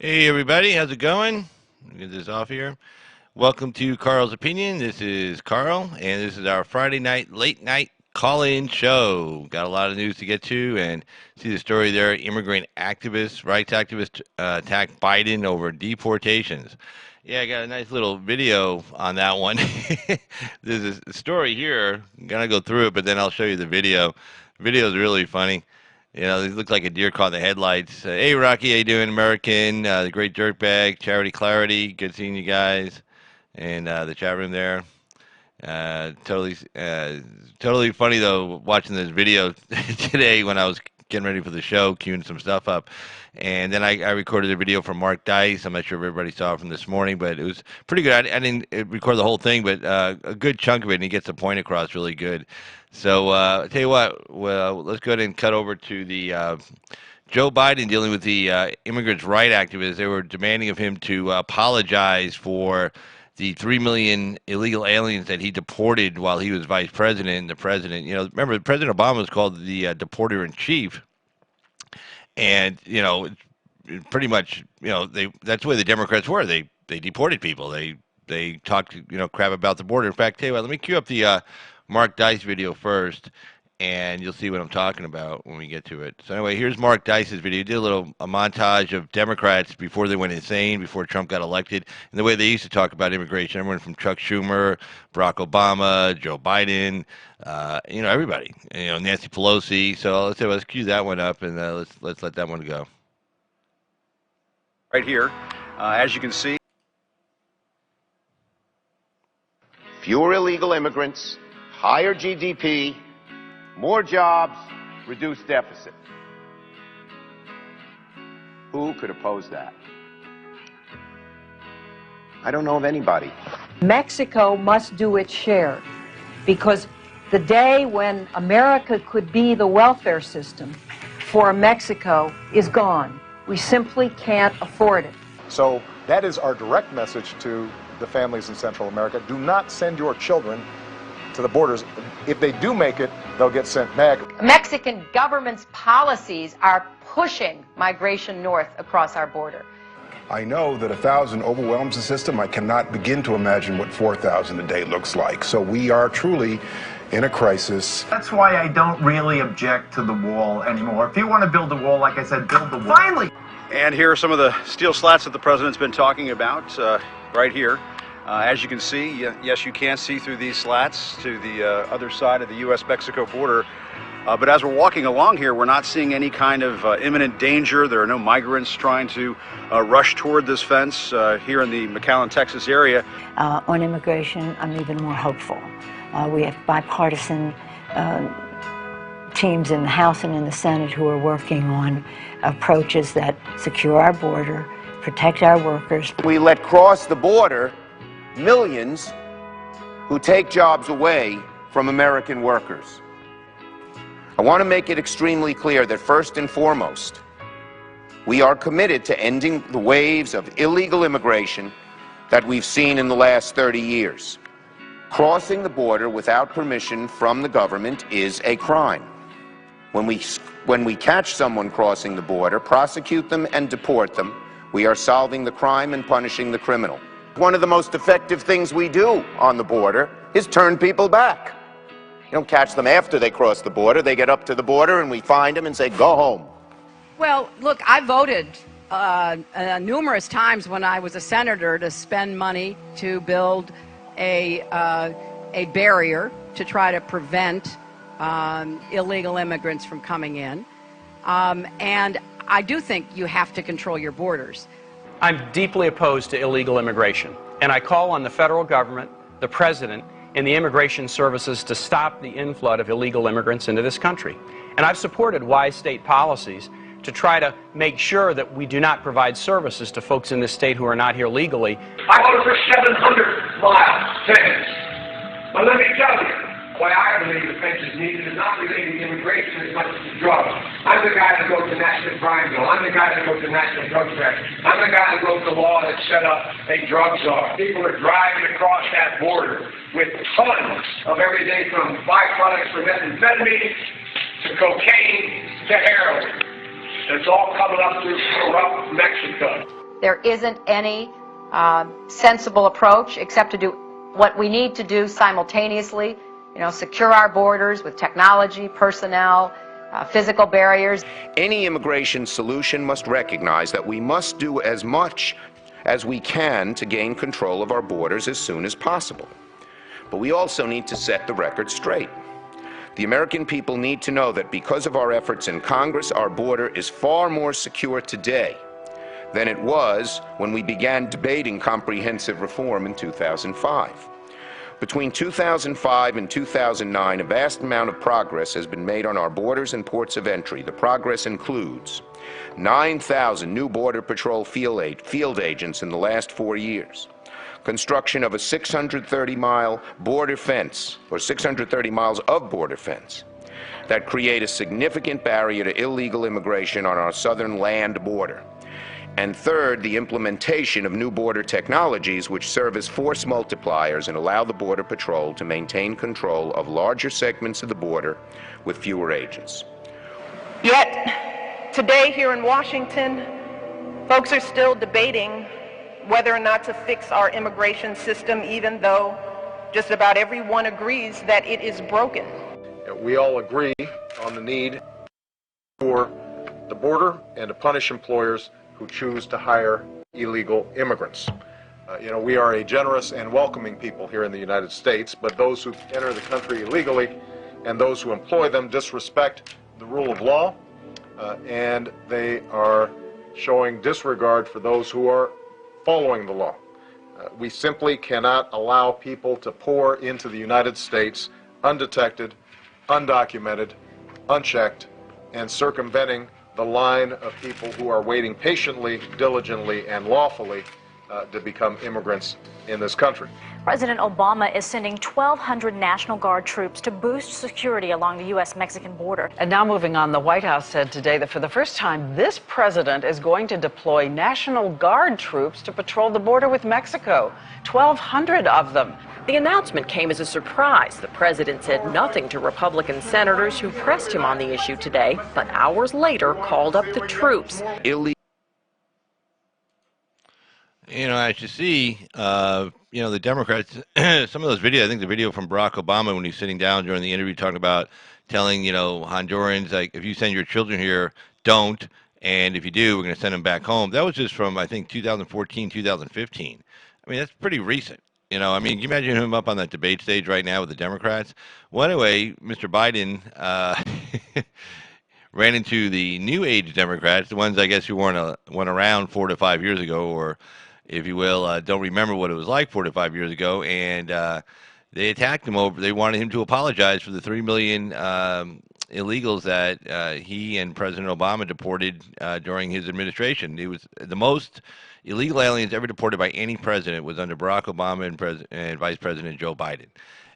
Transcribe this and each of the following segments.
Hey everybody, how's it going? Let me get this off here. Welcome to Carl's Opinion. This is Carl, and this is our Friday night, late night call-in show. Got a lot of news to get to, and see the story there. Immigrant activists, rights activists attack Biden over deportations. Yeah, I got a nice little video on that one. There's a story here. I'm gonna go through it, but then I'll show you the video. The video is really funny. You know, they look like a deer caught in the headlights. Hey, Rocky, how you doing, American? The great dirtbag, Charity Clarity. Good seeing you guys. And the chat room there. Totally funny though. Watching this video today when I was getting ready for the show, queuing some stuff up, and then I recorded a video from Mark Dice. I'm not sure if everybody saw it from this morning, but it was pretty good. I didn't record the whole thing, but a good chunk of it, and he gets the point across really good. So I'll tell you what, well, let's go ahead and cut over to the Joe Biden dealing with the immigrants' right activists. They were demanding of him to apologize for the 3 million illegal aliens that he deported while he was vice president. And the president, you know, remember President Obama was called the deporter in chief, and you know, pretty much, you know, that's the way the Democrats were. They deported people. They talked, you know, crap about the border. In fact, tell you what, let me cue up the Mark Dice video first, and you'll see what I'm talking about when we get to it. So anyway, here's Mark Dice's video. He did a montage of Democrats before they went insane, before Trump got elected, and the way they used to talk about immigration. Everyone from Chuck Schumer, Barack Obama, Joe Biden, you know, everybody, you know, Nancy Pelosi. So let's cue that one up, and let's let that one go. Right here, as you can see. Fewer illegal immigrants, higher GDP, more jobs, reduced deficit. Who could oppose that? I don't know of anybody. Mexico must do its share, because the day when America could be the welfare system for Mexico is gone. We simply can't afford it. So that is our direct message to the families in Central America. Do not send your children to the borders. If they do make it, they'll get sent back. Mexican government's policies are pushing migration north across our border. I know that 1,000 overwhelms the system. I cannot begin to imagine what 4,000 a day looks like. So we are truly in a crisis. That's why I don't really object to the wall anymore. If you want to build a wall, like I said, build the wall. Finally! And here are some of the steel slats that the president's been talking about right here. As you can see, yes, you can see through these slats to the other side of the U.S.-Mexico border. But as we're walking along here, we're not seeing any kind of imminent danger. There are no migrants trying to rush toward this fence here in the McAllen, Texas area. On immigration, I'm even more hopeful. We have bipartisan teams in the House and in the Senate who are working on approaches that secure our border, protect our workers. We let cross the border millions who take jobs away from American workers. I want to make it extremely clear that first and foremost, we are committed to ending the waves of illegal immigration that we've seen in the last 30 years. Crossing the border without permission from the government is a crime. When we catch someone crossing the border, prosecute them and deport them, we are solving the crime and punishing the criminal. One of the most effective things we do on the border is turn people back. You don't catch them after they cross the border. They get up to the border and we find them and say, go home. Well, look, I voted numerous times when I was a senator to spend money to build a barrier to try to prevent illegal immigrants from coming in. And I do think you have to control your borders. I'm deeply opposed to illegal immigration, and I call on the federal government, the president, and the immigration services to stop the inflood of illegal immigrants into this country. And I've supported wise state policies to try to make sure that we do not provide services to folks in this state who are not here legally. I voted for 700-mile fence. But let me tell you, why I believe the fence is needed is not related to immigration as much as to drugs. I'm the guy that goes to National Crime Bill. I'm the guy that goes to National Drug Threat. I'm the guy that wrote the law that set up a drug czar. People are driving across that border with tons of everything from byproducts from methamphetamine to cocaine to heroin. It's all coming up through corrupt Mexico. There isn't any sensible approach except to do what we need to do simultaneously, secure our borders with technology, personnel, physical barriers. Any immigration solution must recognize that we must do as much as we can to gain control of our borders as soon as possible. But we also need to set the record straight. The American people need to know that because of our efforts in Congress, our border is far more secure today than it was when we began debating comprehensive reform in 2005. Between 2005 and 2009, a vast amount of progress has been made on our borders and ports of entry. The progress includes 9,000 new Border Patrol field agents in the last 4 years, construction of a 630-mile border fence, or 630 miles of border fence, that create a significant barrier to illegal immigration on our southern land border. And third, the implementation of new border technologies which serve as force multipliers and allow the Border Patrol to maintain control of larger segments of the border with fewer agents. Yet, today here in Washington, folks are still debating whether or not to fix our immigration system, even though just about everyone agrees that it is broken. We all agree on the need for the border and to punish employers who choose to hire illegal immigrants. We are a generous and welcoming people here in the United States, but those who enter the country illegally and those who employ them disrespect the rule of law, and they are showing disregard for those who are following the law. We simply cannot allow people to pour into the United States undetected, undocumented, unchecked, and circumventing the line of people who are waiting patiently, diligently, and lawfully to become immigrants in this country. President Obama is sending 1,200 National Guard troops to boost security along the U.S.-Mexican border. And now moving on, the White House said today that for the first time, this president is going to deploy National Guard troops to patrol the border with Mexico, 1,200 of them. The announcement came as a surprise. The president said nothing to Republican senators who pressed him on the issue today, but hours later called up the troops. As you see, the Democrats, some of those videos, I think the video from Barack Obama when he's sitting down during the interview talking about telling, Hondurans, like, if you send your children here, don't, and if you do, we're going to send them back home. That was just from, I think, 2014, 2015. I mean, that's pretty recent. Can you imagine him up on that debate stage right now with the Democrats? Well, anyway, Mr. Biden ran into the new age Democrats, the ones, I guess, who weren't around 4 to 5 years ago, or, if you will, don't remember what it was like 4 to 5 years ago, and they attacked him over. They wanted him to apologize for the 3 million illegals that he and President Obama deported during his administration. It was the most illegal aliens ever deported by any president was under Barack Obama and Vice President Joe Biden.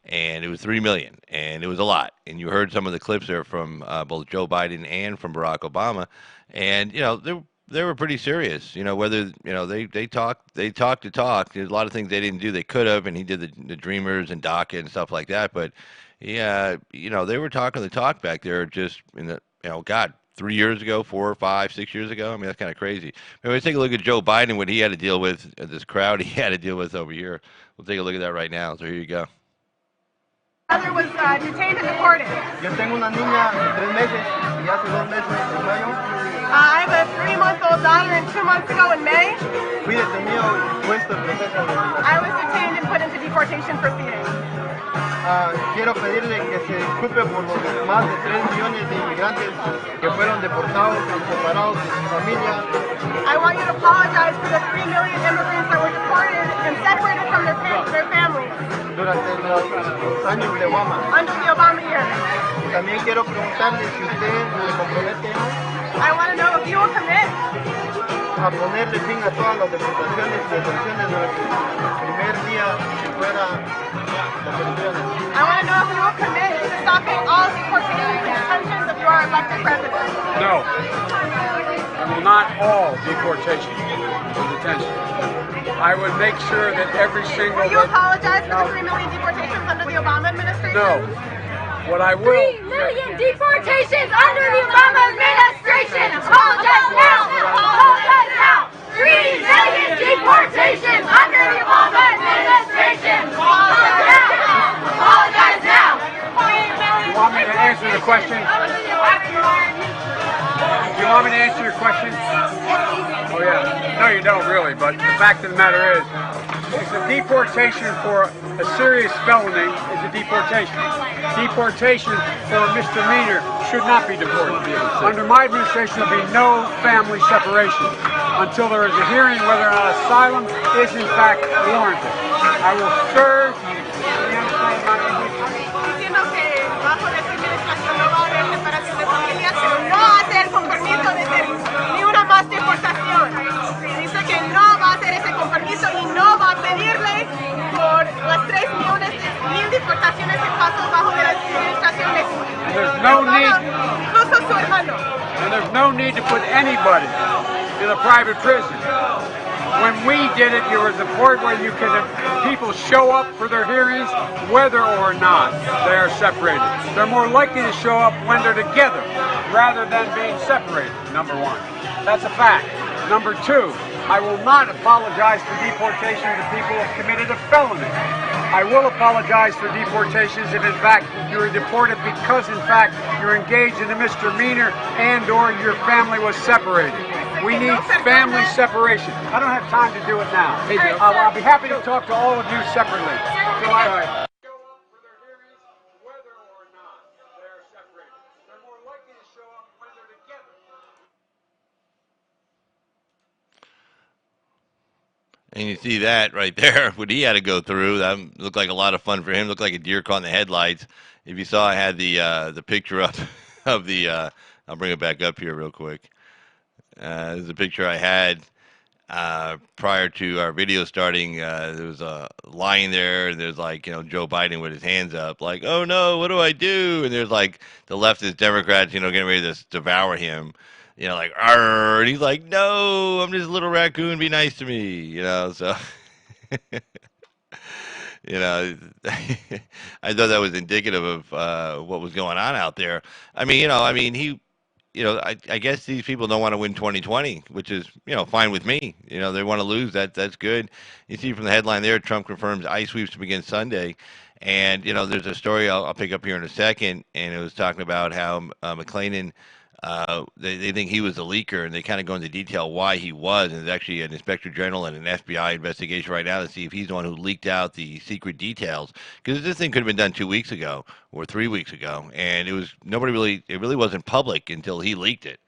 And it was 3 million, and it was a lot. And you heard some of the clips there from both Joe Biden and from Barack Obama. And, they were pretty serious, whether, they talked the talk. There's a lot of things they didn't do they could have, and he did the Dreamers and DACA and stuff like that. But, yeah, they were talking the talk back there just in the, 3 years ago, 4, 5, 6 years ago. I mean, that's kind of crazy. Let's take a look at Joe Biden, what he had to deal with, this crowd he had to deal with over here. We'll take a look at that right now. So here you go. Mother was detained and deported. Yo tengo una niña de 3 meses y hace 2 meses en mayo. I have a 3-month-old daughter, and 2 months ago in May, Fui detenido y puesto en proceso de deportación. I was detained and put into deportation proceedings. Quiero pedirle que se disculpe por los más de 3 millones de inmigrantes que fueron deportados y separados de su familia. I want you to apologize for the 3 million immigrants that were deported and separated from their families. Durante los años de Obama. Under the Obama years. Y también quiero preguntarle si usted se compromete I want to know if you will commit a ponerle fin a todas las deportaciones y detenciones durante el primer día que fuera las elecciones. I want to know if you will commit to stopping all deportations and detentions if you are elected president. No. I will not all deportations and detentions. I would make sure that every single... Will you apologize for the 3 million deportations under the Obama administration? No. What I will... 3 million deportations under the Obama administration! Apologize now! Apologize now! 3 million deportations under the Obama administration. Apologize now. You want me to answer the question? You want me to answer your question? Oh yeah. No, you don't really, but the fact of the matter is a deportation for a serious felony is a deportation. Deportation for a misdemeanor should not be deported. Under my administration, there will be no family separation until there is a hearing whether or not asylum is in fact warranted. I will serve. Diciendo que bajo esta administración no va a haber separación de familias, pero no va a hacer compromiso de hacer ni una más deportación. Dice que no va a hacer ese compromiso y no va a pedirle por las 3.000.000 deportaciones que pasó bajo la administración de There's no need. incluso su hermano. And there's no need to put anybody in a private prison. When we did it, there was a point where you could have people show up for their hearings whether or not they are separated. They're more likely to show up when they're together rather than being separated, number one. That's a fact. Number two, I will not apologize for deportation to people who have committed a felony. I will apologize for deportations if in fact you were deported because in fact you're engaged in a misdemeanor and or your family was separated. We need family separation. I don't have time to do it now. I'll be happy to talk to all of you separately. So I And you see that right there, what he had to go through. That looked like a lot of fun for him. Looked like a deer caught in the headlights. If you saw, I had the picture up of the. I'll bring it back up here real quick. There's a picture I had prior to our video starting. There was a line there, and there's like Joe Biden with his hands up, like, "Oh no, what do I do?" And there's like the leftist Democrats, getting ready to devour him. Like, arr, and he's like, "No, I'm just a little raccoon. Be nice to me." So, I thought that was indicative of what was going on out there. I mean, he, I guess these people don't want to win 2020, which is, fine with me. They want to lose. That's good. You see from the headline there, Trump confirms ICE sweeps to begin Sunday. And, there's a story I'll pick up here in a second, and it was talking about how McClellan, they think he was a leaker, and they kind of go into detail why he was. And there's actually an inspector general and an FBI investigation right now to see if he's the one who leaked out the secret details. Because this thing could have been done 2 weeks ago or 3 weeks ago, and it really wasn't public until he leaked it.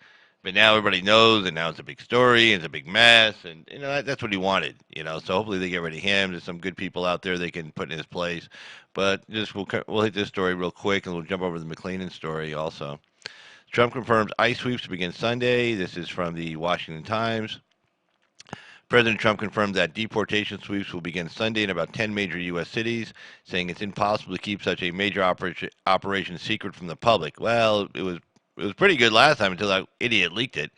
But now everybody knows, and now it's a big story, and it's a big mess, and that's what he wanted. So hopefully they get rid of him. There's some good people out there they can put in his place. But we'll hit this story real quick, and we'll jump over to the McClellan story also. Trump confirms ICE sweeps to begin Sunday. This is from the Washington Times. President Trump confirmed that deportation sweeps will begin Sunday in about 10 major U.S. cities, saying it's impossible to keep such a major operation secret from the public. Well, it was pretty good last time until that idiot leaked it.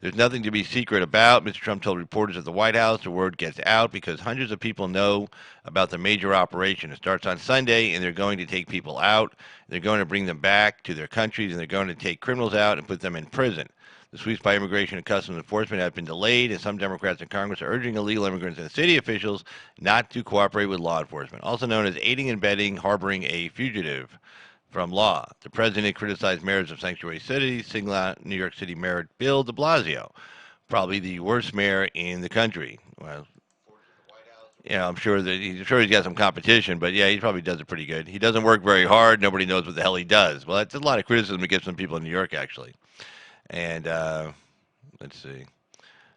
There's nothing to be secret about, Mr. Trump told reporters at the White House. The word gets out because hundreds of people know about the major operation. It starts on Sunday, and they're going to take people out. They're going to bring them back to their countries, and they're going to take criminals out and put them in prison. The sweeps by Immigration and Customs Enforcement have been delayed, and some Democrats in Congress are urging illegal immigrants and city officials not to cooperate with law enforcement, also known as aiding and abetting harboring a fugitive from law. The president criticized mayors of sanctuary cities, singling out New York City Mayor Bill de Blasio, probably the worst mayor in the country. Well, I'm sure he's got some competition, but yeah, he probably does it pretty good. He doesn't work very hard. Nobody knows what the hell he does. Well, that's a lot of criticism he gets from people in New York, actually. And let's see.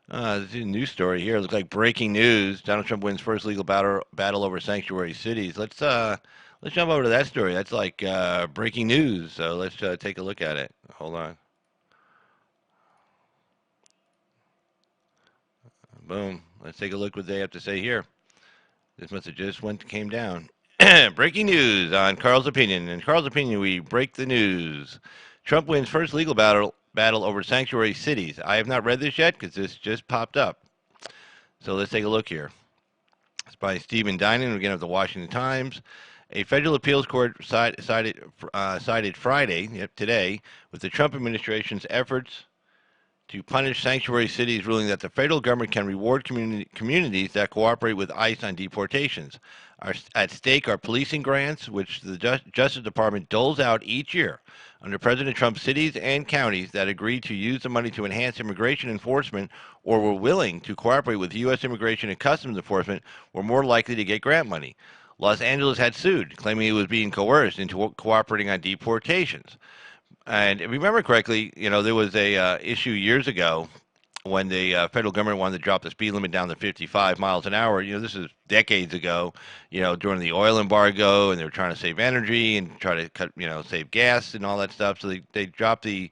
This is a news story here. It looks like breaking news. Donald Trump wins first legal battle over sanctuary cities. Let's jump over to that story. That's like breaking news. So let's take a look at it. Hold on. Boom. Let's take a look what they have to say here. This must have just came down. Breaking news on Carl's Opinion. In Carl's Opinion, we break the news. Trump wins first legal battle over sanctuary cities. I have not read this yet because this just popped up. So let's take a look here. It's by Stephen Dinan, again of the Washington Times. A federal appeals court sided Friday, today, with the Trump administration's efforts to punish sanctuary cities, ruling that the federal government can reward communities that cooperate with ICE on deportations. At stake are policing grants, which the Justice Department doles out each year. Under President Trump, cities and counties that agreed to use the money to enhance immigration enforcement or were willing to cooperate with U.S. Immigration and Customs Enforcement were more likely to get grant money. Los Angeles had sued, claiming it was being coerced into cooperating on deportations. And if you remember correctly, there was a issue years ago when the federal government wanted to drop the speed limit down to 55 miles an hour. This is decades ago, during the oil embargo, and they were trying to save energy and try to cut, save gas and all that stuff. So they dropped the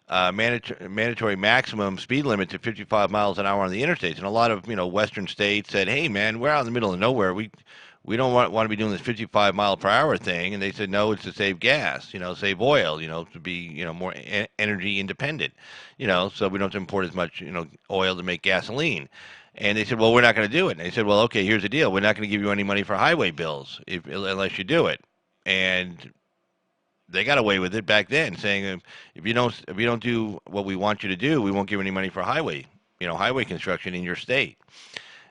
mandatory maximum speed limit to 55 miles an hour on the interstates. And a lot of, western states said, hey, man, we're out in the middle of nowhere. We don't want to be doing this 55 mile per hour thing. And they said, no, it's to save gas, save oil, to be, more energy independent, so we don't have to import as much, oil to make gasoline. And they said, well, we're not going to do it. And they said, well, okay, here's the deal. We're not going to give you any money for highway bills unless you do it. And they got away with it back then, saying if you don't do what we want you to do, we won't give any money for highway construction in your state.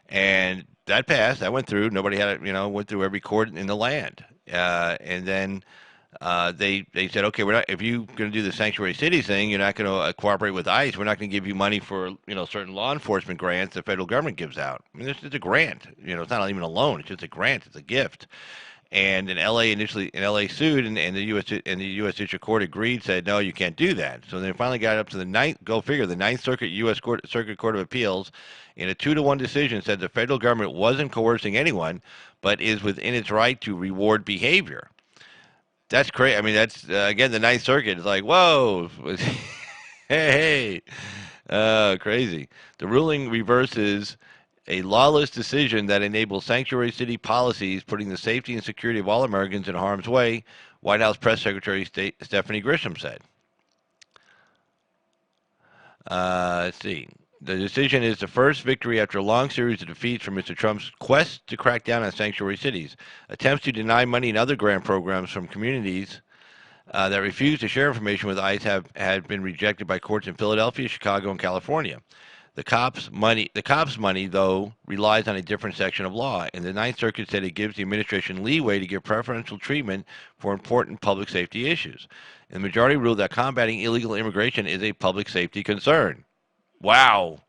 And that passed. That went through. Nobody had it. Went through every court in the land. And then they said, okay, we're not. If you're going to do the sanctuary cities thing, you're not going to cooperate with ICE. We're not going to give you money for certain law enforcement grants the federal government gives out. I mean, it's a grant. It's not even a loan. It's just a grant. It's a gift. And in LA sued, and the U.S. District Court agreed, said no, you can't do that. So they finally got up to the Ninth Circuit U.S. Circuit Court of Appeals, in a 2-1 decision, said the federal government wasn't coercing anyone, but is within its right to reward behavior. That's crazy. I mean, that's again, the Ninth Circuit is like, whoa, hey, crazy. The ruling reverses a lawless decision that enables sanctuary city policies, putting the safety and security of all Americans in harm's way, White House Press Secretary Stephanie Grisham said. Let's see. The decision is the first victory after a long series of defeats for Mr. Trump's quest to crack down on sanctuary cities. Attempts to deny money and other grant programs from communities that refuse to share information with ICE had been rejected by courts in Philadelphia, Chicago, and California. The cops' money, though, relies on a different section of law, and the Ninth Circuit said it gives the administration leeway to give preferential treatment for important public safety issues. And the majority ruled that combating illegal immigration is a public safety concern. Wow.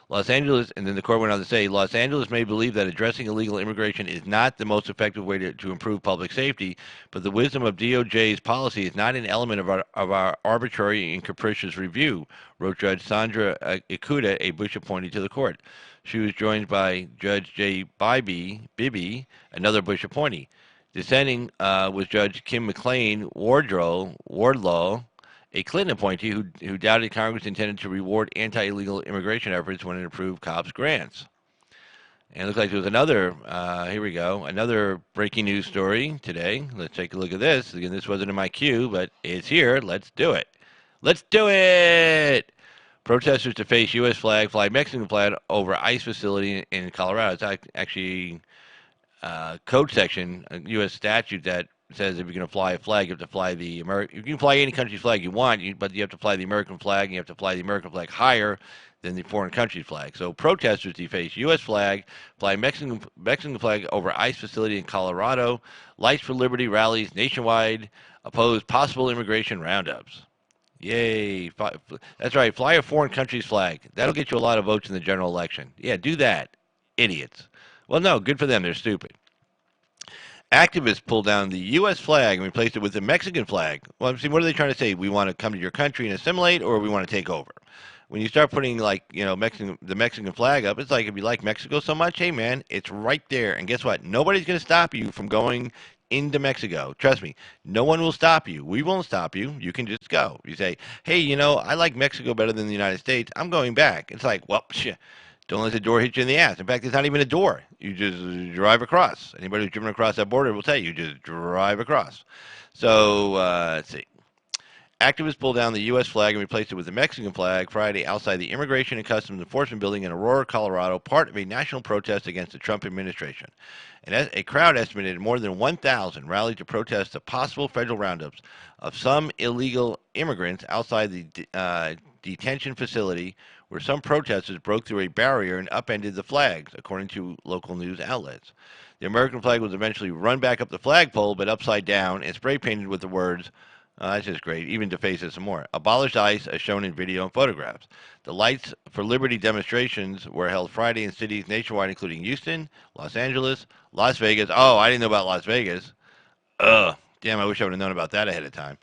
Los Angeles, and then the court went on to say, Los Angeles may believe that addressing illegal immigration is not the most effective way to improve public safety, but the wisdom of DOJ's policy is not an element of our arbitrary and capricious review, wrote Judge Sandra Ikuda, a Bush appointee to the court. She was joined by Judge J. Bibby, another Bush appointee. Dissenting was Judge Kim McLean Wardlaw, a Clinton appointee who doubted Congress intended to reward anti-illegal immigration efforts when it approved cops' grants. And it looks like there was another, here we go, another breaking news story today. Let's take a look at this. Again, this wasn't in my queue, but it's here. Let's do it. Let's do it! Protesters deface U.S. flag, fly Mexican flag over ICE facility in Colorado. It's actually code section, a U.S. statute that says if you're going to fly a flag, you have to fly the American. You can fly any country's flag you want, but you have to fly the American flag, and you have to fly the American flag higher than the foreign country's flag. So protesters deface U.S. flag, fly Mexican flag over ICE facility in Colorado. Lights for Liberty rallies nationwide oppose possible immigration roundups. Yay! That's right. Fly a foreign country's flag. That'll get you a lot of votes in the general election. Yeah, do that, idiots. Well, no, good for them. They're stupid. Activists pulled down the U.S. flag and replaced it with the Mexican flag. Well, see, what are they trying to say? We want to come to your country and assimilate, or we want to take over? When you start putting, like, the Mexican flag up, it's like, if you like Mexico so much, hey, man, it's right there. And guess what? Nobody's going to stop you from going into Mexico. Trust me, no one will stop you. We won't stop you. You can just go. You say, hey, I like Mexico better than the United States. I'm going back. It's like, well, shit. Don't let the door hit you in the ass. In fact, it's not even a door. You just drive across. Anybody who's driven across that border will tell you just drive across. So, let's see. Activists pulled down the U.S. flag and replaced it with the Mexican flag Friday outside the Immigration and Customs Enforcement building in Aurora, Colorado, part of a national protest against the Trump administration. And a crowd estimated more than 1,000 rallied to protest the possible federal roundups of some illegal immigrants outside the detention facility where some protesters broke through a barrier and upended the flags, according to local news outlets. The American flag was eventually run back up the flagpole, but upside down and spray painted with the words, that's just great, even deface it some more, abolish ICE as shown in video and photographs. The Lights for Liberty demonstrations were held Friday in cities nationwide, including Houston, Los Angeles, Las Vegas. Oh, I didn't know about Las Vegas. Ugh. Damn, I wish I would have known about that ahead of time.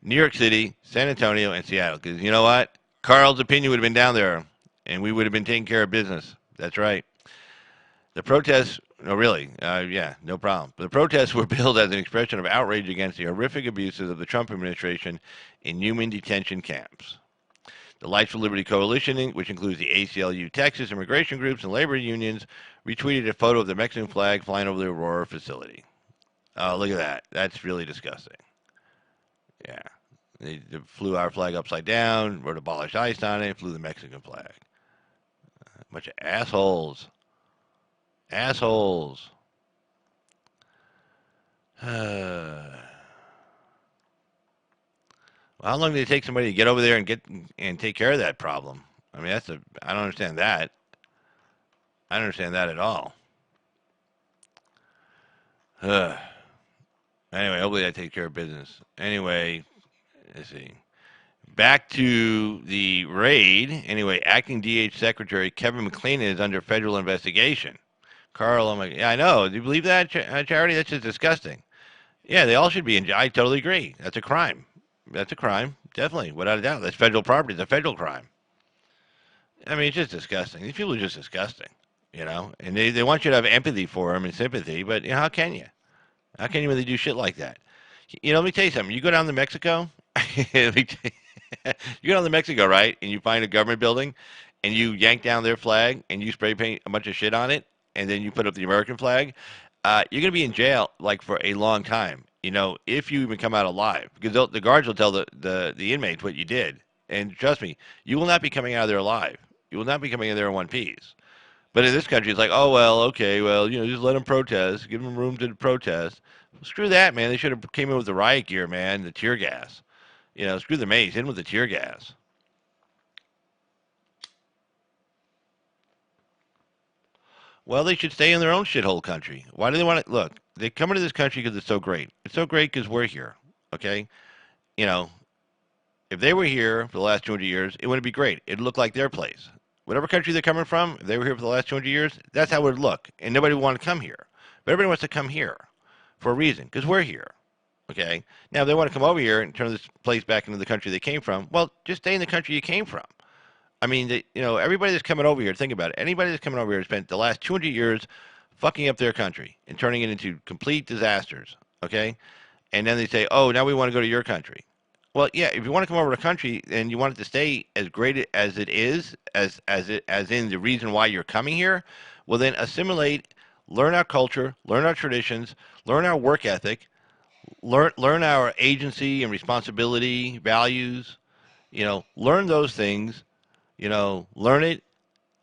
New York City, San Antonio, and Seattle. Because you know what? Carl's opinion would have been down there, and we would have been taking care of business. That's right. The protests, no, really, yeah, no problem. But the protests were billed as an expression of outrage against the horrific abuses of the Trump administration in human detention camps. The Lights for Liberty Coalition, which includes the ACLU, Texas, immigration groups, and labor unions, retweeted a photo of the Mexican flag flying over the Aurora facility. Oh, look at that. That's really disgusting. Yeah. They flew our flag upside down, wrote abolish ICE on it, flew the Mexican flag. A bunch of assholes. Assholes. Well, how long did it take somebody to get over there and take care of that problem? I mean, I don't understand that. I don't understand that at all. Anyway, hopefully I take care of business. Anyway, let's see. Back to the raid. Anyway, acting DH Secretary Kevin McClellan is under federal investigation. Carl, I'm like, yeah, I know. Do you believe that, Charity? That's just disgusting. Yeah, they all should be in jail. I totally agree. That's a crime. That's a crime. Definitely, without a doubt. That's federal property. It's a federal crime. I mean, it's just disgusting. These people are just disgusting, you know? And they want you to have empathy for them and sympathy, but you know, how can you? How can you really do shit like that? You know, let me tell you something. You go down to Mexico, you go down to Mexico, right, and you find a government building, and you yank down their flag, and you spray paint a bunch of shit on it, and then you put up the American flag, you're going to be in jail, like, for a long time, you know, if you even come out alive. Because the guards will tell the inmates what you did. And trust me, you will not be coming out of there alive. You will not be coming out of there in one piece. But in this country, it's like, oh, well, okay, well, you know, just let them protest, give them room to protest. Well, screw that, man. They should have came in with the riot gear, man, the tear gas. You know, screw the maze, hit them with the tear gas. Well, they should stay in their own shithole country. Why do they want to? Look, they come into this country because it's so great. It's so great because we're here, okay? You know, if they were here for the last 200 years, it wouldn't be great. It'd look like their place. Whatever country they're coming from, if they were here for the last 200 years, that's how it would look. And nobody would want to come here. But everybody wants to come here for a reason, because we're here. Okay? Now, if they want to come over here and turn this place back into the country they came from, well, just stay in the country you came from. I mean, you know, everybody that's coming over here, think about it. Anybody that's coming over here has spent the last 200 years fucking up their country and turning it into complete disasters. Okay? And then they say, oh, now we want to go to your country. Well, yeah, if you want to come over to a country and you want it to stay as great as it is, as in the reason why you're coming here, well, then assimilate, learn our culture, learn our traditions, learn our work ethic, learn our agency and responsibility, values, you know, learn those things, you know, learn it,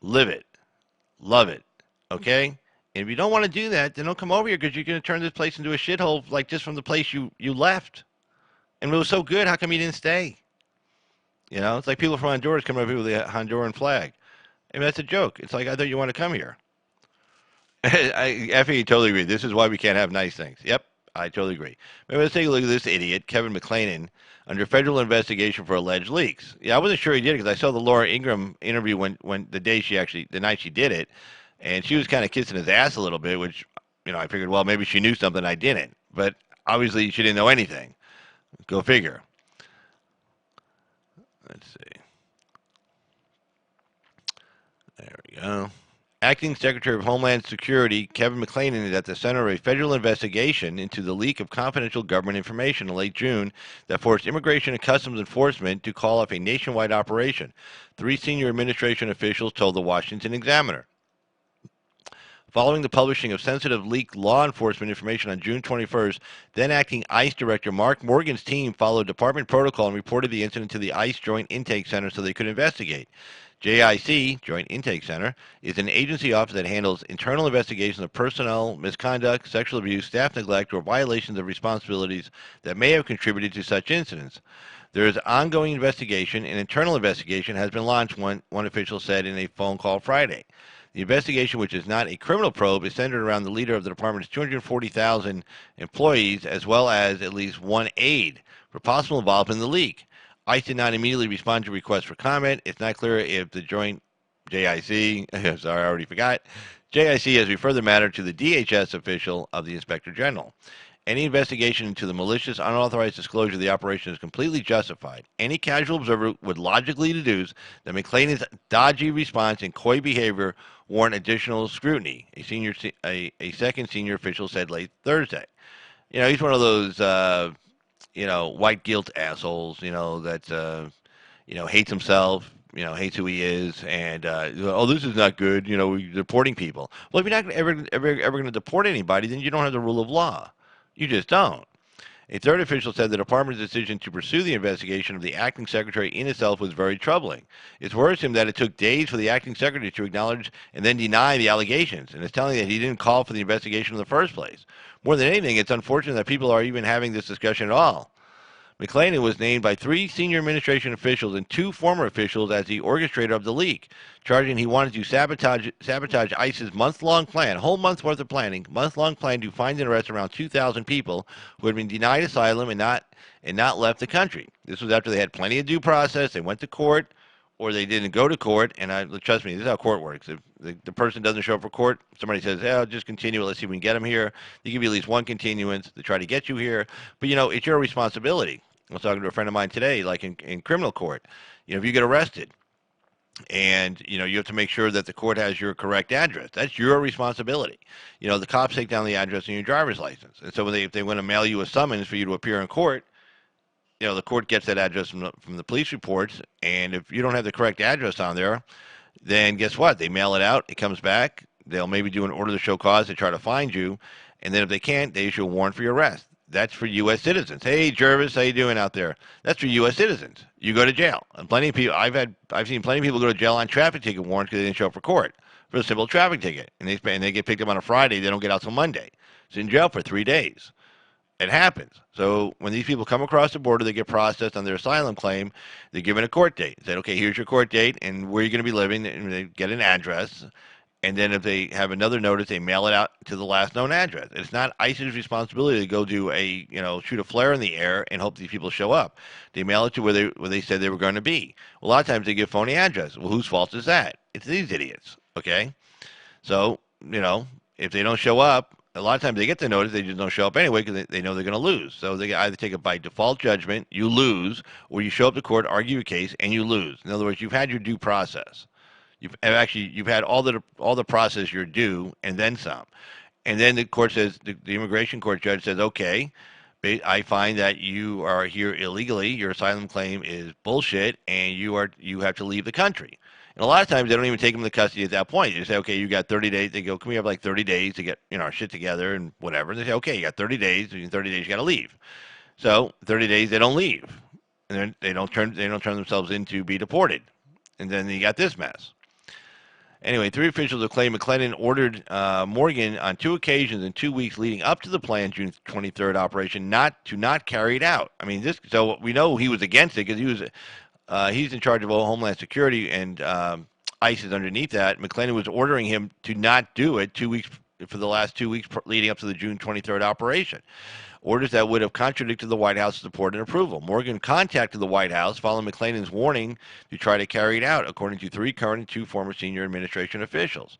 live it, love it, okay? And if you don't want to do that, then don't come over here because you're going to turn this place into a shithole like just from the place you left. And it was so good, how come you didn't stay? You know, it's like people from Honduras coming over here with the Honduran flag. I mean, that's a joke. It's like, I thought you want to come here. Effie, totally agree. This is why we can't have nice things. Yep, I totally agree. Maybe let's take a look at this idiot, Kevin McClellan, under federal investigation for alleged leaks. Yeah, I wasn't sure he did it because I saw the Laura Ingraham interview when the night she did it, and she was kind of kissing his ass a little bit, which, you know, I figured, well, maybe she knew something I didn't. But obviously she didn't know anything. Go figure. Let's see. There we go. Acting Secretary of Homeland Security Kevin McClellan is at the center of a federal investigation into the leak of confidential government information in late June that forced Immigration and Customs Enforcement to call off a nationwide operation. 3 senior administration officials told the Washington Examiner. Following the publishing of sensitive leaked law enforcement information on June 21st, then-acting ICE Director Mark Morgan's team followed department protocol and reported the incident to the ICE Joint Intake Center so they could investigate. JIC, Joint Intake Center, is an agency office that handles internal investigations of personnel misconduct, sexual abuse, staff neglect, or violations of responsibilities that may have contributed to such incidents. There is ongoing investigation. An internal investigation has been launched, one official said in a phone call Friday. The investigation, which is not a criminal probe, is centered around the leader of the department's 240,000 employees, as well as at least one aide for possible involvement in the leak. ICE did not immediately respond to requests for comment. It's not clear if the joint JIC, sorry, I already forgot, JIC has referred the matter to the DHS official of the Inspector General. Any investigation into the malicious, unauthorized disclosure of the operation is completely justified. Any casual observer would logically deduce that McClain's dodgy response and coy behavior warrant additional scrutiny, a second senior official said late Thursday. You know, he's one of those, white guilt assholes, that, hates himself, hates who he is, and, this is not good, we're deporting people. Well, if you're not ever going to deport anybody, then you don't have the rule of law. You just don't. A third official said the department's decision to pursue the investigation of the acting secretary in itself was very troubling. It's worrisome that it took days for the acting secretary to acknowledge and then deny the allegations, and it's telling that he didn't call for the investigation in the first place. More than anything, it's unfortunate that people are even having this discussion at all. McClain was named by 3 senior administration officials and 2 former officials as the orchestrator of the leak, charging he wanted to sabotage ICE's month-long plan, a whole month's worth of planning, month-long plan to find and arrest around 2,000 people who had been denied asylum and not left the country. This was after they had plenty of due process, they went to court, or they didn't go to court, and trust me, this is how court works. If the person doesn't show up for court, somebody says, "I'll just continue it, let's see if we can get him here." They give you at least one continuance to try to get you here, but it's your responsibility. I was talking to a friend of mine today, like in criminal court. If you get arrested and, you have to make sure that the court has your correct address. That's your responsibility. The cops take down the address on your driver's license. And so if they want to mail you a summons for you to appear in court, the court gets that address from the police reports. And if you don't have the correct address on there, then guess what? They mail it out. It comes back. They'll maybe do an order to show cause to try to find you. And then if they can't, they issue a warrant for your arrest. That's for U.S. citizens. Hey, Jervis, how you doing out there? That's for U.S. citizens. You go to jail. And plenty of people, I've seen plenty of people go to jail on traffic ticket warrants because they didn't show up for court for a simple traffic ticket, and they get picked up on a Friday. They don't get out till Monday. So in jail for 3 days. It happens. So when these people come across the border, they get processed on their asylum claim. They're given a court date. They say, okay, here's your court date, and where you're going to be living, and they get an address. And then if they have another notice, they mail it out to the last known address. It's not ICE's responsibility to go do shoot a flare in the air and hope these people show up. They mail it to where they said they were going to be. A lot of times they give phony address. Well, whose fault is that? It's these idiots, okay? So, if they don't show up, a lot of times they get the notice, they just don't show up anyway because they know they're going to lose. So they either take it by default judgment, you lose, or you show up to court, argue your case, and you lose. In other words, you've had your due process. You've had all the process you're due and then some, and then the court says the immigration court judge says, okay, I find that you are here illegally. Your asylum claim is bullshit, and you have to leave the country. And a lot of times they don't even take them to custody at that point. You say, okay, you got 30 days. They go, can we have like 30 days to get our shit together and whatever? And they say, okay, you got 30 days. In 30 days you got to leave. So 30 days they don't leave, and then they don't turn themselves in to be deported, and then you got this mess. Anyway, 3 officials have claimed McClellan ordered Morgan on 2 occasions in 2 weeks leading up to the planned June 23rd operation not carry it out. I mean, so we know he was against it because he's in charge of all Homeland Security, and ICE is underneath that. McClellan was ordering him to not do it 2 weeks for the last 2 weeks leading up to the June 23rd operation. Orders that would have contradicted the White House's support and approval. Morgan contacted the White House following McClellan's warning to try to carry it out, according to 3 current and 2 former senior administration officials.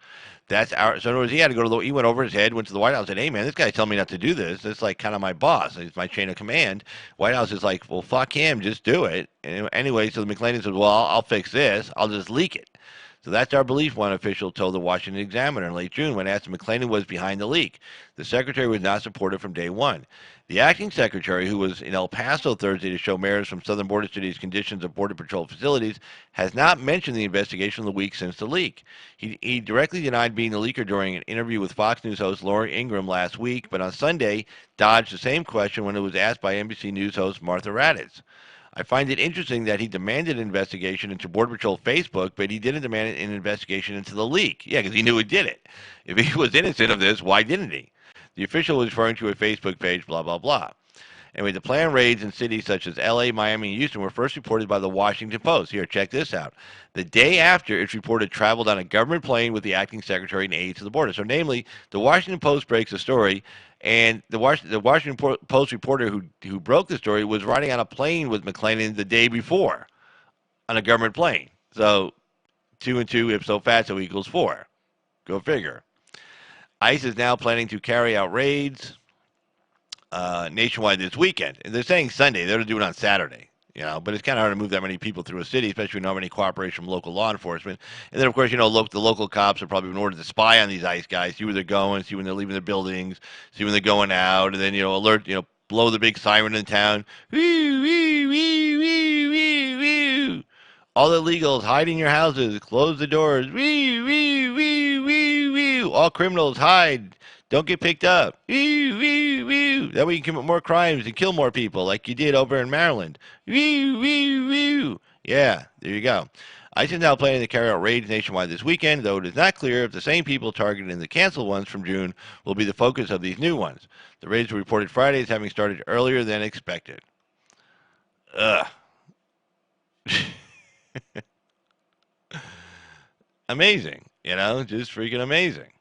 So in other words, he went over his head, went to the White House, and said, hey, man, this guy's telling me not to do this. It's like kind of my boss. It's my chain of command. White House is like, well, fuck him. Just do it. And anyway, so McClellan said, well, I'll fix this. I'll just leak it. So that's our belief, one official told the Washington Examiner in late June when asked if McClellan was behind the leak. The secretary was not supportive from day one. The acting secretary, who was in El Paso Thursday to show mayors from southern border cities conditions of Border Patrol facilities, has not mentioned the investigation of the week since the leak. He directly denied being the leaker during an interview with Fox News host Laura Ingraham last week, but on Sunday dodged the same question when it was asked by NBC News host Martha Raddatz. I find it interesting that he demanded an investigation into Border Patrol Facebook, but he didn't demand an investigation into the leak. Yeah, because he knew he did it. If he was innocent of this, why didn't he? The official was referring to a Facebook page, blah, blah, blah. Anyway, the planned raids in cities such as L.A., Miami, and Houston were first reported by the Washington Post. Here, check this out. The day after, it's reported traveled on a government plane with the acting secretary and aides to the border. So, namely, the Washington Post breaks the story, and the Washington Post reporter who broke the story was riding on a plane with McClellan the day before on a government plane. So, 2 and 2 ipso facto equals 4. Go figure. ICE is now planning to carry out raids nationwide this weekend. And they're saying Sunday. They're going to do it on Saturday. But it's kind of hard to move that many people through a city, especially when you don't have any cooperation from local law enforcement. And then, of course, the local cops have probably been ordered to spy on these ICE guys, see where they're going, see when they're leaving the buildings, see when they're going out, and then, alert, blow the big siren in town. Wee, wee, wee, wee, wee, wee. All illegals, hide in your houses, close the doors. Wee, wee, wee, wee, wee. All criminals, hide. Don't get picked up. Wee, wee, wee. That way you can commit more crimes and kill more people like you did over in Maryland. Wee, wee, wee. Yeah, there you go. ICE is now planning to carry out raids nationwide this weekend, though it is not clear if the same people targeted in the canceled ones from June will be the focus of these new ones. The raids were reported Friday as having started earlier than expected. Ugh. Amazing, just freaking amazing.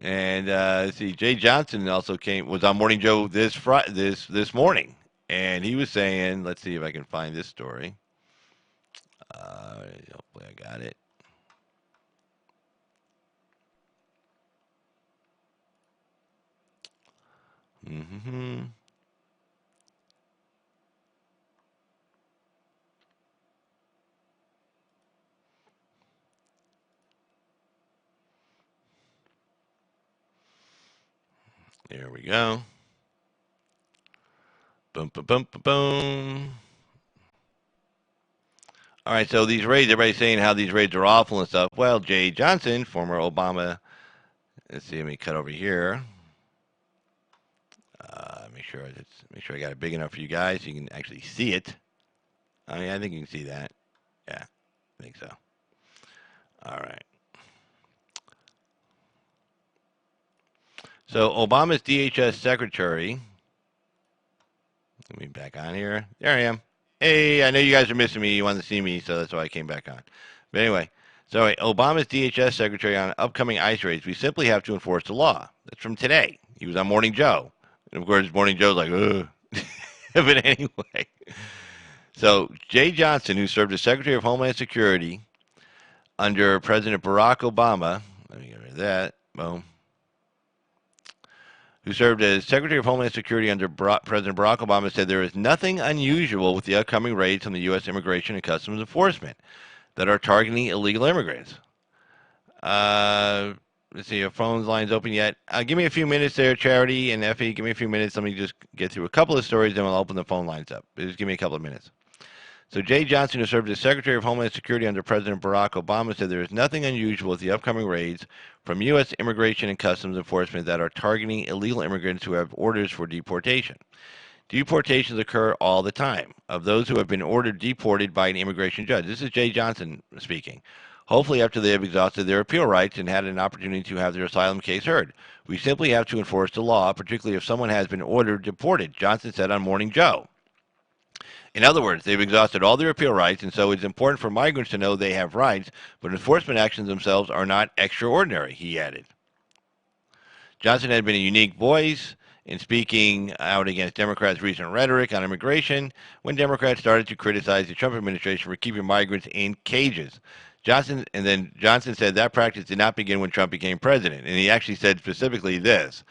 And let's see, Jay Johnson also was on Morning Joe this morning, and he was saying, let's see if I can find this story. Hopefully I got it. Mm-hmm. There we go. Boom, boom, boom, boom, boom. All right, so these raids, everybody's saying how these raids are awful and stuff. Well, Jay Johnson, former Obama, let's see, let me cut over here. Make sure I got it big enough for you guys so you can actually see it. I think you can see that. Yeah, I think so. All right. So Obama's DHS secretary, let me back on here. There I am. Hey, I know you guys are missing me. You wanted to see me, so that's why I came back on. But anyway, so Obama's DHS secretary on upcoming ICE raids, we simply have to enforce the law. That's from today. He was on Morning Joe. And, of course, Morning Joe's like, ugh. But anyway. So Jay Johnson, who served as Secretary of Homeland Security under President Barack Obama, let me get rid of that. Boom. Who served as Secretary of Homeland Security under President Barack Obama, said there is nothing unusual with the upcoming raids on the U.S. Immigration and Customs Enforcement that are targeting illegal immigrants. Let's see, your phone line's open yet. Give me a few minutes there, Charity and Effie. Give me a few minutes. Let me just get through a couple of stories, then we'll open the phone lines up. Just give me a couple of minutes. So Jay Johnson, who served as Secretary of Homeland Security under President Barack Obama, said there is nothing unusual with the upcoming raids from U.S. Immigration and Customs Enforcement that are targeting illegal immigrants who have orders for deportation. Deportations occur all the time of those who have been ordered deported by an immigration judge. This is Jay Johnson speaking. Hopefully after they have exhausted their appeal rights and had an opportunity to have their asylum case heard. We simply have to enforce the law, particularly if someone has been ordered deported, Johnson said on Morning Joe. In other words, they've exhausted all their appeal rights, and so it's important for migrants to know they have rights, but enforcement actions themselves are not extraordinary, he added. Johnson had been a unique voice in speaking out against Democrats' recent rhetoric on immigration when Democrats started to criticize the Trump administration for keeping migrants in cages. Johnson said that practice did not begin when Trump became president, and he actually said specifically this.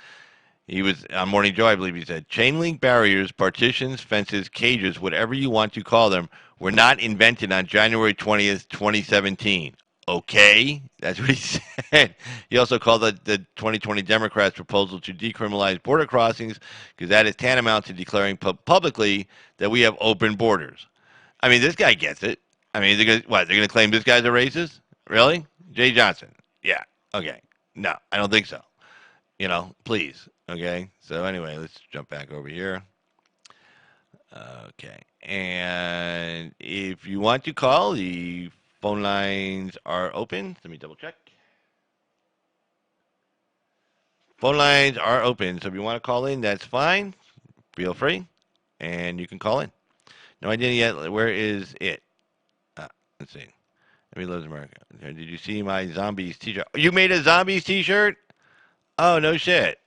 He was on Morning Joe, I believe he said, chain link barriers, partitions, fences, cages, whatever you want to call them, were not invented on January 20th, 2017. Okay? That's what he said. He also called the 2020 Democrats' proposal to decriminalize border crossings because that is tantamount to declaring publicly that we have open borders. I mean, this guy gets it. I mean, they're going to claim this guy's a racist? Really? Jay Johnson. Yeah. Okay. No, I don't think so. Please. Okay, so anyway, let's jump back over here. Okay, and if you want to call, the phone lines are open. Let me double check. Phone lines are open, so if you want to call in, that's fine. feel free, and you can call in. No idea yet. Where is it? Let's see. Everybody loves America. Did you see my zombies T-shirt? You made a zombies T-shirt? Oh, no shit.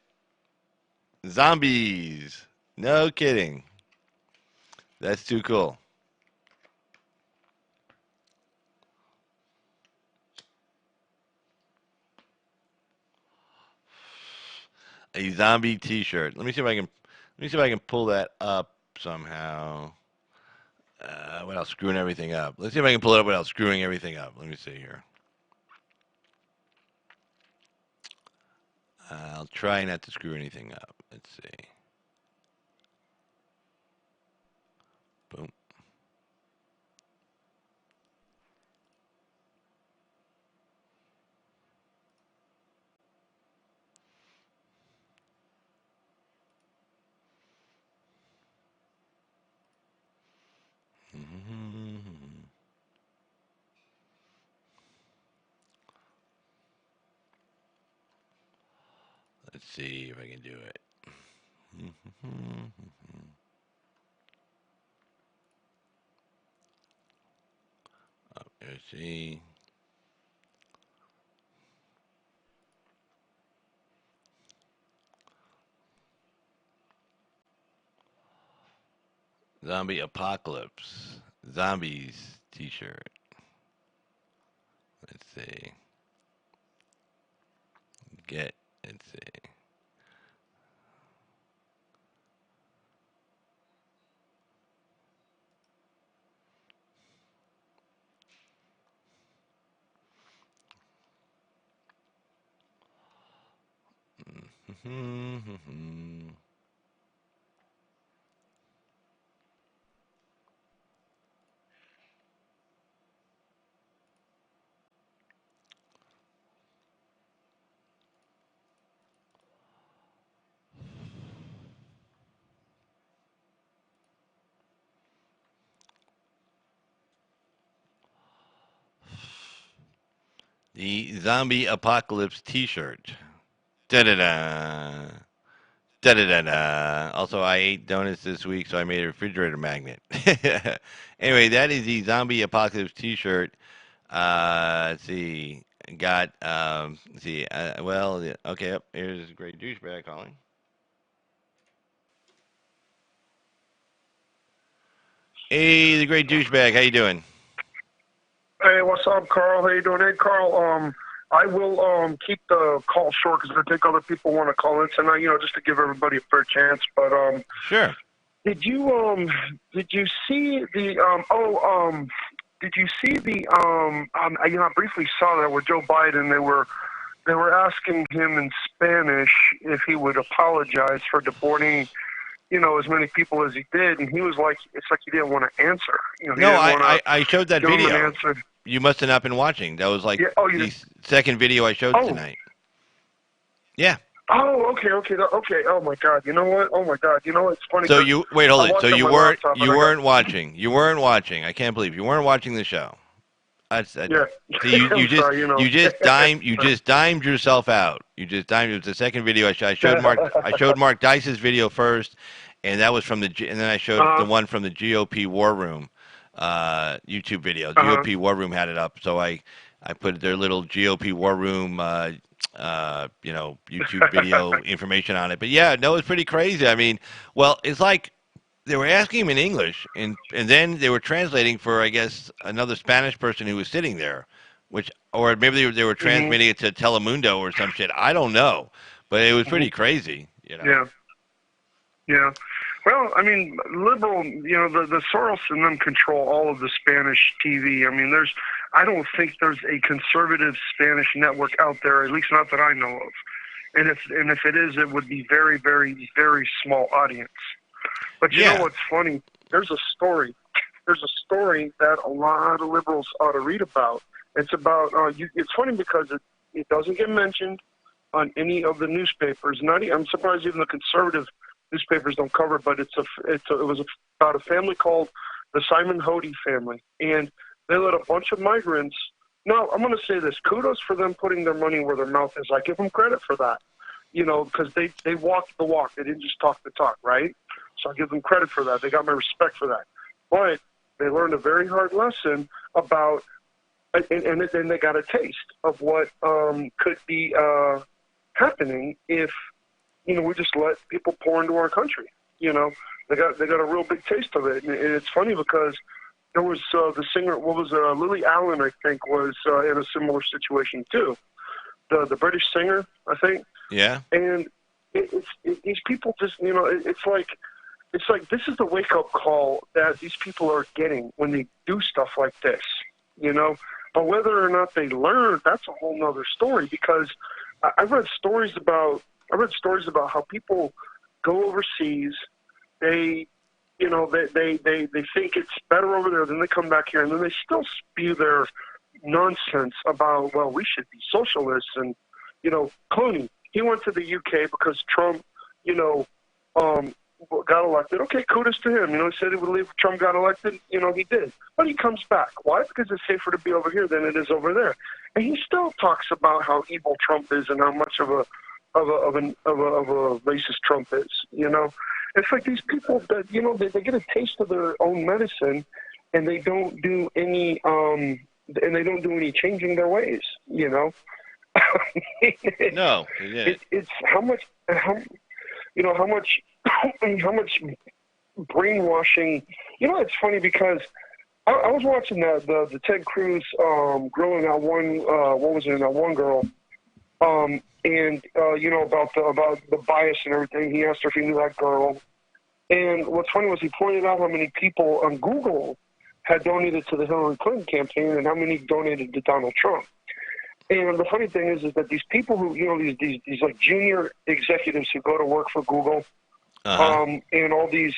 Zombies. No kidding. That's too cool. A zombie T-shirt. Let me see if I can pull that up somehow. Without screwing everything up. Let's see if I can pull it up without screwing everything up. Let me see here. I'll try not to screw anything up. Let's see. Boom. Let's see if I can do it. Let's see. Zombie Apocalypse. Zombies T-shirt. Let's see. Let's see. The Zombie Apocalypse T-shirt. Da-da-da. Da-da-da-da. Also, I ate donuts this week, so I made a refrigerator magnet. Anyway, that is the Zombie Apocalypse T-shirt. Let's see. Got, let's see. Okay, here's a great douchebag calling. Hey, the great douchebag. How you doing? Hey, what's up, Carl? How you doing? Hey, Carl, I will keep the call short because I think other people want to call in tonight, just to give everybody a fair chance. But sure. Did you see the did you see the I briefly saw that with Joe Biden. They were asking him in Spanish if he would apologize for deporting as many people as he did, and he was like, it's like he didn't want to answer. No, I showed that video. You must have not been watching. That was like the second video I showed tonight. Yeah. Oh, okay. Oh my God. You know what? Oh my God. You know what? It's funny. So you wait, hold it. So you weren't watching. You weren't watching. I can't believe you weren't watching the show. Yeah. See, you just dimed yourself out. You just dimed. It was the second video I showed Mark. I showed Mark Dice's video first, and that was from and then I showed the one from the GOP War Room YouTube video. GOP War Room had it up, so I put their little GOP War Room YouTube video information on it. But yeah, no, it's pretty crazy. I mean, well, it's like they were asking him in English, and then they were translating for, I guess, another Spanish person who was sitting there, or maybe they were transmitting it to Telemundo or some shit. I don't know, but it was pretty crazy, Yeah. Well, I mean, liberal, the Soros and them control all of the Spanish TV. I mean, I don't think there's a conservative Spanish network out there, at least not that I know of. And if it is, it would be very, very, very small audience. But you know what's funny? There's a story that a lot of liberals ought to read about. It's about it's funny because it doesn't get mentioned on any of the newspapers. I'm surprised even the conservative newspapers don't cover it. But it was about a family called the Simon Hody family, and they let a bunch of migrants. No, I'm going to say this: kudos for them putting their money where their mouth is. I give them credit for that. Because they walked the walk. They didn't just talk the talk, right? So I give them credit for that. They got my respect for that. But they learned a very hard lesson about, and then they got a taste of what could be happening if, we just let people pour into our country. They got a real big taste of it. And it's funny because there was the singer, Lily Allen, I think, was in a similar situation too. The British singer, I think. Yeah. And these people just, it's like this is the wake-up call that these people are getting when they do stuff like this, But whether or not they learn, that's a whole nother story, because I read stories about how people go overseas, they think it's better over there, then they come back here, and then they still spew their nonsense about, well, we should be socialists, and, Clooney, he went to the UK because Trump, got elected. Okay, kudos to him. He said he would leave if Trump got elected. He did. But he comes back. Why? Because it's safer to be over here than it is over there. And he still talks about how evil Trump is and how much of a racist Trump is. It's like these people that they get a taste of their own medicine, and they don't do any changing their ways. No. Yeah. It's how much brainwashing. It's funny because I was watching the Ted Cruz grilling that one girl, and about the bias and everything. He asked her if he knew that girl, and what's funny was he pointed out how many people on Google had donated to the Hillary Clinton campaign and how many donated to Donald Trump. And the funny thing is that these people who, these like junior executives who go to work for Google, and all these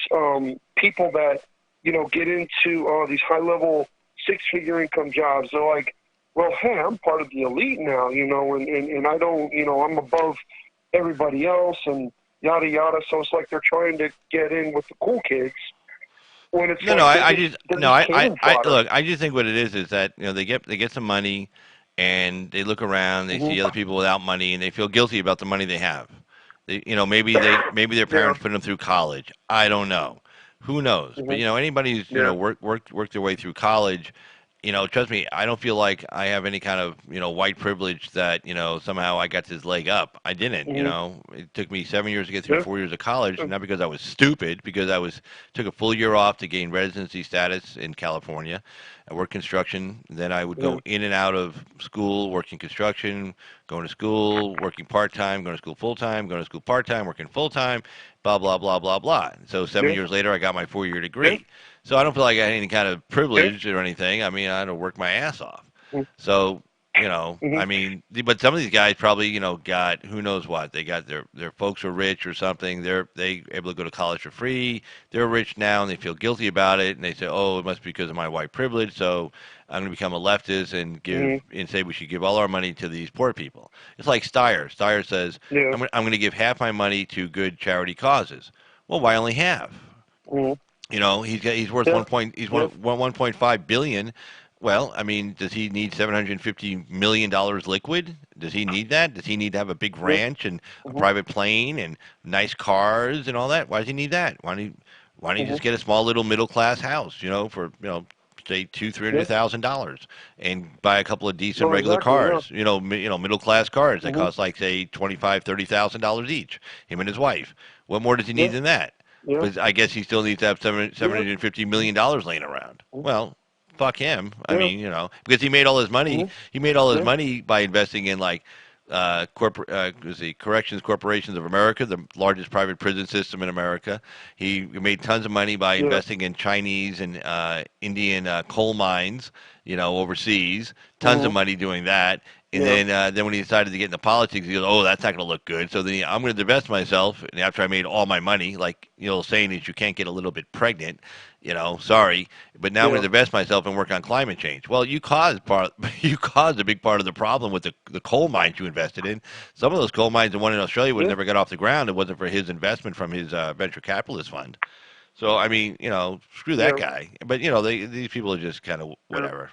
people that, get into these high-level six-figure income jobs, they're like, well, hey, I'm part of the elite now, and I don't, I'm above everybody else and yada, yada. So it's like they're trying to get in with the cool kids. When it's look, I just think what it is that, they get some money, and they look around, they see other people without money, and they feel guilty about the money they have. Maybe their parents put them through college. I don't know. Who knows? But anybody who's worked their way through college, trust me, I don't feel like I have any kind of white privilege that somehow I got this leg up. I didn't. It took me 7 years to get through 4 years of college, not because I was stupid, because I took a full year off to gain residency status in California. I worked construction. Then I would go in and out of school, working construction, going to school, working part-time, going to school full-time, going to school part-time, working full-time, blah, blah, blah, blah, blah. So 7 years later, I got my 4-year degree. So I don't feel like I had any kind of privilege or anything. I mean, I had to work my ass off. So, I mean, but some of these guys probably, got who knows what. They got their folks are rich or something. They able to go to college for free. They're rich now, and they feel guilty about it. And they say, oh, it must be because of my white privilege. So I'm going to become a leftist and and say we should give all our money to these poor people. It's like Steyer. Steyer says, I'm going to give half my money to good charity causes. Well, why only half? He's worth 1.5 billion. Well, I mean, does he need $750 million liquid? Does he need that? Does he need to have a big ranch and a private plane and nice cars and all that? Why does he need that? Why don't he just get a small little middle class house, for say $200,000-$300,000 and buy a couple of decent regular cars, middle class cars that cost like say $25,000-$30,000 each. Him and his wife. What more does he need than that? But I guess he still needs to have $750 million laying around. Well, fuck him. I mean, because he made all his money. He made all his money by investing in like Corrections Corporations of America, the largest private prison system in America. He made tons of money by investing in Chinese and Indian coal mines, overseas. Tons of money doing that. And then when he decided to get into politics, he goes, oh, that's not going to look good. So then I'm going to divest myself. And after I made all my money, like, saying is you can't get a little bit pregnant, sorry. But now I'm going to divest myself and work on climate change. Well, you caused a big part of the problem with the coal mines you invested in. Some of those coal mines, the one in Australia, would have never got off the ground. It wasn't for his investment from his venture capitalist fund. So, I mean, screw that guy. But, these people are just kind of whatever,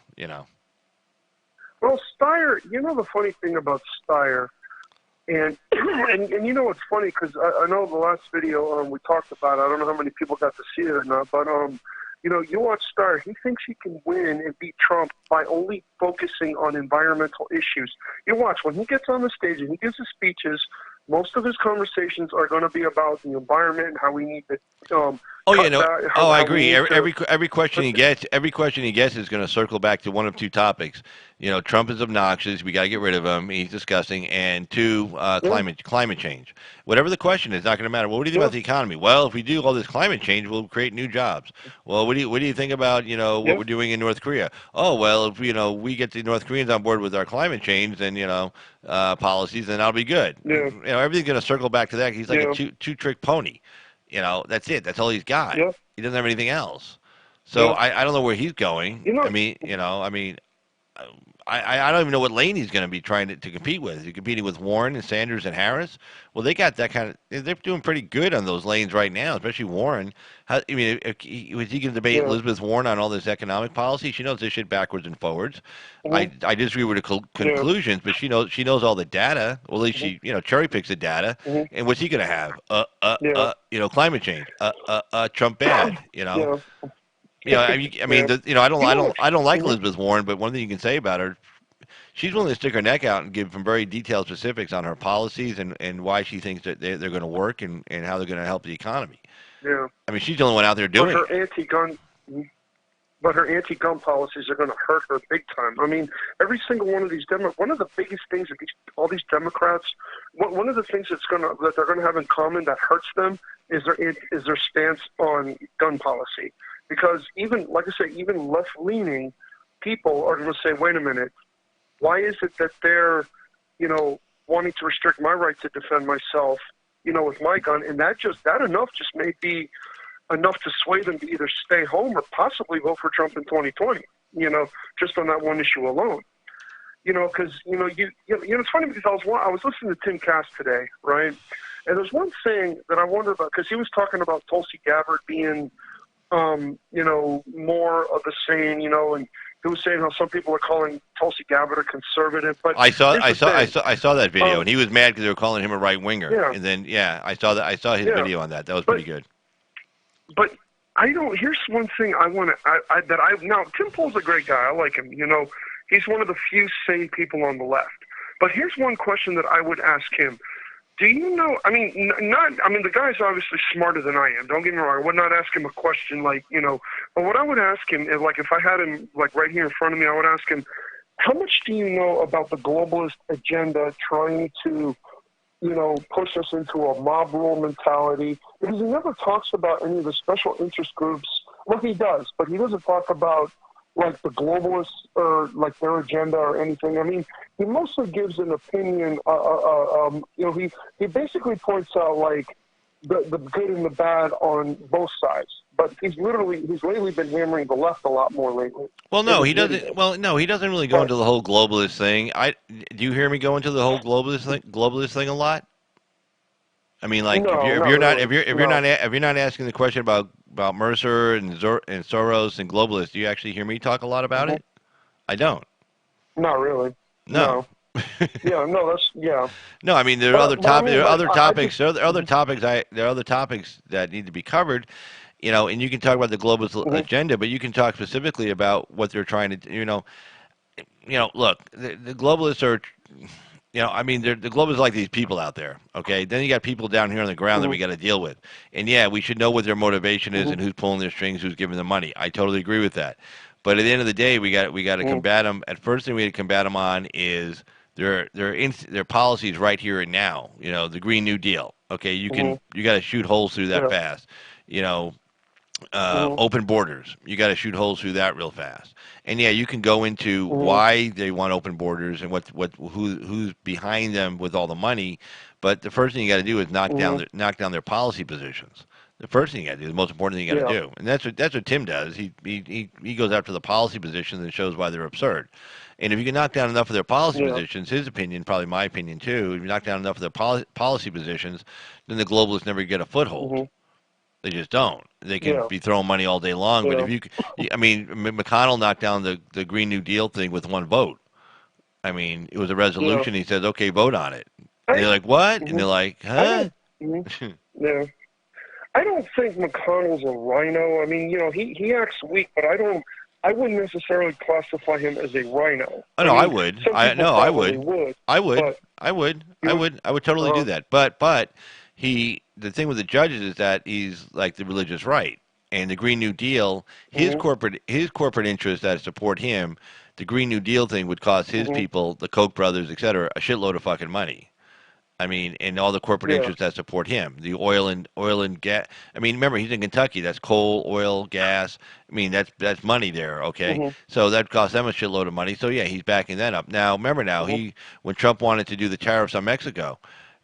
Well, Steyer, the funny thing about Steyer, And and you know what's funny, because I know the last video we talked about, I don't know how many people got to see it or not, but you know, you watch Starr, he thinks he can win and beat Trump by only focusing on environmental issues. You watch, when he gets on the stage and he gives his speeches, most of his conversations are going to be about the environment and how we need to I agree. Every question he gets, is going to circle back to one of two topics. You know, Trump is obnoxious. We got to get rid of him. He's disgusting. And two, climate change. Whatever the question is, not going to matter. Well, what do you think about the economy? Well, if we do all this climate change, we'll create new jobs. Well, what do you think about what we're doing in North Korea? Oh, well, if we get the North Koreans on board with our climate change, then policies, then that'll be good. Yeah. Everything's going to circle back to that. He's like a two-trick pony. That's it. That's all he's got. Yeah. He doesn't have anything else. So I don't know where he's going. I don't even know what lane he's going to be trying to compete with. He's competing with Warren and Sanders and Harris. Well, they got that kind of. They're doing pretty good on those lanes right now, especially Warren. Was he going to debate Elizabeth Warren on all this economic policy? She knows this shit backwards and forwards. Mm-hmm. I disagree with the conclusions, but she knows all the data. Well, at least she cherry picks the data. Mm-hmm. And what's he going to have? Climate change. Trump bad. I don't like Elizabeth Warren, but one thing you can say about her, she's willing to stick her neck out and give some very detailed specifics on her policies and why she thinks that they're going to work and how they're going to help the economy. Yeah. I mean, she's the only one out there doing it. But her anti-gun policies are going to hurt her big time. I mean, every single one of these one of the biggest things that all these Democrats, one of the things that they're going to have in common that hurts them is their stance on gun policy. Because even left-leaning people are going to say, wait a minute, why is it that they're, wanting to restrict my right to defend myself, with my gun? And that enough just may be enough to sway them to either stay home or possibly vote for Trump in 2020, just on that one issue alone. Because, it's funny because I was listening to Tim Cass today, right? And there's one thing that I wonder about, because he was talking about Tulsi Gabbard being, more of the same, and he was saying how some people are calling Tulsi Gabbard a conservative. But I saw that video, and he was mad because they were calling him a right winger. Yeah. And then I saw his video on that. That was pretty good. But here's one thing I want to now Tim Pool's a great guy. I like him. He's one of the few sane people on the left. But here's one question that I would ask him. Do you know, the guy's obviously smarter than I am. Don't get me wrong. I would not ask him a question like, but what I would ask him is, like, if I had him, like, right here in front of me, I would ask him, how much do you know about the globalist agenda trying to, push us into a mob rule mentality? Because he never talks about any of the special interest groups. Well, he does, but he doesn't talk about, like, the globalists or, like, their agenda or anything. I mean, he mostly gives an opinion. He basically points out, like, the good and the bad on both sides. But he's lately been hammering the left a lot more lately. Well, no, he doesn't. Well, no, he doesn't really go into the whole globalist thing. Do you hear me go into the whole globalist thing a lot? I mean, like, if you're not asking the question about Mercer and Soros and globalists, do you actually hear me talk a lot about it? I don't. Not really. No. No, I mean, there are other topics. There are other topics. There are other topics that need to be covered. And you can talk about the globalist agenda, but you can talk specifically about what they're trying to do. Look, the globalists are. The globalists are like these people out there. Okay, then you got people down here on the ground that we got to deal with. And we should know what their motivation is and who's pulling their strings, who's giving them money. I totally agree with that. But at the end of the day, we got to combat them. At first thing we had to combat them on is their policies right here and now. The Green New Deal. Okay, you got to shoot holes through that fast. Open borders. You got to shoot holes through that real fast. And you can go into why they want open borders and who's behind them with all the money. But the first thing you got to do is knock down their policy positions. The first thing you got to do, the most important thing you got to do, and that's what Tim does. He goes after the policy positions and shows why they're absurd. And if you can knock down enough of their policy positions, his opinion, probably my opinion too, if you knock down enough of their policy positions, then the globalists never get a foothold. They just don't. They can be throwing money all day long, but if McConnell knocked down the Green New Deal thing with one vote. I mean, it was a resolution. He says, "Okay, vote on it." And they're like, what? And they're like, huh? Yeah. I don't think McConnell's a rhino. I mean, he acts weak, but I wouldn't necessarily classify him as a rhino. Oh, no, I would. I would. But I would totally do that. But the thing with the judges is that he's like the religious right, and the Green New Deal, his corporate interests that support him, the Green New Deal thing would cost his people, the Koch brothers, et cetera, a shitload of fucking money. I mean, and all the corporate interests that support him, the oil and gas. I mean, remember, he's in Kentucky. That's coal, oil, gas. I mean, that's money there. Okay, so that costs them a shitload of money. So yeah, he's backing that up. Now, remember, when Trump wanted to do the tariffs on Mexico,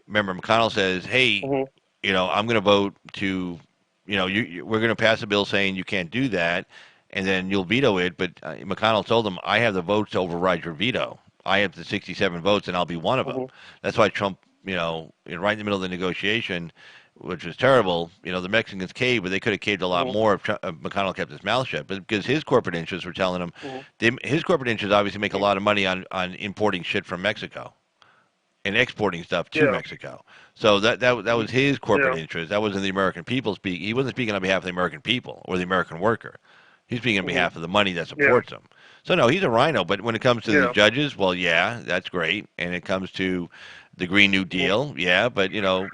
remember McConnell says, hey, I'm going to vote to, we're going to pass a bill saying you can't do that, and then you'll veto it. But McConnell told him, I have the votes to override your veto. I have the 67 votes, and I'll be one of them. That's why Trump, right in the middle of the negotiation, which was terrible, the Mexicans caved, but they could have caved a lot more if McConnell kept his mouth shut. But because his corporate interests were telling him, his corporate interests obviously make a lot of money on importing shit from Mexico and exporting stuff to Mexico. So that was his corporate interest. That wasn't the American people speaking. He wasn't speaking on behalf of the American people or the American worker. He's speaking on behalf of the money that supports him. So no, he's a rhino. But when it comes to the judges, well, yeah, that's great. And it comes to the Green New Deal, yeah, but the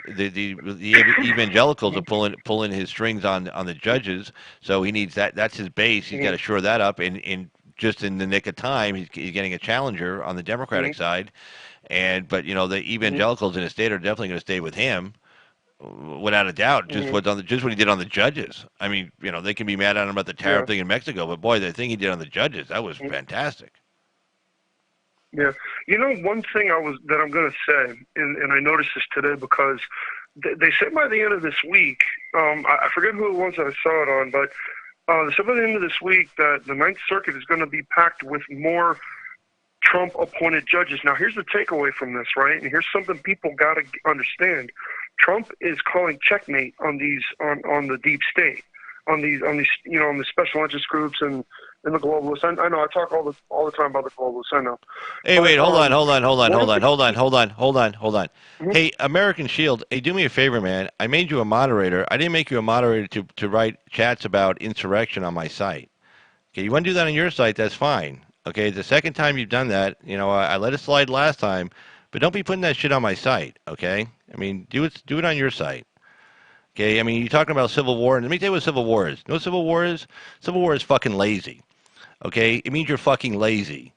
evangelicals are pulling his strings on the judges, so he needs that. That's his base. He's got to shore that up, and just in the nick of time, he's getting a challenger on the Democratic side, but the evangelicals in the state are definitely going to stay with him, without a doubt. Just what he did on the judges. I mean, they can be mad at him about the tariff thing in Mexico, but boy, the thing he did on the judges, that was fantastic. Yeah, one thing that I'm going to say, and I noticed this today because they said by the end of this week, I forget who it was that I saw it on, but they said by the end of this week that the Ninth Circuit is going to be packed with more Trump-appointed judges. Now, here's the takeaway from this, right? And here's something people got to understand: Trump is calling checkmate on these on the deep state, on these on the special interest groups and the globalists. I know I talk all the time about the globalists. I know. Hey, wait, hold on. Hey, American Shield. Hey, do me a favor, man. I made you a moderator. I didn't make you a moderator to write chats about insurrection on my site. Okay, you want to do that on your site? That's fine. Okay, the second time you've done that, I let it slide last time, but don't be putting that shit on my site. Okay, I mean, do it on your site. Okay, I mean, you're talking about civil war, and let me tell you what civil war is. You know what civil war is? Civil war is fucking lazy. Okay, it means you're fucking lazy.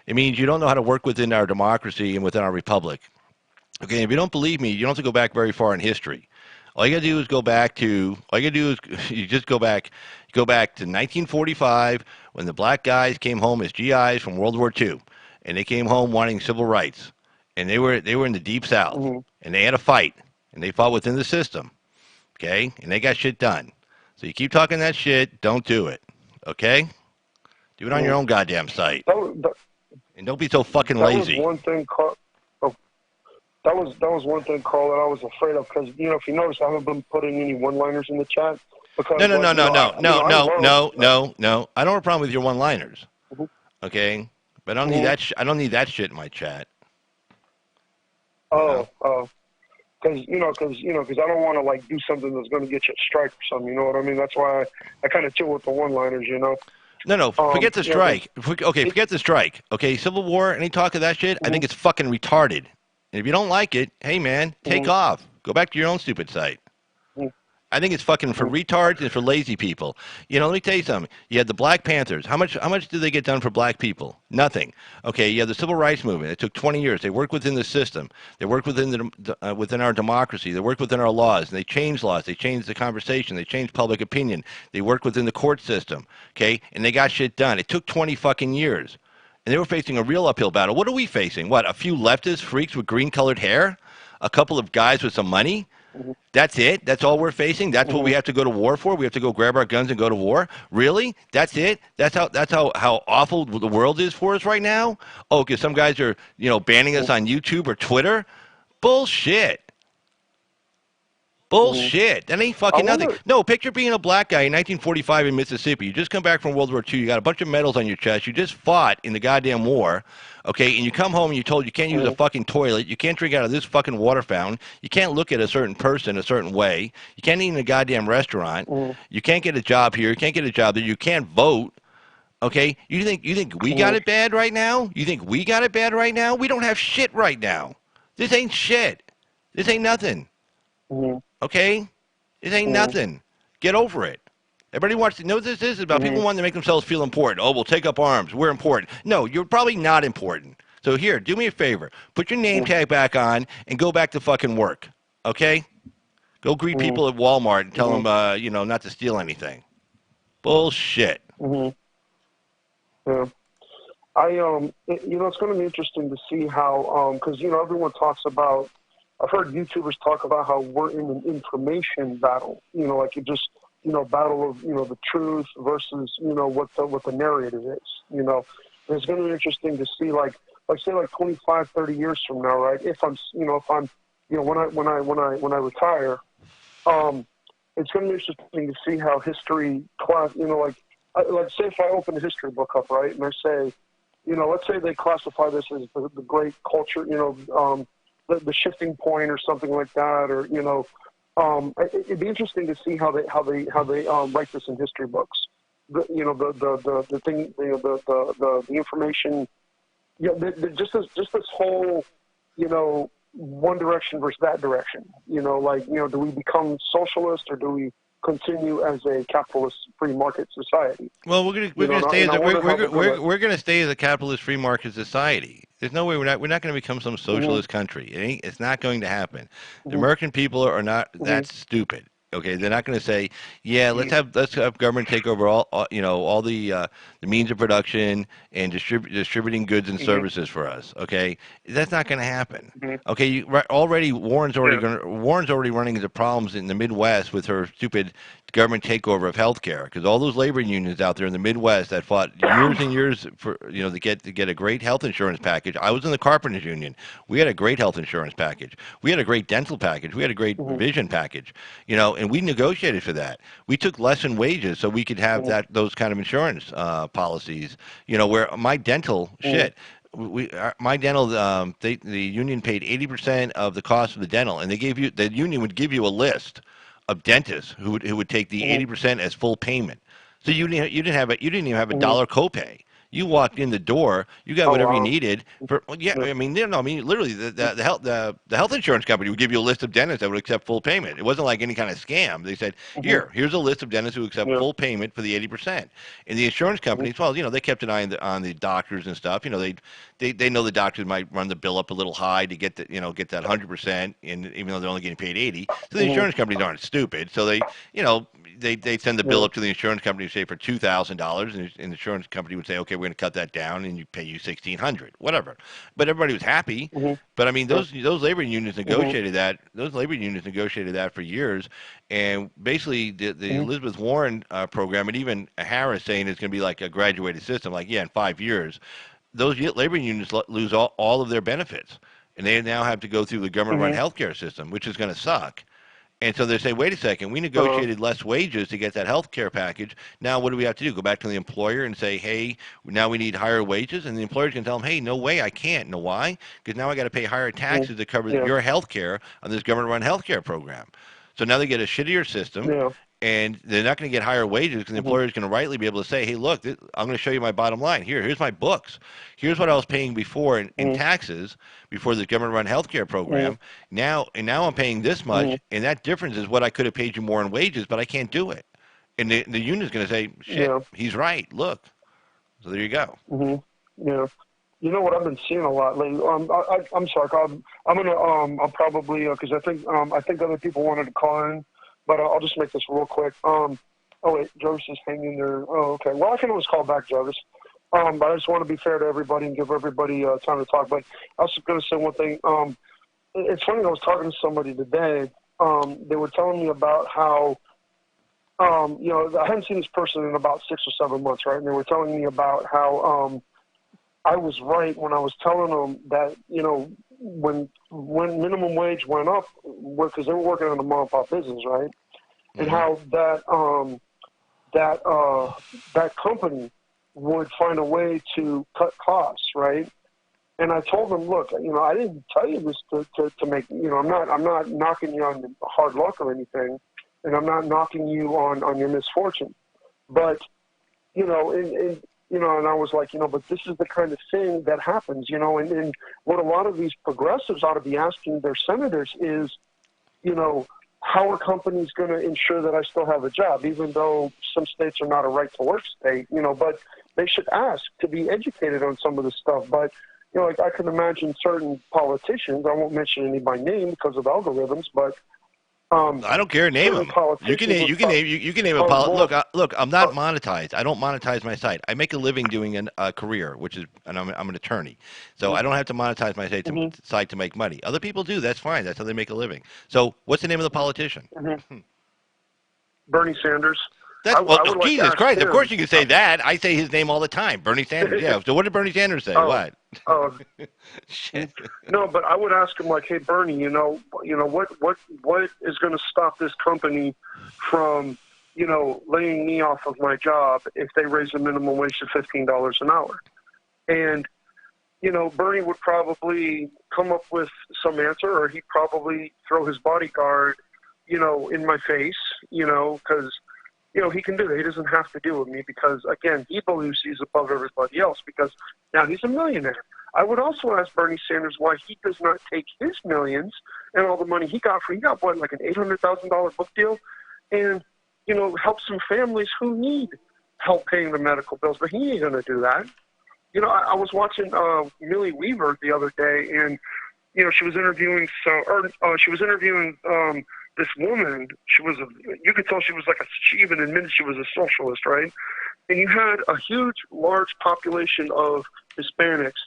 It means you don't know how to work within our democracy and within our republic. Okay, if you don't believe me, you don't have to go back very far in history. All you got to do is you just go back to 1945 when the black guys came home as GIs from World War II, and they came home wanting civil rights, and they were in the Deep South, and they had a fight, and they fought within the system. Okay, and they got shit done. So you keep talking that shit, don't do it. Okay? Do it on your own goddamn site. And don't be so fucking lazy. That was one thing, Carl. That was one thing, Carl, that I was afraid of because if you notice, I haven't been putting any one-liners in the chat. Because, no. I don't have a problem with your one-liners. Okay, but I don't need that. I don't need that shit in my chat. Because I don't want to do something that's going to get you a strike or something. You know what I mean? That's why I kind of chill with the one-liners. No, forget the strike. Forget the strike. Okay, Civil War, any talk of that shit, I think it's fucking retarded. And if you don't like it, hey man, take off. Go back to your own stupid site. I think it's fucking for retards and for lazy people. Let me tell you something. You had the Black Panthers. How much did they get done for black people? Nothing. Okay, you have the Civil Rights Movement. It took 20 years. They worked within the system. They worked within within our democracy. They worked within our laws. And they changed laws. They changed the conversation. They changed public opinion. They worked within the court system. Okay, and they got shit done. It took 20 fucking years. And they were facing a real uphill battle. What are we facing? What, a few leftist freaks with green-colored hair? A couple of guys with some money? That's it? That's all we're facing? That's what we have to go to war for? We have to go grab our guns and go to war? Really? That's it? That's how awful the world is for us right now? Oh, because some guys are, banning us on YouTube or Twitter? Bullshit. Bullshit. That ain't fucking I wonder- nothing. No, picture being a black guy in 1945 in Mississippi. You just come back from World War II. You got a bunch of medals on your chest. You just fought in the goddamn war, okay? And you come home and you're told you can't use a fucking toilet. You can't drink out of this fucking water fountain. You can't look at a certain person a certain way. You can't eat in a goddamn restaurant. You can't get a job here. You can't get a job there. You can't vote. Okay? You think we got it bad right now? You think we got it bad right now? We don't have shit right now. This ain't shit. This ain't nothing. Okay? It ain't nothing. Get over it. Everybody wants to know what this is about. People want to make themselves feel important. Oh, we'll take up arms. We're important. No, you're probably not important. So here, do me a favor. Put your name tag back on and go back to fucking work. Okay? Go greet people at Walmart and tell them, not to steal anything. Bullshit. Yeah. It's going to be interesting to see how, because, everyone talks about, I've heard YouTubers talk about how we're in an information battle, like it just, battle of, the truth versus, what the narrative is, And it's going to be interesting to see, say 25, 30 years from now, right? If I'm, when I retire, it's going to be interesting to see how history class, let's say if I open the history book up, right, and I say, let's say they classify this as the great culture, the shifting point or something like that, or it'd be interesting to see how they write this in history books. The information, just this whole, one direction versus that direction. Do we become socialist or do we continue as a capitalist free market society? Well, we're going to stay as a capitalist free market society. There's no way we're not going to become some socialist country. It's not going to happen. The American people are not that stupid. Okay, they're not going to say, yeah, let's have government take over all the means of production and distributing goods and services for us. Okay, that's not going to happen. Okay, already Warren's already running into problems in the Midwest with her stupid government takeover of healthcare, because all those labor unions out there in the Midwest that fought years and years for to get a great health insurance package. I was in the carpenters union. We had a great health insurance package. We had a great dental package. We had a great vision package. And we negotiated for that. We took less in wages so we could have those kind of insurance policies. Where my dental my dental, the union paid 80% of the cost of the dental, and the union would give you a list of dentists who would take the 80% as full payment. So you didn't even have a dollar copay. You walked in the door, you got whatever you needed. Literally, the health insurance company would give you a list of dentists that would accept full payment. It wasn't like any kind of scam. They said, here's a list of dentists who accept full payment for the 80%. And the insurance companies, they kept an eye on the doctors and stuff. They know the doctors might run the bill up a little high to get that 100%, and even though they're only getting paid 80. So the insurance companies aren't stupid. So they send the bill up to the insurance company, say for $2,000, and the insurance company would say, okay, we're going to cut that down and you pay you $1,600, whatever. But everybody was happy. But those labor unions negotiated that. Those labor unions negotiated that for years, and basically the Elizabeth Warren program, and even Harris saying it's going to be like a graduated system. Like, in 5 years, those labor unions lose all of their benefits, and they now have to go through the government-run healthcare system, which is going to suck. And so they say, wait a second, we negotiated less wages to get that health care package. Now what do we have to do? Go back to the employer and say, hey, now we need higher wages? And the employer's going to tell them, hey, no way, I can't. Know why? Because now I got to pay higher taxes to cover your health care on this government-run health care program. So now they get a shittier system, and they're not going to get higher wages because the employer is going to rightly be able to say, hey, look, I'm going to show you my bottom line. Here's my books. Here's what I was paying before in taxes, before the government-run healthcare program. Now I'm paying this much, and that difference is what I could have paid you more in wages, but I can't do it. And the union's going to say, shit, he's right. Look. So there you go. You know what I've been seeing a lot lately. I'm sorry, Carl. I'll probably because I think other people wanted to call in, but I'll just make this real quick. Oh wait, Jarvis is hanging there. Oh, okay. Well, I can always call back, Jarvis. But I just want to be fair to everybody and give everybody time to talk. But I was going to say one thing. It's funny. I was talking to somebody today. They were telling me about how, I hadn't seen this person in about 6 or 7 months, right? And they were telling me about how, I was right when I was telling them that, you know, when minimum wage went up, because they were working on a mom and pop business, right? And how that company would find a way to cut costs, right? And I told them, look, you know, I didn't tell you this to make, you know, I'm not knocking you on hard luck or anything, and I'm not knocking you on your misfortune, but you know, and you know, and I was like, you know, but this is the kind of thing that happens, you know, and what a lot of these progressives ought to be asking their senators is, you know, how are companies going to ensure that I still have a job, even though some states are not a right-to-work state, you know, but they should ask to be educated on some of this stuff. But, you know, like I can imagine certain politicians, I won't mention any by name because of algorithms, but I don't care. Name them. You can name a look. I'm not monetized. I don't monetize my site. I make a living doing a career, which is, and I'm an attorney, so I don't have to monetize my site to make money. Other people do. That's fine. That's how they make a living. So, what's the name of the politician? Bernie Sanders. That's Jesus Christ. Of course you can say that. I say his name all the time. Bernie Sanders. Yeah. So what did Bernie Sanders say? What? Shit. No, but I would ask him like, hey, Bernie, you know what is going to stop this company from, you know, laying me off of my job if they raise the minimum wage to $15 an hour? And, you know, Bernie would probably come up with some answer, or he'd probably throw his bodyguard, you know, in my face, you know, because, you know, he can do it. He doesn't have to deal with me because, again, he believes he's above everybody else because now he's a millionaire. I would also ask Bernie Sanders why he does not take his millions and all the money he got what, like an $800,000 book deal, and, you know, help some families who need help paying the medical bills, but he ain't going to do that. You know, I was watching Millie Weaver the other day, and, you know, she was interviewing this woman. You could tell she was she even admitted she was a socialist, right? And you had a huge, large population of Hispanics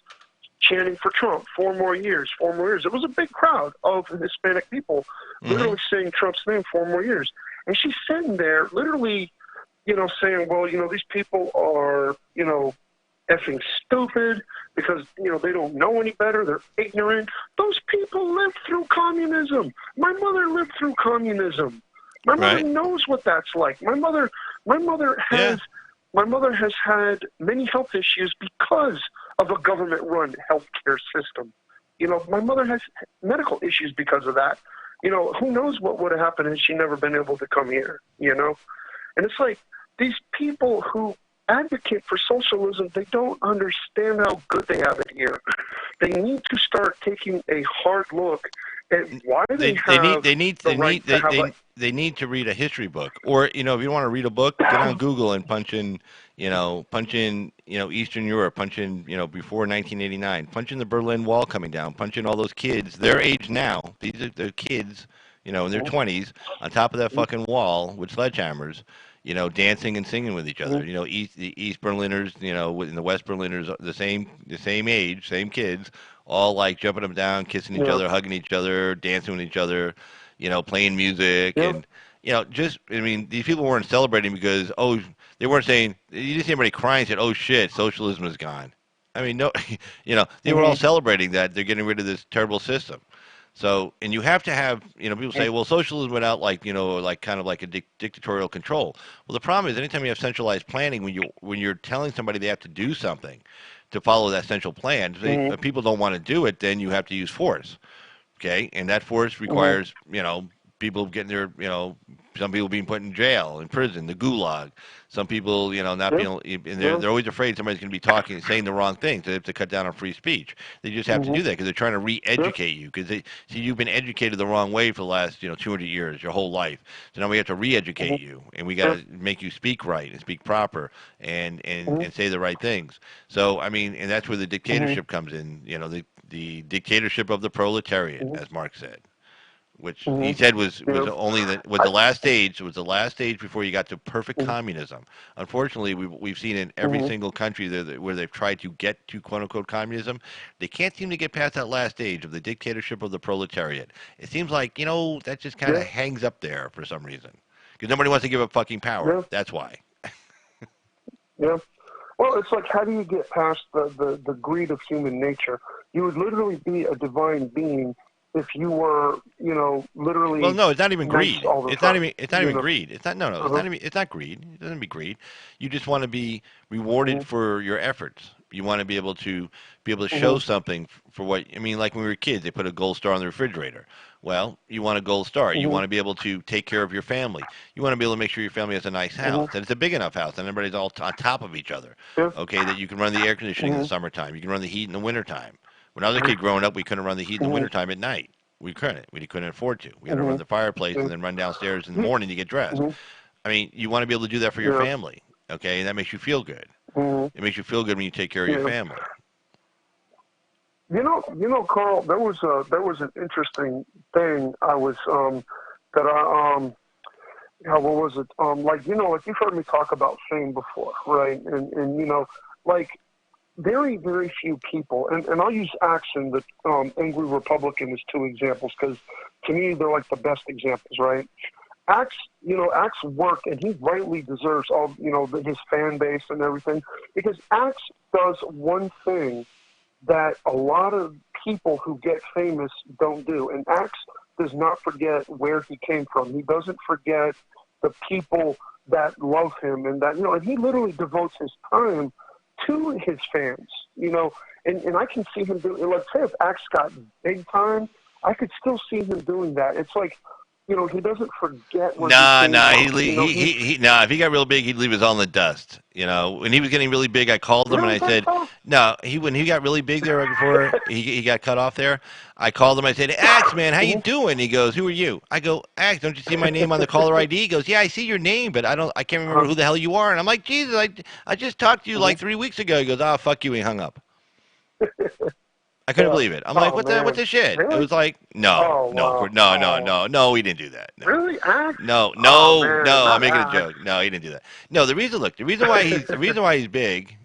chanting for Trump, 4 more years, 4 more years. It was a big crowd of Hispanic people literally saying Trump's name 4 more years. And she's sitting there literally, you know, saying, well, you know, these people are, you know, effing stupid because, you know, they don't know any better. They're ignorant. Those people lived through communism. My mother lived through communism. My mother knows what that's like. My mother has had many health issues because of a government-run healthcare system. You know, my mother has medical issues because of that. You know, who knows what would have happened had she never been able to come here, you know? And it's like these people who advocate for socialism, they don't understand how good they have it here. They need to start taking a hard look at why they need to read a history book, or, you know, if you want to read a book, get on Google and punch in Eastern Europe, punch in, you know, before 1989, punch in the Berlin Wall coming down, punch in all those kids their age now. These are the kids, you know, in their 20s on top of that fucking wall with sledgehammers, you know, dancing and singing with each other. You know, the East Berliners, you know, and the West Berliners, the same age, same kids, all like jumping up and down, kissing each other, hugging each other, dancing with each other, you know, playing music. And, you know, I mean, these people weren't celebrating because, they weren't saying, you didn't see anybody crying and said, oh shit, socialism is gone. I mean, no, you know, they were all celebrating that they're getting rid of this terrible system. So, and you have to have, you know, people say, well, socialism without, like, you know, like kind of like a dictatorial control. Well, the problem is anytime you have centralized planning, when you're telling somebody they have to do something to follow that central plan, if people don't want to do it, then you have to use force. Okay. And that force requires, you know, people getting their, you know, some people being put in jail, in prison, the gulag. Some people, you know, not being, and they're always afraid somebody's going to be saying the wrong thing, so they have to cut down on free speech. They just have to do that because they're trying to re-educate you, because you've been educated the wrong way for the last, you know, 200 years, your whole life. So now we have to re-educate you, and we got to make you speak right and speak proper and say the right things. So, I mean, and that's where the dictatorship comes in, you know, the dictatorship of the proletariat, as Marx said. Which he said was the last stage. It was the last stage before you got to perfect communism. Unfortunately, we've seen in every single country where they've tried to get to quote unquote communism, they can't seem to get past that last stage of the dictatorship of the proletariat. It seems like, you know, that just kind of hangs up there for some reason because nobody wants to give up fucking power. That's why. Well, Well, it's like, how do you get past the greed of human nature? You would literally be a divine being if you were, literally. Well, no, it's not even nice greed. all the It's time, not even. It's not even know? greed. It's not. No, no. It's Uh-huh. not even. It's not greed. It doesn't be greed. You just want to be rewarded for your efforts. You want to be able to show something for what. I mean, like when we were kids, they put a gold star on the refrigerator. Well, you want a gold star. You want to be able to take care of your family. You want to be able to make sure your family has a nice house, that it's a big enough house, and everybody's all on top of each other. Okay, that you can run the air conditioning in the summertime. You can run the heat in the wintertime. When I was a kid growing up, we couldn't run the heat in the wintertime at night. We couldn't. We couldn't afford to. We had to run the fireplace and then run downstairs in the morning to get dressed. I mean, you want to be able to do that for your family, okay? And that makes you feel good. It makes you feel good when you take care of your family. Carl, there was an interesting thing I was that I what was it? Like you've heard me talk about fame before, right? And like very, very few people, and I'll use Axe and the Angry Republican as two examples because to me they're like the best examples, right? Axe work, and he rightly deserves all, his fan base and everything, because Axe does one thing that a lot of people who get famous don't do, and Axe does not forget where he came from. He doesn't forget the people that love him, and that, and he literally devotes his time to his fans, and I can see him do. Let's say if Axe got big time, I could still see him doing that. It's like, he doesn't forget where Nah, he came from. If he got real big, he'd leave us all in the dust. When he was getting really big, I called him and I said, no, when he got really big there right before he got cut off there, I called him. I said, Axe, man, how you doing? He goes, who are you? I go, Axe, don't you see my name on the caller ID? He goes, yeah, I see your name, but I can't remember who the hell you are. And I'm like, Jesus, I just talked to you like 3 weeks ago. He goes, oh, fuck you. He hung up. I couldn't believe it. I'm like, what the shit? Really? It was like, Oh, wow. no, he didn't do that. No. Really, Axe? No, man, I'm not making a Axe. joke. No, he didn't do that. No, the reason why he's big,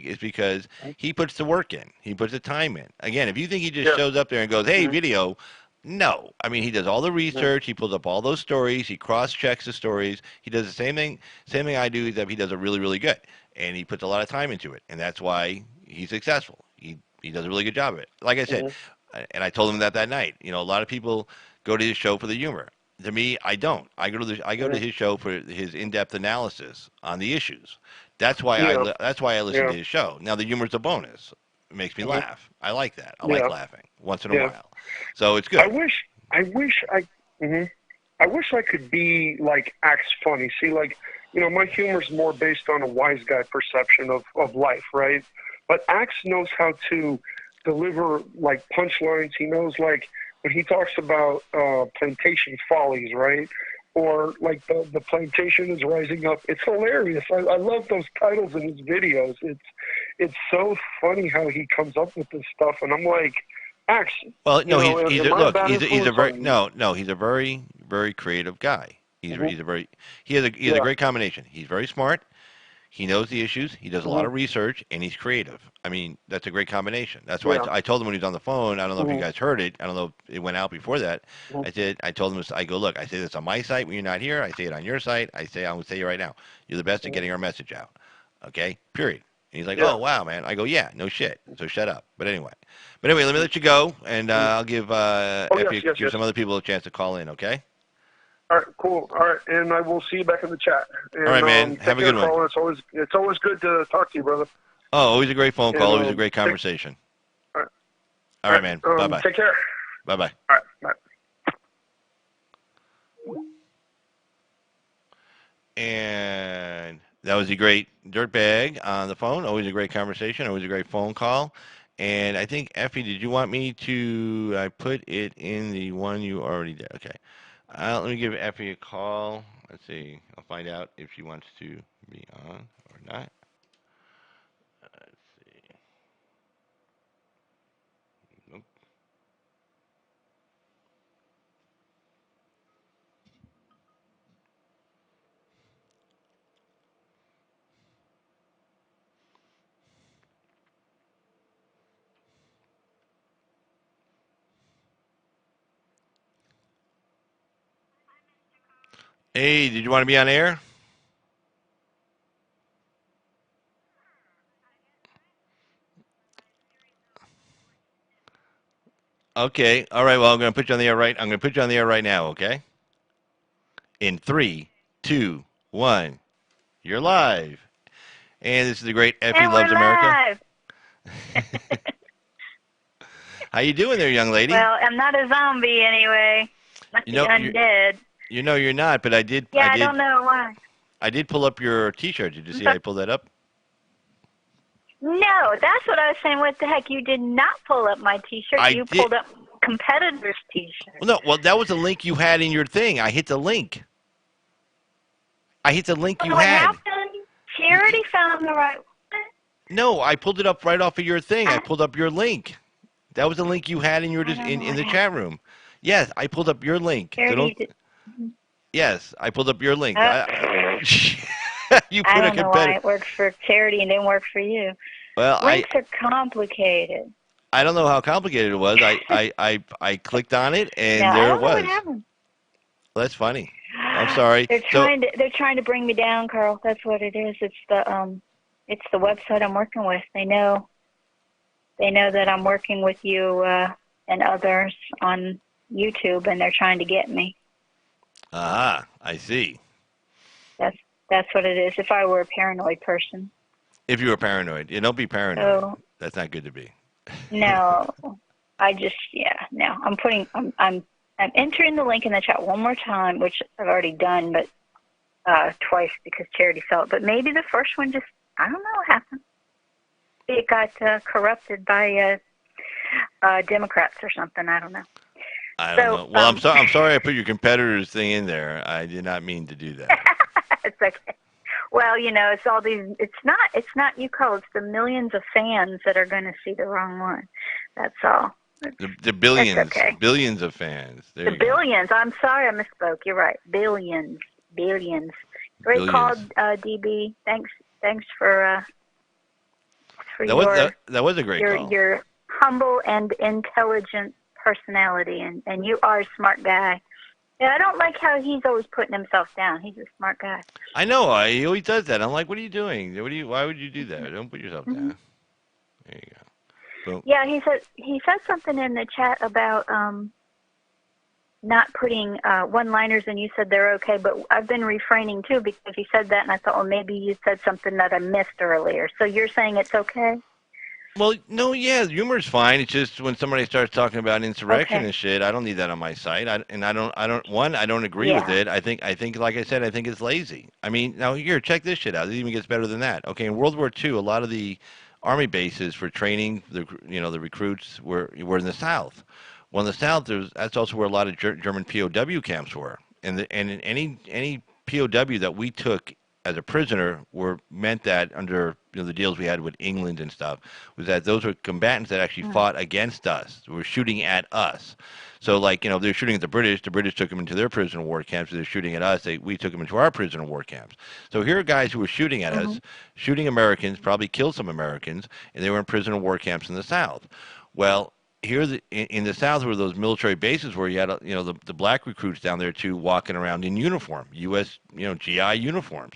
is because he puts the work in. He puts the time in. Again, if you think he just shows up there and goes, "Hey, video," no. I mean, he does all the research. He pulls up all those stories. He cross-checks the stories. He does the same thing I do, except he does it really, really good, and he puts a lot of time into it, and that's why he's successful. He does a really good job of it. Like I said, and I told him that night. A lot of people go to his show for the humor. To me, I don't. I go to his show for his in-depth analysis on the issues. That's why I listen to his show. Now the humor's a bonus. It makes me laugh. I like that. I like laughing once in a while. So it's good. I wish I could be like Axe funny. See, like, my humor's more based on a wise guy perception of life, right? But Axe knows how to deliver like punchlines. He knows, like, when he talks about plantation follies, right? Or like the plantation is rising up. It's hilarious. I love those titles in his videos. It's so funny how he comes up with this stuff, and I'm like, Axe. Well, no, he's a very he's a very, very creative guy. He has a great combination. He's very smart. He knows the issues. He does a lot of research, and he's creative. I mean, that's a great combination. That's why I told him when he was on the phone. I don't know if you guys heard it. I don't know if it went out before that. I told him, I go, look, I say this on my site when you're not here. I say it on your site. I'm going to say it right now. You're the best at getting our message out. Okay? Period. And he's like, oh, wow, man. I go, yeah, no shit. So shut up. But anyway, let me let you go, and I'll give some other people a chance to call in, okay? All right, cool. All right, and I will see you back in the chat. And, all right, man. Have a good one. Colin. It's always good to talk to you, brother. Oh, always a great phone call. Always a great conversation. All right, man. Bye-bye. Take care. Bye-bye. All right, bye. And that was a great dirtbag on the phone. Always a great conversation. Always a great phone call. And I think, Effie, did you want me to I put it in the one you already did? Okay. Let me give Effie a call. Let's see. I'll find out if she wants to be on or not. Let's see. Nope. Hey, did you want to be on air? Okay. All right. Well, I'm going to put you on the air right. I'm going to put you on the air right now. Okay. In 3, 2, 1, you're live. And this is the great Effie And we're Loves America. live. How you doing there, young lady? Well, I'm not a zombie anyway. Not You know, undead. You know you're not, but I did. Yeah, I don't know why. I did pull up your T-shirt. Did you see? I pulled that up. No, that's what I was saying. What the heck? You did not pull up my T-shirt. You pulled up competitors' T-shirt. Well, no. Well, that was a link you had in your thing. I hit the link. I hit the link you what had. happened? Charity found the right one. No, I pulled it up right off of your thing. I pulled up your link. That was the link you had in your in the chat room. Yes, I pulled up your link. Yes, I pulled up your link. You put I a don't know why it worked for Charity and didn't work for you. Well, Links are complicated. I don't know how complicated it was. I clicked on it and No, there I it don't know was. what happened. Well, that's funny. I'm sorry. They're trying to bring me down, Carl. That's what it is. It's the website I'm working with. They know that I'm working with you and others on YouTube, and they're trying to get me. Ah, I see. That's what it is. If I were a paranoid person. If you were paranoid, don't be paranoid. So, that's not good to be. No, I'm entering the link in the chat one more time, which I've already done, but twice because Charity fell. But maybe the first one just, I don't know what happened. It got corrupted by Democrats or something. I don't know. I don't know. Well, I'm sorry I put your competitors thing in there. I did not mean to do that. It's okay. Well, it's all these. It's not you, Cole. It's the millions of fans that are going to see the wrong one. That's all. The billions, okay. billions of fans. There The you go. billions. I'm sorry, I misspoke. You're right. Billions. Great call, DB. Thanks for that was a great call. Your humble and intelligent personality, and you are a smart guy. Yeah, I don't like how he's always putting himself down. He's a smart guy. I know. He always does that. I'm like, what are you doing? Why would you do that? Don't put yourself down. There you go. Boom. Yeah, he said something in the chat about not putting one-liners, and you said they're okay, but I've been refraining too because he said that, and I thought, well, maybe you said something that I missed earlier. So you're saying it's okay? Well, no, yeah, humor's fine. It's just when somebody starts talking about insurrection and shit, I don't need that on my site. I don't agree with it. I think, like I said, I think it's lazy. I mean, now here, check this shit out. It even gets better than that. Okay, in World War II, a lot of the army bases for training the recruits were in the South. Well, in the South, that's also where a lot of German POW camps were, and any POW that we took as a prisoner meant that under the deals we had with England and stuff was that those were combatants that actually fought against us, were shooting at us. So like they're shooting at the British took them into their prisoner war camps. They're shooting at us. We took them into our prisoner war camps. So here are guys who were shooting at us, shooting Americans, probably killed some Americans, and they were in prisoner war camps in the South. Well, here in the South, where those military bases were, you had the black recruits down there too, walking around in uniform, U.S. GI uniforms,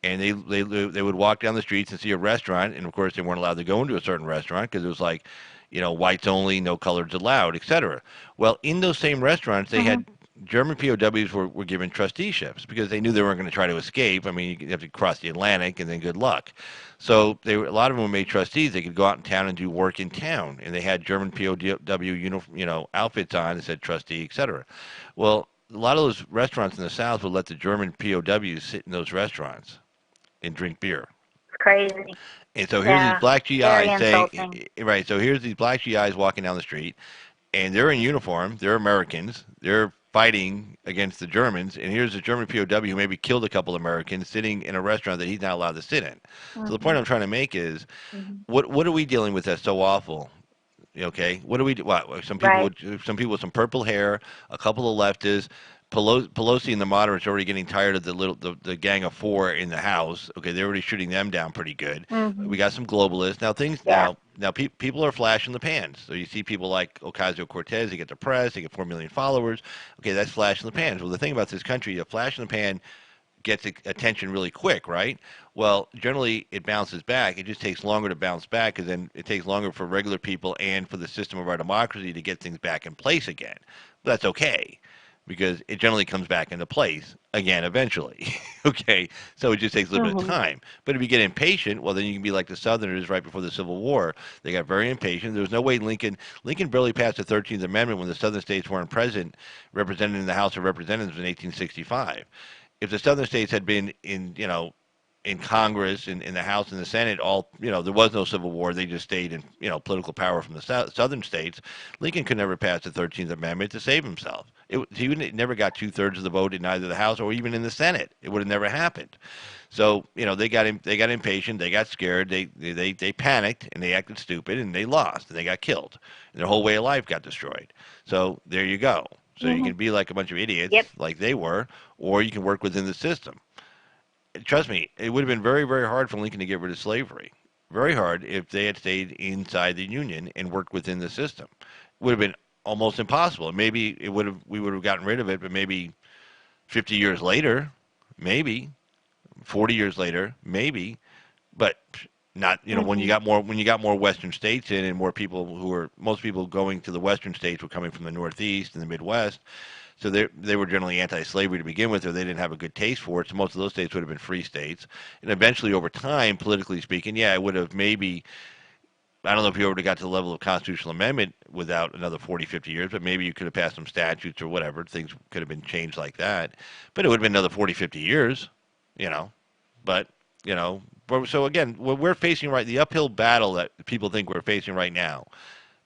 and they would walk down the streets and see a restaurant, and of course they weren't allowed to go into a certain restaurant because it was like, whites only, no colors allowed, etc. Well, in those same restaurants, they had German POWs were given trusteeships because they knew they weren't going to try to escape. I mean, you have to cross the Atlantic and then good luck. So a lot of them were made trustees. They could go out in town and do work in town, and they had German POW outfits on that said trustee, etc. Well, a lot of those restaurants in the South would let the German POWs sit in those restaurants and drink beer. Crazy. And so here's these black GIs saying, right, so here's these black GIs walking down the street, and they're in uniform, they're Americans, they're fighting against the Germans, and here's a German POW who maybe killed a couple Americans sitting in a restaurant that he's not allowed to sit in. So the point I'm trying to make is, what are we dealing with that's so awful? Okay, what do we do? What, some people with some purple hair, a couple of leftists. Pelosi and the moderates are already getting tired of the gang of four in the House. Okay, they're already shooting them down pretty good. We got some globalists now. People are flashing the pans. So you see people like Ocasio-Cortez. They get the press. They get 4 million followers. Okay, that's flashing the pans. Well, the thing about this country, a flash in the pan gets attention really quick, right? Well, generally it bounces back. It just takes longer to bounce back because then it takes longer for regular people and for the system of our democracy to get things back in place again. But that's okay because it generally comes back into place again eventually. Okay, so it just takes a little bit of time. But if you get impatient, well, then you can be like the Southerners right before the Civil War. They got very impatient. There was no way Lincoln barely passed the 13th Amendment when the Southern states weren't present, represented in the House of Representatives in 1865. If the Southern states had been in Congress, in the House and the Senate, there was no Civil War. They just stayed in, political power from the Southern states. Lincoln could never pass the 13th Amendment to save himself. He never got 2/3 of the vote in either the House or even in the Senate. It would have never happened. So, they got impatient. They got scared. They panicked and they acted stupid and they lost and they got killed. And their whole way of life got destroyed. So there you go. So you can be like a bunch of idiots like they were, or you can work within the system. Trust me, it would have been very, very hard for Lincoln to get rid of slavery. Very hard if they had stayed inside the Union and worked within the system. It would have been almost impossible. Maybe we would have gotten rid of it, but maybe 50 years later, maybe 40 years later, maybe, but not. When you got more Western states in and more people most people going to the Western states were coming from the Northeast and the Midwest. So they were generally anti-slavery to begin with, or they didn't have a good taste for it. So most of those states would have been free states. And eventually, over time, politically speaking, it would have maybe, I don't know if you ever got to the level of constitutional amendment without another 40, 50 years, but maybe you could have passed some statutes or whatever. Things could have been changed like that. But it would have been another 40, 50 years, But, so again, what we're facing the uphill battle that people think we're facing right now,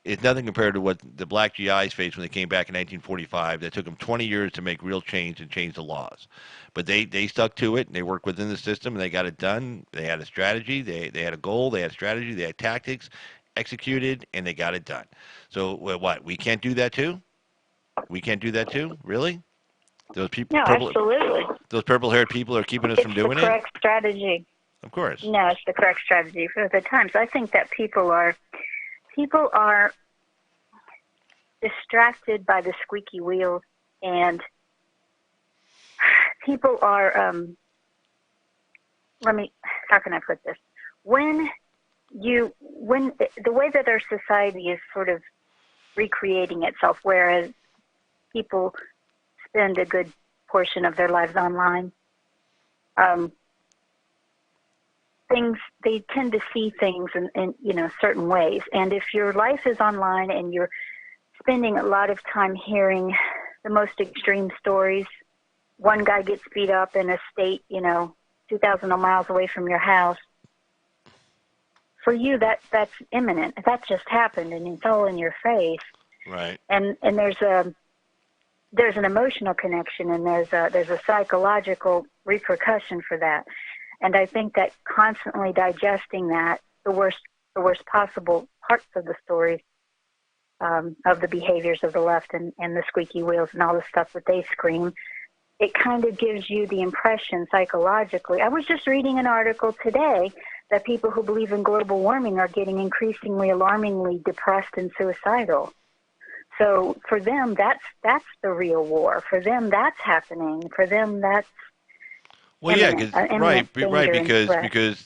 it's nothing compared to what the black GIs faced when they came back in 1945. That took them 20 years to make real change and change the laws. But they stuck to it, and they worked within the system, and they got it done. They had a strategy. They had a goal. They had a strategy. They had tactics, executed, and they got it done. So what? We can't do that too? We can't do that too? Really? Those people, No, absolutely. Those purple-haired people are keeping us from doing it? It's the correct strategy. Of course. No, it's the correct strategy for the times. I think that people are distracted by the squeaky wheels, and people are how can I put this? When the way that our society is sort of recreating itself, whereas people spend a good portion of their lives online, they tend to see things in certain ways. And if your life is online and you're spending a lot of time hearing the most extreme stories, one guy gets beat up in a state 2,000 miles away from your house, for you that's imminent. That just happened and it's all in your face. Right. And there's an emotional connection, and there's a psychological repercussion for that. And I think that constantly digesting that, the worst possible parts of the story, of the behaviors of the left and the squeaky wheels and all the stuff that they scream, it kind of gives you the impression psychologically. I was just reading an article today that people who believe in global warming are getting increasingly alarmingly depressed and suicidal. So for them, that's the real war. For them, that's happening. For them, that's because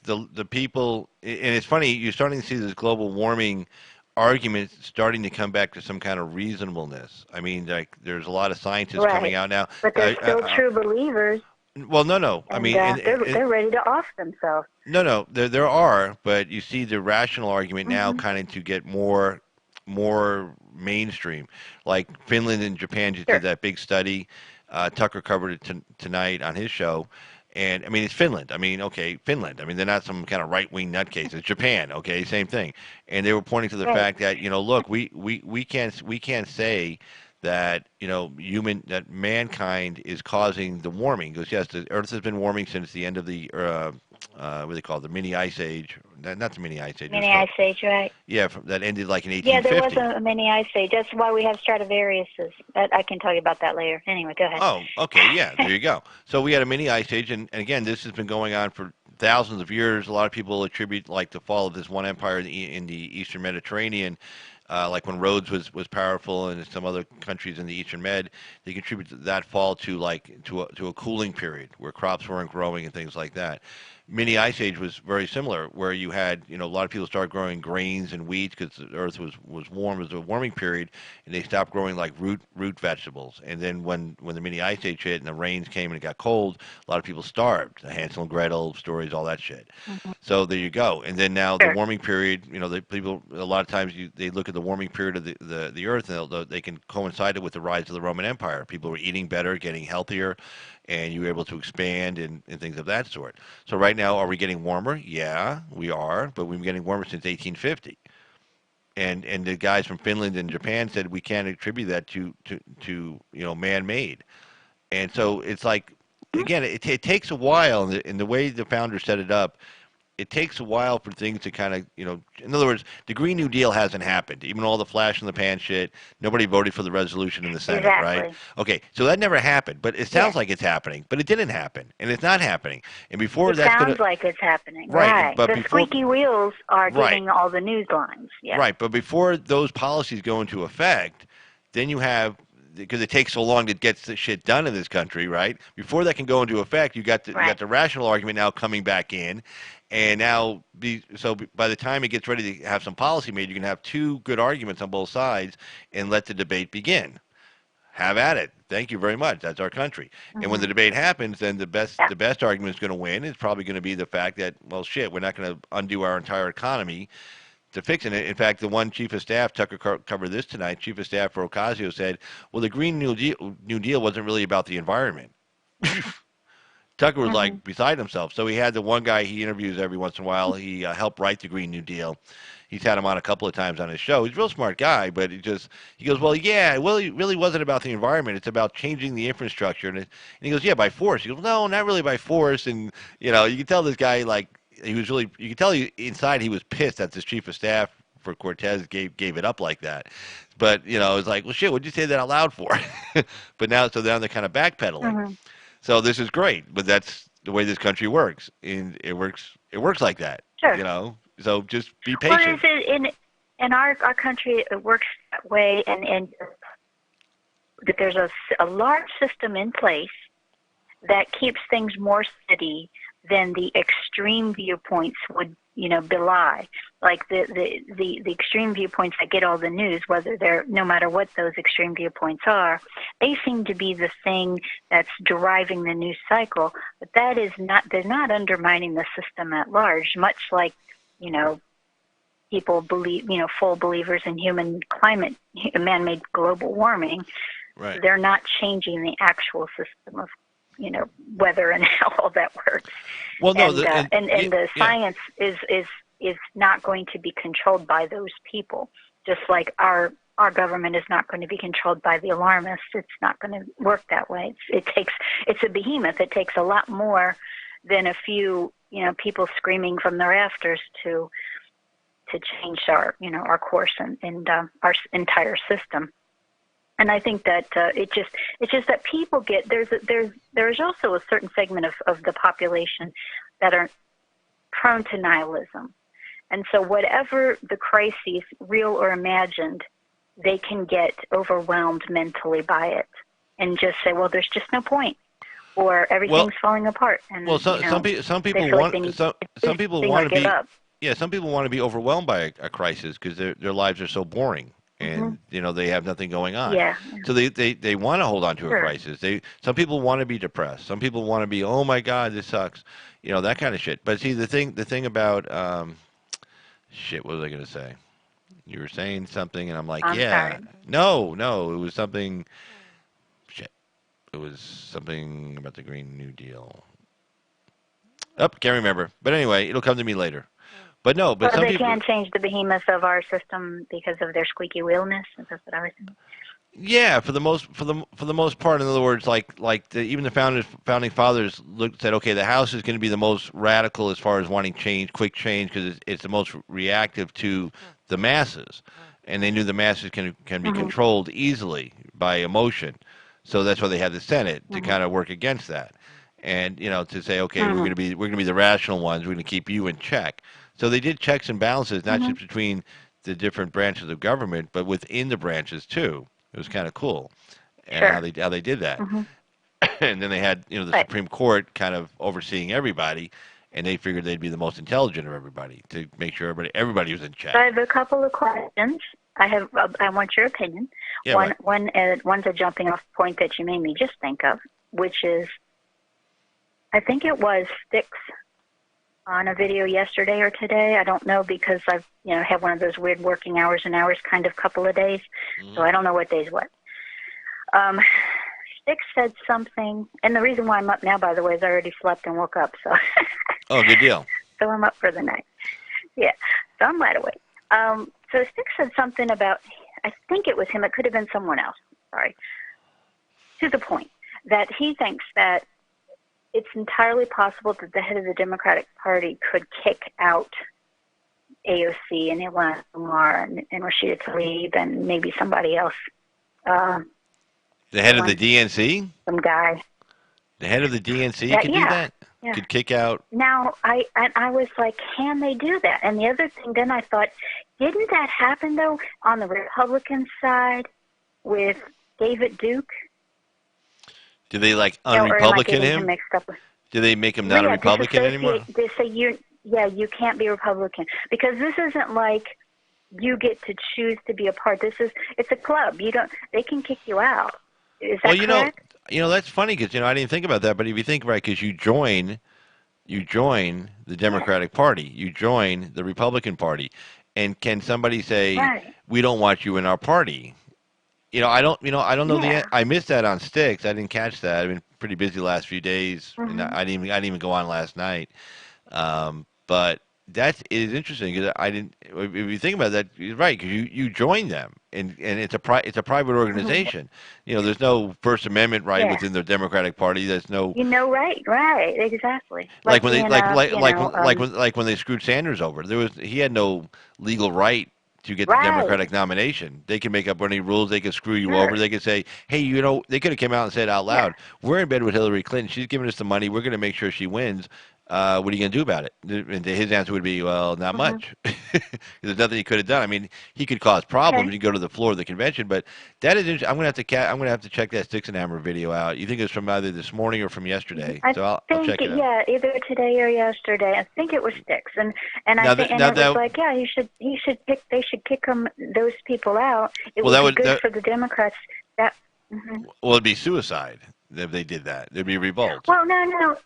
the people, and it's funny, you're starting to see this global warming argument starting to come back to some kind of reasonableness. I mean, like there's a lot of scientists coming out now, but they're still true believers. Well, no. And, I mean, they're ready to off themselves. No, there are, but you see the rational argument now kind of to get more mainstream. Like Finland and Japan just did that big study. Tucker covered it tonight on his show. And, I mean, it's Finland. I mean, okay, Finland. I mean, they're not some kind of right-wing nutcase. It's Japan, okay, same thing. And they were pointing to the fact that, look, we can't say that, that mankind is causing the warming. Because, yes, the Earth has been warming since the end of the, what do they call it, the mini ice age. Not the mini ice age. Mini ice age, right. Yeah, that ended like in 1850. Yeah, there was a mini ice age. That's why we have Stradivariuses. I can tell you about that later. Anyway, go ahead. Oh, okay, yeah, there you go. So we had a mini ice age, and again, this has been going on for thousands of years. A lot of people attribute like the fall of this one empire in the Eastern Mediterranean like when Rhodes was powerful and some other countries in the Eastern Med, they contributed that fall to a cooling period where crops weren't growing and things like that. Mini ice age was very similar, where you had a lot of people started growing grains and wheat because the earth was warm. It was a warming period, and they stopped growing like root vegetables. And then when the mini ice age hit and the rains came and it got cold, a lot of people starved. The Hansel and Gretel stories, all that shit. So there you go. And then now the warming period, the people a lot of times they look at the warming period of the earth, and they can coincide it with the rise of the Roman Empire. People were eating better, getting healthier, and you were able to expand and things of that sort. So right now, are we getting warmer? Yeah, we are, but we've been getting warmer since 1850. And the guys from Finland and Japan said we can't attribute that to man-made. And so it's like, again, it takes a while, and the way the founders set it up, it takes a while for things to kind of, in other words, the Green New Deal hasn't happened. Even all the flash in the pan shit, nobody voted for the resolution in the Senate, right? Okay, so that never happened, but it sounds like it's happening, but it didn't happen, and it's not happening. And before it sounds like it's happening, right? But the squeaky wheels are getting all the news lines, Right, but before those policies go into effect, then you have, because it takes so long to get the shit done in this country, right? Before that can go into effect, you got the rational argument now coming back in. And now, by the time it gets ready to have some policy made, you can have two good arguments on both sides and let the debate begin. Have at it. Thank you very much. That's our country. And when the debate happens, then the best argument is going to win. It's probably going to be the fact that, well, shit, we're not going to undo our entire economy to fix it. In fact, the one chief of staff, Tucker covered this tonight, chief of staff for Ocasio said, well, the Green New Deal wasn't really about the environment. Tucker was like beside himself. So he had the one guy he interviews every once in a while. He helped write the Green New Deal. He's had him on a couple of times on his show. He's a real smart guy, but he goes, well, yeah, it really wasn't about the environment. It's about changing the infrastructure. And he goes, yeah, by force. He goes, no, not really by force. And, you can tell this guy, like, you can tell inside he was pissed that this chief of staff for Cortez gave it up like that. But, it's like, well, shit, what'd you say that out loud for? But now they're kind of backpedaling. So this is great, but that's the way this country works. And it works like that. Sure. So just be patient. Well, in our country, it works that way, and that there's a large system in place that keeps things more steady than the extreme viewpoints would, belie. Like the extreme viewpoints that get all the news, whether they're, no matter what those extreme viewpoints are, they seem to be the thing that's driving the news cycle. But that is not, they're not undermining the system at large, much like, people believe, full believers in human climate, man-made global warming. Right. They're not changing the actual system of, weather and how all that works. Well, no, and the science is not going to be controlled by those people. Just like our government is not going to be controlled by the alarmists. It's not going to work that way. It's a behemoth. It takes a lot more than a few, people screaming from the rafters to change our course and our entire system. And I think that it's just that people get there's also a certain segment of the population that are prone to nihilism, and so whatever the crises, real or imagined, they can get overwhelmed mentally by it and just say, well, there's just no point, or everything's falling apart. And some people want to be some people want to be overwhelmed by a crisis because their lives are so boring. And they have nothing going on. Yeah. So they want to hold on to a crisis. Some people want to be depressed. Some people want to be, oh my God, this sucks. That kind of shit. But see, the thing about shit, what was I going to say? You were saying something, and I'm like, sorry. No, it was something. Shit, it was something about the Green New Deal. Can't remember. But anyway, it'll come to me later. But no, but some they people can't change the behemoth of our system because of their squeaky wheelness. Is that what I was saying? Yeah, for the most part. In other words, even the founding fathers said, okay, the House is going to be the most radical as far as wanting change, quick change, because it's the most reactive to the masses, and they knew the masses can be controlled easily by emotion. So that's why they had the Senate to kind of work against that, and to say, okay, we're going to be the rational ones. We're going to keep you in check. So they did checks and balances, not just between the different branches of government, but within the branches too. It was kind of cool, and Sure. how they did that. Mhm. And then they had the Right. Supreme Court kind of overseeing everybody, and they figured they'd be the most intelligent of everybody to make sure everybody was in check. So I have a couple of questions. I want your opinion. Yeah, One's a jumping off point that you made me just think of, which is, I think it was Sticks on a video yesterday or today. I don't know, because I've had one of those weird working hours and hours kind of couple of days, so I don't know what day's what. Sticks said something, and the reason why I'm up now, by the way, is I already slept and woke up, so. Oh, good deal. So I'm up for the night. Yeah, so I'm wide awake. So Sticks said something about, I think it was him, it could have been someone else, sorry, to the point that he thinks that it's entirely possible that the head of the Democratic Party could kick out AOC and Ilhan Omar and Rashida Tlaib and maybe somebody else. The head of the DNC? Some guy. The head of the DNC could do that? Yeah. Could kick out? Now, I was like, can they do that? And the other thing, then I thought, didn't that happen, though, on the Republican side with David Duke? Do they, like, Or am I un-Republican getting him? mixed up with? Do they make him not a Republican anymore? They say you can't be a Republican, because this isn't like you get to choose to be a part. It's a club. They can kick you out. Is that correct? That's funny, because I didn't think about that. But if you think right, because you join the Democratic Party, you join the Republican Party, and can somebody say we don't want you in our party? I don't know I missed that on Sticks. I didn't catch that. I've been pretty busy the last few days, and I didn't even go on last night. But that is interesting, because I didn't. If you think about that, you're right, because you join them, and it's a private organization. There's no First Amendment right within the Democratic Party. There's no. Right, exactly. Like when when they screwed Sanders over, he had no legal right to get the Democratic nomination. They can make up any rules. They can screw you over. They could say, hey, they could have come out and said out loud, we're in bed with Hillary Clinton. She's giving us the money. We're going to make sure she wins. What are you going to do about it? And his answer would be, well, not much. There's nothing he could have done. I mean, he could cause problems. You go to the floor of the convention, but that is interesting. I'm going to have to check that Sticks and Hammer video out. You think it's from either this morning or from yesterday? I'll check it out. Yeah, either today or yesterday. I think it was Sticks, and it was like, yeah, they should kick those people out. It would be good for the Democrats. Well, it'd be suicide if they did that. There'd be revolt. Well, no,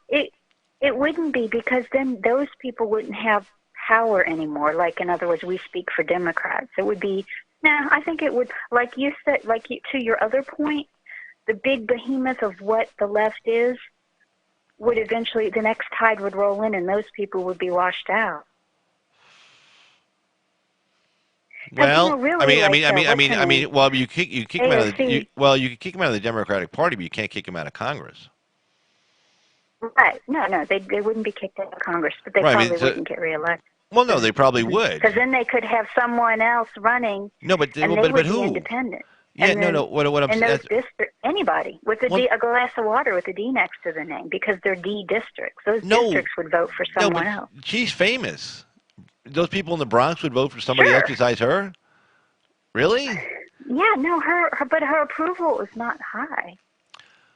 it wouldn't be, because then those people wouldn't have power anymore. Like, in other words, we speak for Democrats. It would be, I think it would, like you said, to your other point, the big behemoth of what the left is would eventually, the next tide would roll in and those people would be washed out. Well, well, you kick them out of you can kick them out of the Democratic Party, but you can't kick them out of Congress. Right. No, they wouldn't be kicked out of Congress, but they probably wouldn't get reelected. Well, no, they probably would. Because then they could have someone else running. No, but and but would who? Be independent. Yeah, and then, no. What I'm saying? In those anybody with a glass of water with a D next to the name, because they're D districts. Those districts would vote for someone else. She's famous. Those people in the Bronx would vote for somebody else besides her. Really? Yeah, no, but her approval is not high.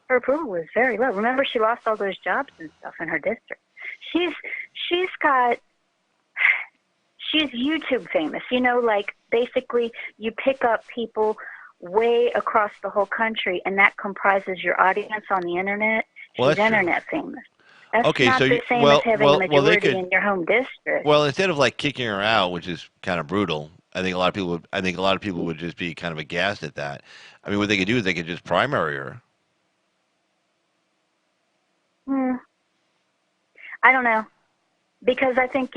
Her approval was very low. Remember, she lost all those jobs and stuff in her district. She's YouTube famous. Like, basically you pick up people way across the whole country, and that comprises your audience on the internet. She's internet famous. That's not the same as having a majority in your home district. Well, instead of like kicking her out, which is kind of brutal, I think a lot of people would just be kind of aghast at that. I mean, what they could do is they could just primary her. I don't know, because I think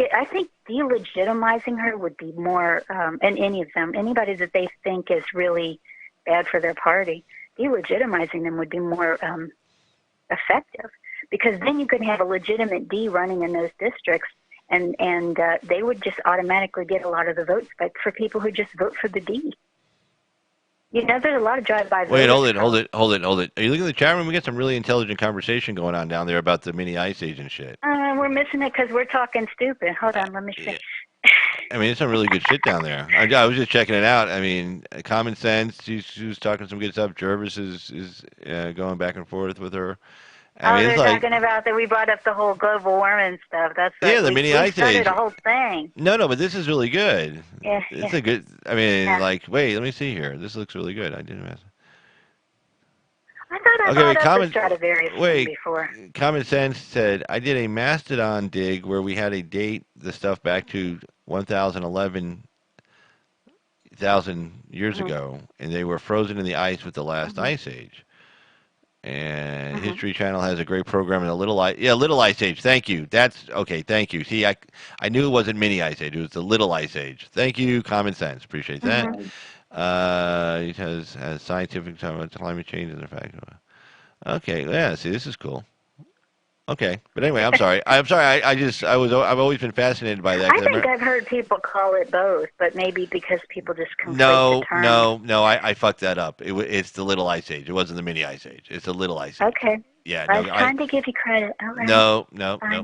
delegitimizing her would be more, and anybody that they think is really bad for their party, delegitimizing them would be more effective, because then you could have a legitimate D running in those districts, and they would just automatically get a lot of the votes, but for people who just vote for the D. There's a lot of drive-by voters. Wait, hold it. Are you looking at the chat room? We got some really intelligent conversation going on down there about the mini ice age and shit. We're missing it because we're talking stupid. Hold on, let me see. I mean, it's some really good shit down there. I was just checking it out. I mean, Common Sense. She was talking some good stuff. Jervis is going back and forth with her. I mean, they're it's like talking about that. We brought up the whole global warming stuff. That's like, the mini we ice started age. a whole thing. No, but this is really good. Yeah, It's a good. I mean, Yeah. like, wait, let me see here. This looks really good. I didn't. I thought I brought up the Stradivarius thing before. Common Sense said, I did a Mastodon dig where we had to date the stuff back to 1,011,000 years ago, and they were frozen in the ice with the last ice age. And History Channel has a great program in a Little Ice Age. Thank you. That's okay. Thank you. See, I knew it wasn't Mini Ice Age. It was the Little Ice Age. Thank you, Common Sense. Appreciate that. It has scientific climate change in fact. Okay, yeah. See, this is cool. Okay, but anyway, I'm sorry. I've always been fascinated by that. I think I've heard people call it both, but maybe because people just conflate the terms. No. I fucked that up. It's the Little Ice Age. It wasn't the Mini Ice Age. It's the Little Ice Age. Okay. Yeah. I was trying to give you credit. All right. No.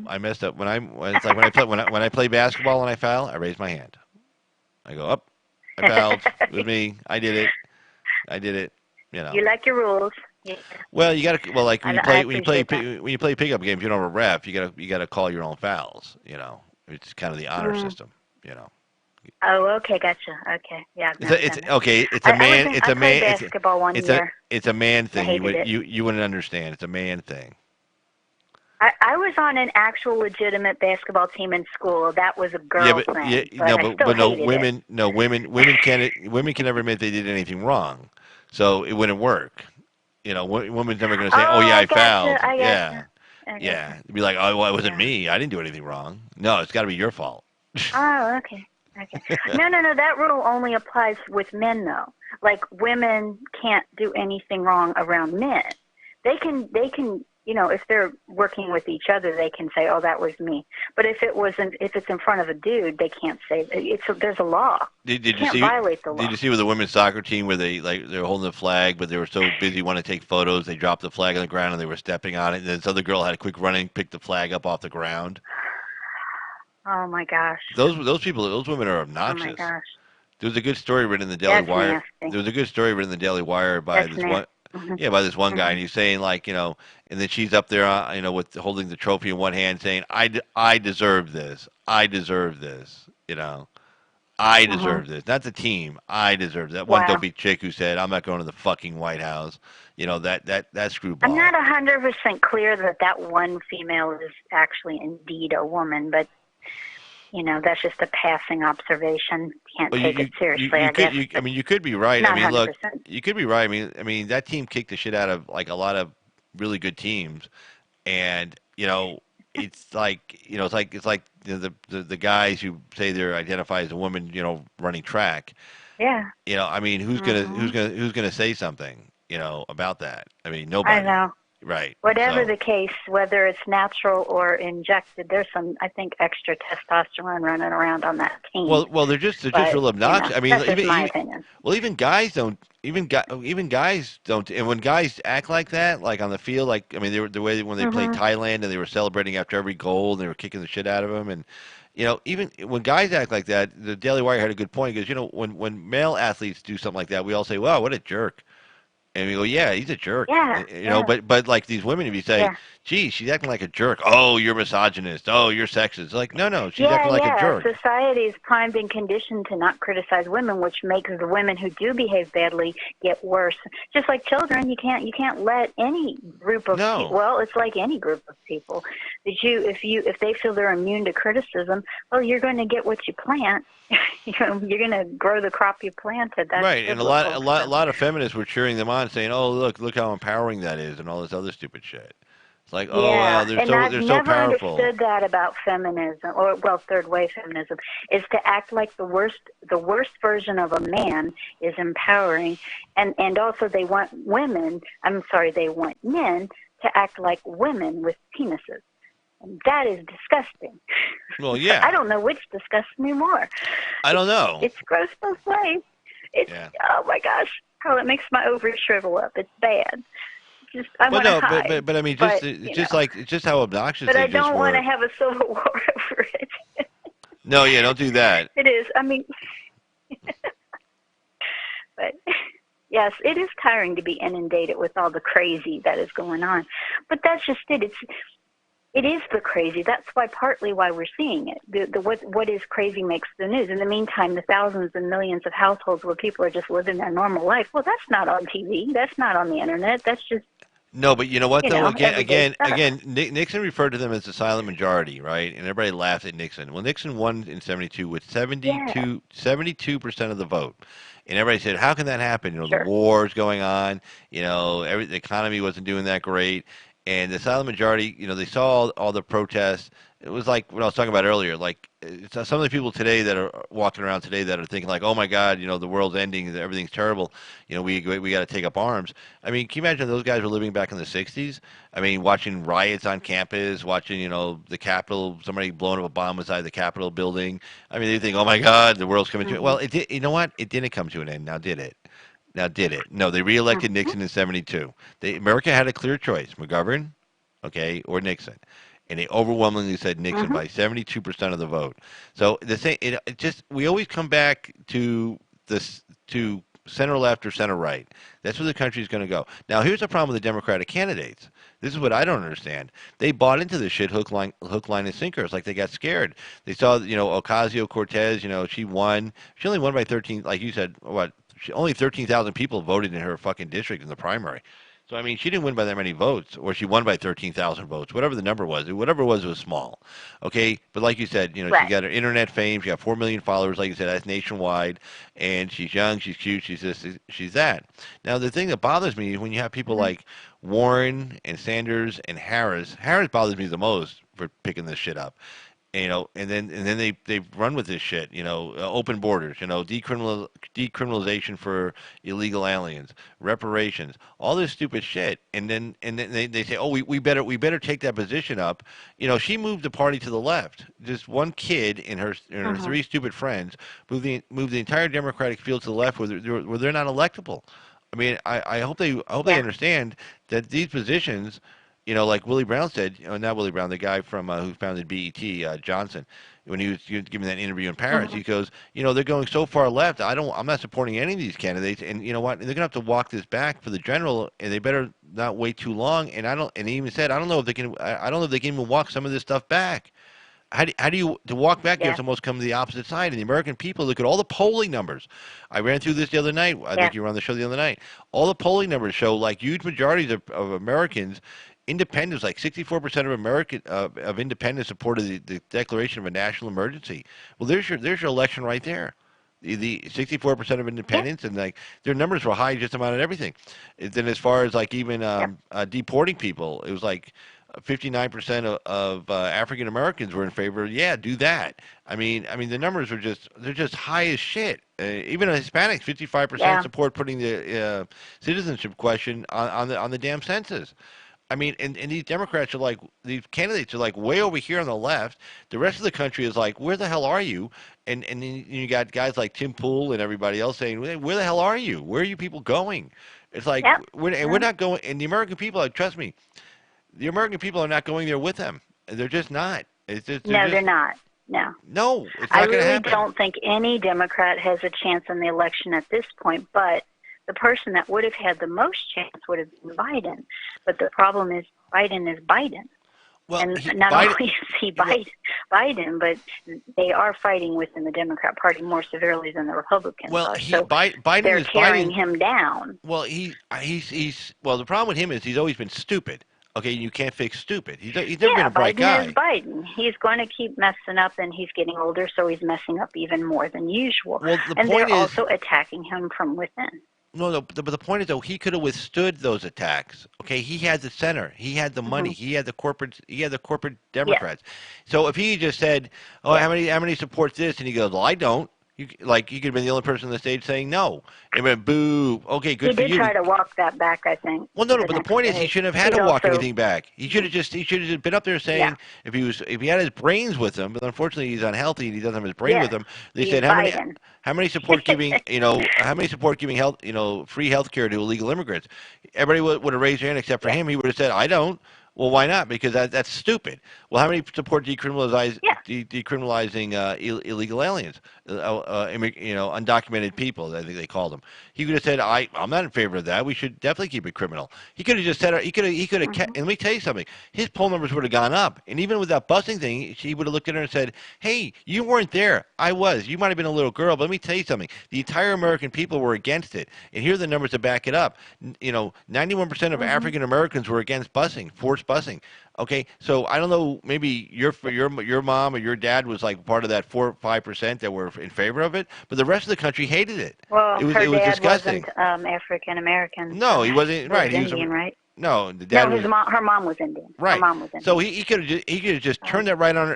I messed up. When I play basketball and I foul, I raise my hand. I go up. I fouled. It was me. I did it. You know. You like your rules. Yeah. Well, you got to like when you play pickup games, you don't have a ref. You got to call your own fouls. You know, it's kind of the honor system. You know. Oh, okay, gotcha. Okay, yeah. It's a man thing. You wouldn't understand. It's a man thing. I was on an actual legitimate basketball team in school. That was a girl thing. Women can never admit they did anything wrong, so it wouldn't work. You know, women's never going to say, I fouled. Yeah. It'd be like, well, it wasn't me. I didn't do anything wrong. No, it's got to be your fault. Oh, okay. No. That rule only applies with men, though. Like, women can't do anything wrong around men. They can. You know, if they're working with each other, they can say, "Oh, that was me." But if it's in front of a dude, they can't say. There's a law. Did you can't see? Violate the law. Did you see with the women's soccer team where they're holding the flag, but they were so busy wanting to take photos, they dropped the flag on the ground and they were stepping on it, and then this other girl had a quick run and picked the flag up off the ground. Oh my gosh. Those women are obnoxious. Oh my gosh. There was a good story written in the Daily Wire. Nasty. There was a good story written in the Daily Wire by this one. Yeah, by this one guy, and he's saying like, you know, and then she's up there, you know, with holding the trophy in one hand, saying, "I deserve this. I deserve this. You know, I deserve this. Not the team. I deserve that." One dopey chick who said, "I'm not going to the fucking White House." You know, that screwball. I'm not 100% clear that one female is actually indeed a woman, but you know, that's just a passing observation. Can't take it seriously, I guess. I mean, you could be right. Not I mean, look, 100%. you could be right. I mean, that team kicked the shit out of like a lot of really good teams, and you know, it's like you know, it's like you know, the guys who say they identify as a woman, you know, running track. Yeah. You know, I mean, who's gonna say something, you know, about that? I mean, nobody. I know. Right. Whatever the case, whether it's natural or injected, there's some, I think, extra testosterone running around on that team. Well, they're just real obnoxious. You know, I mean, that's just my opinion. Well, even guys don't. And when guys act like that, like on the field, like I mean, they were the way when they played Thailand and they were celebrating after every goal and they were kicking the shit out of them, and you know, even when guys act like that, the Daily Wire had a good point because you know, when male athletes do something like that, we all say, "Wow, what a jerk." And we go, yeah, he's a jerk. Yeah, you know, but like these women, if you say, gee, she's acting like a jerk. Oh, you're misogynist. Oh, you're sexist. It's like, no, she's acting like a jerk. Society is primed and conditioned to not criticize women, which makes the women who do behave badly get worse. Just like children, you can't let any group of people. Well, it's like any group of people. If they feel they're immune to criticism, well, you're going to get what you plant. You're going to grow the crop you planted. That's right, and a lot of feminists were cheering them on, saying, "Oh, look how empowering that is," and all this other stupid shit. It's like, oh wow, they're so powerful. And I've never understood that about feminism, or third wave feminism, is to act like the worst version of a man is empowering, and also they want men to act like women with penises. That is disgusting. Well, yeah. I don't know which disgusts me more. I don't know. It's gross both ways. Oh my gosh, how it makes my ovaries shrivel up. It's bad. I want to hide. But I mean, just how obnoxious. But they I don't want to have a civil war over it. No, yeah, don't do that. It is. I mean, but yes, it is tiring to be inundated with all the crazy that is going on. But that's just it. It is the crazy. That's partly why we're seeing it. What is crazy makes the news. In the meantime, the thousands and millions of households where people are just living their normal life, well, that's not on TV. That's not on the internet. That's just No, but you know what, though? everyday stuff. Again, Nixon referred to them as the silent majority, right? And everybody laughed at Nixon. Well, Nixon won in 72 with 72% of the vote. And everybody said, how can that happen? You know, the war's going on. You know, the economy wasn't doing that great. And the silent majority, you know, they saw all the protests. It was like what I was talking about earlier. Like some of the people today that are walking around today that are thinking like, oh my God, you know, the world's ending, everything's terrible. You know, we got to take up arms. I mean, can you imagine those guys were living back in the '60s? I mean, watching riots on campus, watching, you know, the Capitol, somebody blowing up a bomb inside the Capitol building. I mean, they think, oh my God, the world's coming to an end. Well, it did. You know what? It didn't come to an end. Now, did it? Now, did it? No, they reelected Nixon in 72. America had a clear choice: McGovern, okay, or Nixon. And they overwhelmingly said Nixon by 72% of the vote. So the thing, it just we always come back to this to center left or center right. That's where the country is going to go. Now, here's the problem with the Democratic candidates. This is what I don't understand. They bought into this shit hook, line, and sinker. It's like they got scared. They saw, you know, Ocasio-Cortez. You know, she won. She only won by 13. Like you said, what? Only 13,000 people voted in her fucking district in the primary. So, I mean, she didn't win by that many votes, or she won by 13,000 votes, whatever the number was. Whatever it was small. Okay? But like you said, you know, she got her internet fame. She got 4 million followers. Like you said, that's nationwide. And she's young. She's cute. She's this. She's that. Now, the thing that bothers me is when you have people like Warren and Sanders and Harris. Harris bothers me the most for picking this shit up. You know, and then they run with this shit. You know, open borders. You know, decriminalization for illegal aliens, reparations, all this stupid shit. And then they say, oh, we better take that position up. You know, she moved the party to the left. Just one kid and her three stupid friends moved the entire Democratic field to the left, where they're not electable. I mean, I hope they understand that these positions. You know, like Willie Brown said, you know, not Willie Brown, the guy from who founded BET, Johnson, when he was giving that interview in Paris, he goes, you know, they're going so far left. I'm not supporting any of these candidates, and you know what? They're gonna have to walk this back for the general, and they better not wait too long. And he even said, I don't know if they can even walk some of this stuff back. How do you to walk back? You have to almost come to the opposite side. And the American people, look at all the polling numbers. I ran through this the other night. I think you were on the show the other night. All the polling numbers show like huge majorities of Americans. Independents, like 64% of independents supported the declaration of a national emergency. Well, there's your election right there. The 64% of independents, and like their numbers were high just about everything. And then as far as like even deporting people, it was like 59% of African Americans were in favor. Yeah, do that. I mean the numbers are they're just high as shit. Even Hispanics, 55% support putting the citizenship question on the damn census. I mean, and these Democrats are like, these candidates are like way over here on the left. The rest of the country is like, where the hell are you? And then you got guys like Tim Pool and everybody else saying, where the hell are you? Where are you people going? It's like, we're not going, and the American people, like, trust me, the American people are not going there with them. They're just not. They're not. No. No, it's not I going to really happen. don't think any Democrat has a chance in the election at this point, but the person that would have had the most chance would have been Biden. But the problem is Biden is Biden. Well, and not only is he Biden, but they are fighting within the Democrat Party more severely than the Republicans are. So Biden they're is tearing him down. Well, he's the problem with him is he's always been stupid. Okay, you can't fix stupid. He's never been a bright guy. Biden is Biden. He's going to keep messing up, and he's getting older, so he's messing up even more than usual. Well, and they're also attacking him from within. No, but the point is, though, he could have withstood those attacks. Okay, he had the center, he had the money, he had the corporate Democrats. So if he just said, "Oh, how many support this?" and he goes, "Well, I don't," you could have been the only person on the stage saying no. And went, "Boo." Okay, good for you. He did try to walk that back, I think. Well, no, but the point is, he shouldn't have had to walk anything back. He should have just been up there saying, if he had his brains with him, but unfortunately he's unhealthy and he doesn't have his brain with him. They said how many support giving health free health care to illegal immigrants. Everybody would have raised their hand except for him. He would have said, I don't. Well, why not? Because that's stupid. Well, how many support decriminalizing decriminalizing illegal aliens, undocumented people. I think they called them. He could have said, I'm not in favor of that. We should definitely keep it criminal. He could have just said, he could have kept. And let me tell you something. His poll numbers would have gone up. And even with that busing thing, he would have looked at her and said, "Hey, you weren't there. I was. You might have been a little girl, but let me tell you something. The entire American people were against it. And here are the numbers to back it up. 91% of African Americans were against busing, forced busing. Okay, so I don't know. Maybe your mom or your dad was like part of that 4 or 5% that were in favor of it, but the rest of the country hated it. Well, it was her dad disgusting. wasn't African American. No, he wasn't. Right, he was Indian, right? No, the dad was. Her mom was Indian. Right. Her mom was Indian. So he could have just turned that right on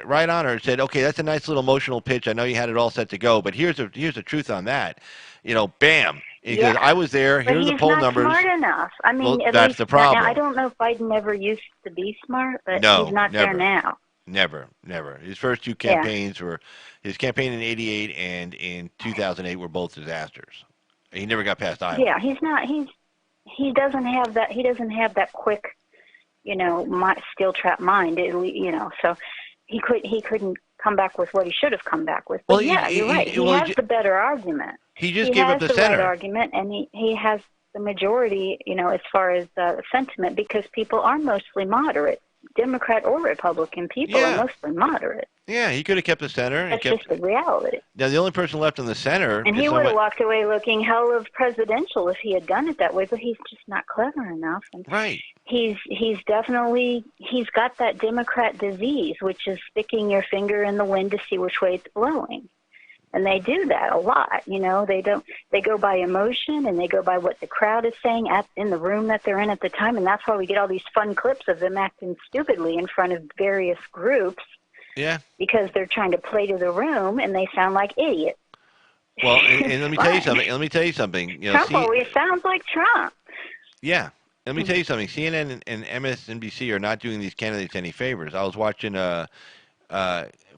her and said, "Okay, that's a nice little emotional pitch. I know you had it all set to go, but here's the truth on that. Bam." Because I was there. Here's the poll numbers. He's not smart enough. I mean, well, that's the problem. Now, I don't know if Biden ever used to be smart, but no, he's not never. there now. Never. His first two campaigns were his campaign in '88 and in 2008 were both disasters. He never got past Iowa. Yeah, he's not. He doesn't have that. He doesn't have that quick, steel trap mind. So he couldn't come back with what he should have come back with. But you're right. He has the better argument. He just gave up the center. Right argument, and he has the majority, as far as sentiment, because people are mostly moderate. Democrat or Republican people are mostly moderate. Yeah, he could have kept the center. That's just the reality. Now, the only person left in the center... And he would have walked away looking hell of presidential if he had done it that way, but he's just not clever enough. And right. He's got that Democrat disease, which is sticking your finger in the wind to see which way it's blowing. And they do that a lot, they go by emotion and they go by what the crowd is saying in the room that they're in at the time. And that's why we get all these fun clips of them acting stupidly in front of various groups. Yeah. Because they're trying to play to the room and they sound like idiots. Well, and let me tell you something. Trump always sounds like Trump. Yeah. Let me tell you something. CNN and MSNBC are not doing these candidates any favors. I was watching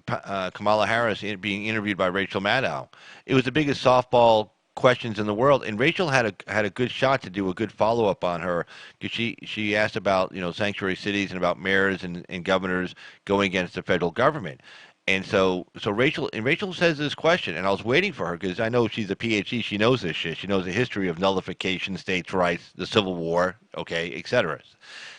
Kamala Harris being interviewed by Rachel Maddow. It was the biggest softball questions in the world, and Rachel had a good shot to do a good follow up on her because she asked about sanctuary cities and about mayors and governors going against the federal government. And so Rachel says this question, and I was waiting for her because I know she's a PhD. She knows this shit. She knows the history of nullification, states' rights, the Civil War, etc.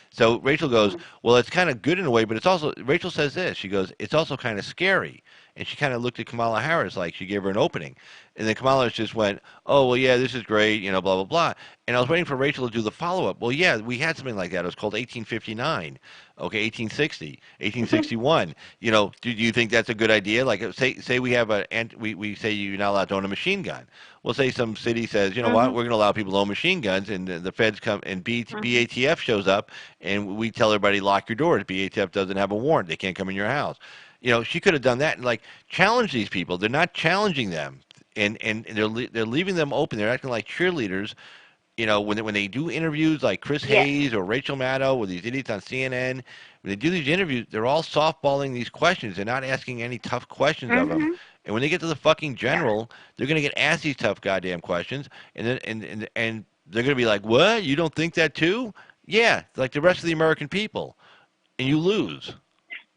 So Rachel goes, well, it's kind of good in a way, but it's also, Rachel says this, she goes, it's also kind of scary. And she kind of looked at Kamala Harris like she gave her an opening. And then Kamala just went, oh, well, yeah, this is great, blah, blah, blah. And I was waiting for Rachel to do the follow-up. Well, yeah, we had something like that. It was called 1859, 1860, 1861. Do you think that's a good idea? Like, say we have we say you're not allowed to own a machine gun. Well, say some city says, what, we're going to allow people to own machine guns, and the feds come, and BATF shows up, and we tell everybody, lock your doors. BATF doesn't have a warrant. They can't come in your house. She could have done that and challenge these people. They're not challenging them, and they're leaving them open. They're acting like cheerleaders. When they do interviews like Chris Hayes or Rachel Maddow or these idiots on CNN, when they do these interviews, they're all softballing these questions. They're not asking any tough questions of them. And when they get to the fucking general, they're going to get asked these tough goddamn questions, and then and they're going to be like, "What? You don't think that too?" Yeah, like the rest of the American people, and you lose.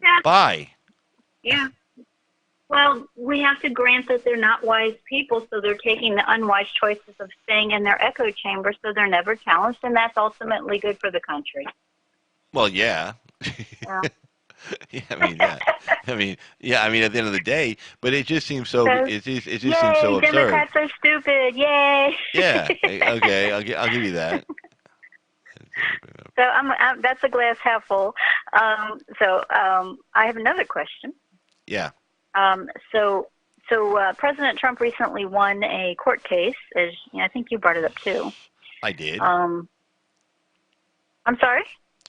Yeah. Bye. Yeah. Well, we have to grant that they're not wise people, so they're taking the unwise choices of staying in their echo chamber, so they're never challenged, and that's ultimately good for the country. Well, yeah. Yeah. Yeah, at the end of the day, but it just seems so. It just seems so absurd. Democrats are stupid! Yay! Yeah. Okay, I'll give you that. So that's a glass half full. I have another question. Yeah. So President Trump recently won a court case, as I think you brought it up too. I did. I'm sorry?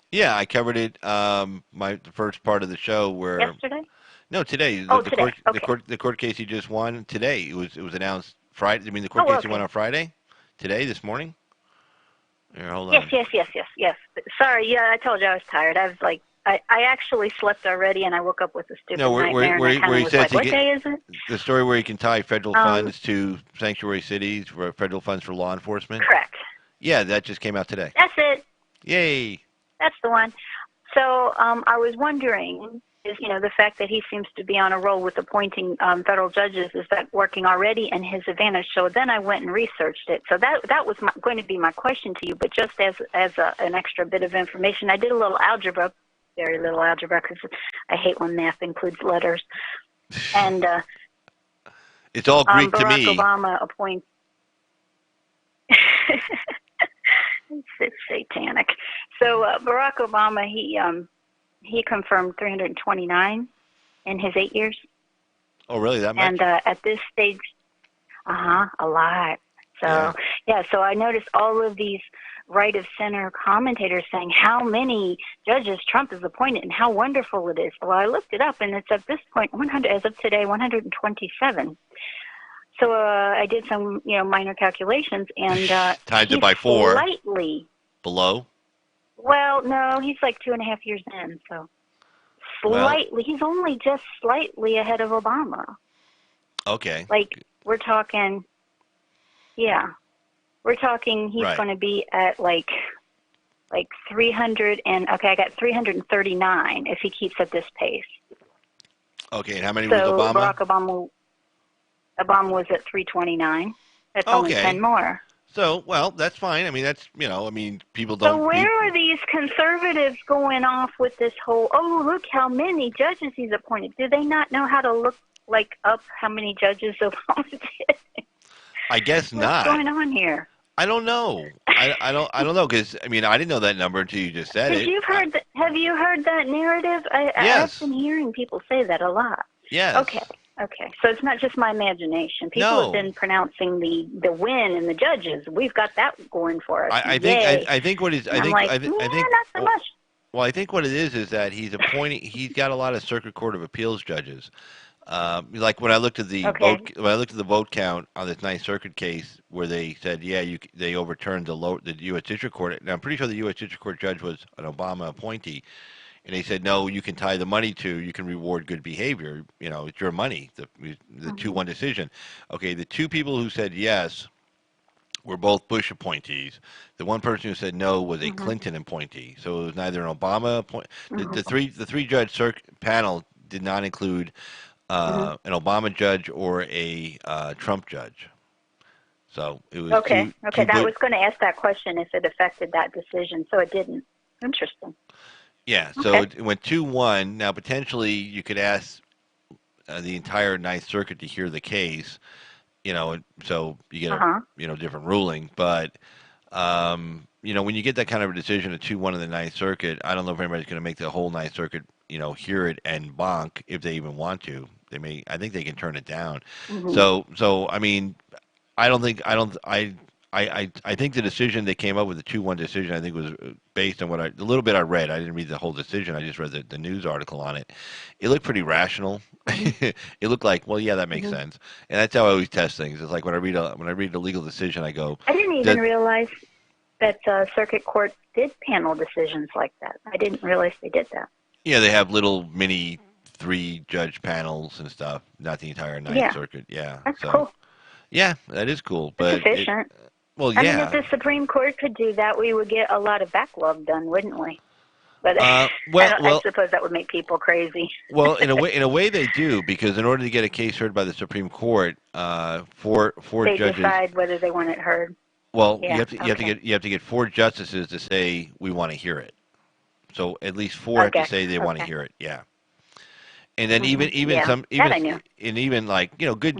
Yeah, I covered it. The first part of the show where yesterday. No, today. Today. The court case he just won today. It was announced Friday. You mean the court case he won on Friday? Today, this morning. Here, hold on. Yes. Sorry. Yeah, I told you I was tired. I was like, I actually slept already, and I woke up with a stupid nightmare. Where he says what day is it? The story where he can tie federal funds to sanctuary cities, for federal funds for law enforcement. Correct. Yeah, that just came out today. That's it. Yay. That's the one. So I was wondering is, the fact that he seems to be on a roll with appointing federal judges, is that working already in his advantage? So then I went and researched it. So that was going to be my question to you, but just as an extra bit of information, I did a little algebra, very little algebra, because I hate when math includes letters. And it's all Greek to Barack me. Obama appoints. It's satanic. So Barack Obama, he confirmed 329 in his 8 years. Oh, really? That much? And at this stage, a lot. So so I noticed all of these right of center commentators saying how many judges Trump has appointed and how wonderful it is. Well, I looked it up, and it's at this point 100 as of today, 127. So I did some, minor calculations, and times it by 4. Slightly below. Well, no, he's like 2.5 years in, so slightly. Well, he's only just slightly ahead of Obama. Okay. Like we're talking, we're talking. He's going to be at like 300 and I got 339 if he keeps at this pace. Okay, and how many was Obama? Barack Obama was at 329. That's only 10 more. So, well, that's fine. I mean, that's, people don't... So where are these conservatives going off with this whole, look how many judges he's appointed? Do they not know how to look up how many judges Obama did? I guess not. What's going on here? I don't know. I don't know, because, I didn't know that number until you just said it. Have you heard that narrative? Yes. I've been hearing people say that a lot. Yes. Okay, so it's not just my imagination. People have been pronouncing the win in the judges. We've got that going for us. I think what is not so much. Well, I think what it is that he's appointing. He's got a lot of Circuit Court of Appeals judges. Like when I looked at the vote count on this Ninth Circuit case, where they said, they overturned the U.S. District Court. Now I'm pretty sure the U.S. District Court judge was an Obama appointee. And they said, no, you can tie the money to, you can reward good behavior. It's your money, the 2-1 decision. Okay, the two people who said yes were both Bush appointees. The one person who said no was a Clinton appointee. So it was neither an Obama appointee. The three judge panel did not include an Obama judge or a Trump judge. So it was okay. I was going to ask that question if it affected that decision, so it didn't. Interesting. Yeah, so it went 2-1. Now, potentially, you could ask the entire Ninth Circuit to hear the case, so you get a different ruling. But, when you get that kind of a decision, a 2-1 in the Ninth Circuit, I don't know if anybody's going to make the whole Ninth Circuit, hear it and bonk if they even want to. I think they can turn it down. So I think the decision they came up with, the 2-1 decision, I think was based on the little bit I read. I didn't read the whole decision. I just read the news article on it. It looked pretty rational. It looked like, well, yeah, that makes sense. And that's how I always test things. It's like when I read a legal decision, I go. I didn't even realize that Circuit Court did panel decisions like that. I didn't realize they did that. Yeah, they have little mini 3-judge panels and stuff. Not the entire Ninth Circuit. Yeah, that's cool. Yeah, that is cool. But it's efficient. Well, yeah. If the Supreme Court could do that, we would get a lot of backlog done, wouldn't we? But I suppose that would make people crazy. Well, in a way they do, because in order to get a case heard by the Supreme Court, four they judges decide whether they want it heard. Well, you have to get 4 justices to say we want to hear it. So at least 4 have to say they want to hear it. Yeah. And then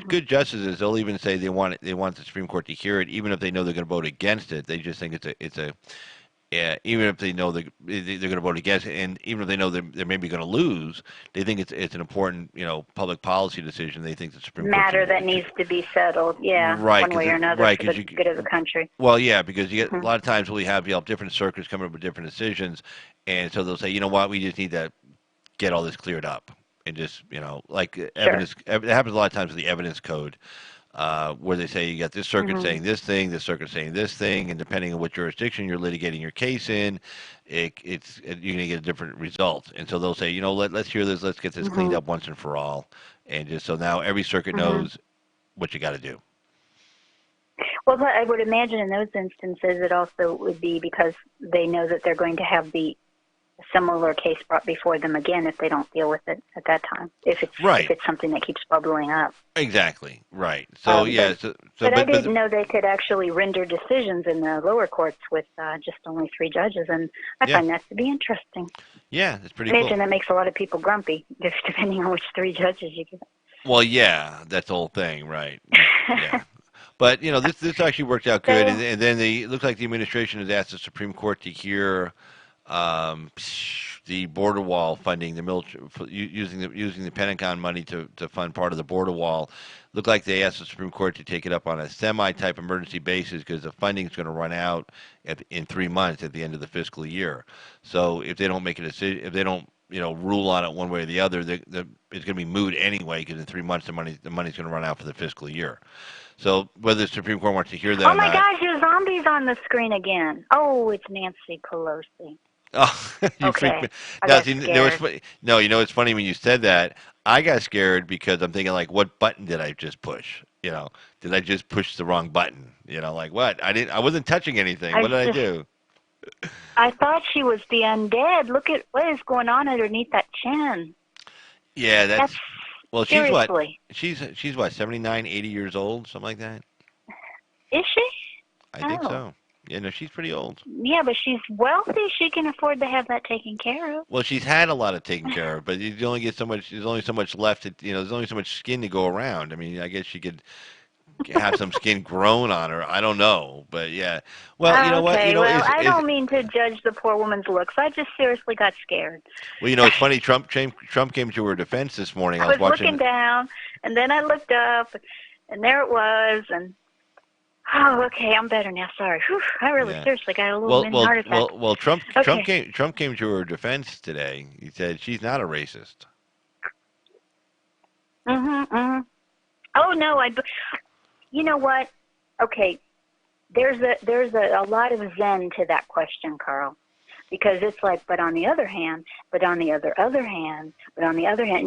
good justices, they'll even say they want the Supreme Court to hear it, even if they know they're going to vote against it. They just think even if they know they're going to vote against it, and even if they know they're maybe going to lose, they think it's an important public policy decision. They think the Supreme Court matter that needs to be settled, one way or another, for the good of the country. Well, yeah, because you get a lot of times we have different circuits coming up with different decisions, and so they'll say, you know what, we just need to get all this cleared up. And just, evidence. It happens a lot of times with the evidence code, where they say you got this circuit saying this thing, this circuit saying this thing, and depending on what jurisdiction you're litigating your case in, you're going to get a different result. And so they'll say, let's hear this, let's get this cleaned up once and for all, and just so now every circuit knows what you got to do. Well, I would imagine in those instances it also would be because they know that they're going to have the a similar case brought before them again if they don't deal with it at that time. If it's something that keeps bubbling up. Exactly. Right. So yeah. But I didn't know they could actually render decisions in the lower courts with just only 3 judges, and I find that to be interesting. Yeah, it's pretty Imagine cool. that makes a lot of people grumpy, just depending on which 3 judges you get. Well, yeah, that's the whole thing, right? Yeah. But this actually worked out good, and then it looks like the administration has asked the Supreme Court to hear the border wall funding, the military using the Pentagon money to fund part of the border wall. Looked like they asked the Supreme Court to take it up on a semi-type emergency basis because the funding is going to run out in 3 months at the end of the fiscal year. So if they don't make a decision, if they don't rule on it one way or the other, it's going to be moot anyway because in 3 months the money's going to run out for the fiscal year. So whether the Supreme Court wants to hear that or not. Oh my gosh, your zombie's on the screen again. Oh, it's Nancy Pelosi. Oh, you freaked me. No, it's funny when you said that. I got scared because I'm thinking like, what button did I just push? Did I just push the wrong button? Like what? I wasn't touching anything. What did I do? I thought she was the undead. Look at what is going on underneath that chin. Yeah, that's well, seriously. She's what, 79, 80 years old, something like that? Is she? I think so. Yeah, no, she's pretty old. Yeah, but she's wealthy. She can afford to have that taken care of. Well, she's had a lot of taken care of, but you only get so much. There's only so much left. There's only so much skin to go around. I mean, I guess she could have some skin grown on her. I don't know, but yeah. Well, you know what? I don't mean to judge the poor woman's looks. I just seriously got scared. Well, it's funny. Trump came to her defense this morning. I was looking down, and then I looked up, and there it was, and. Oh, okay. I'm better now. Sorry. Whew, I really seriously got a little mini heart attack. Well, Trump came to her defense today. He said she's not a racist. Oh no, you know what? Okay, there's a lot of zen to that question, Carl, because it's like, but on the other hand, and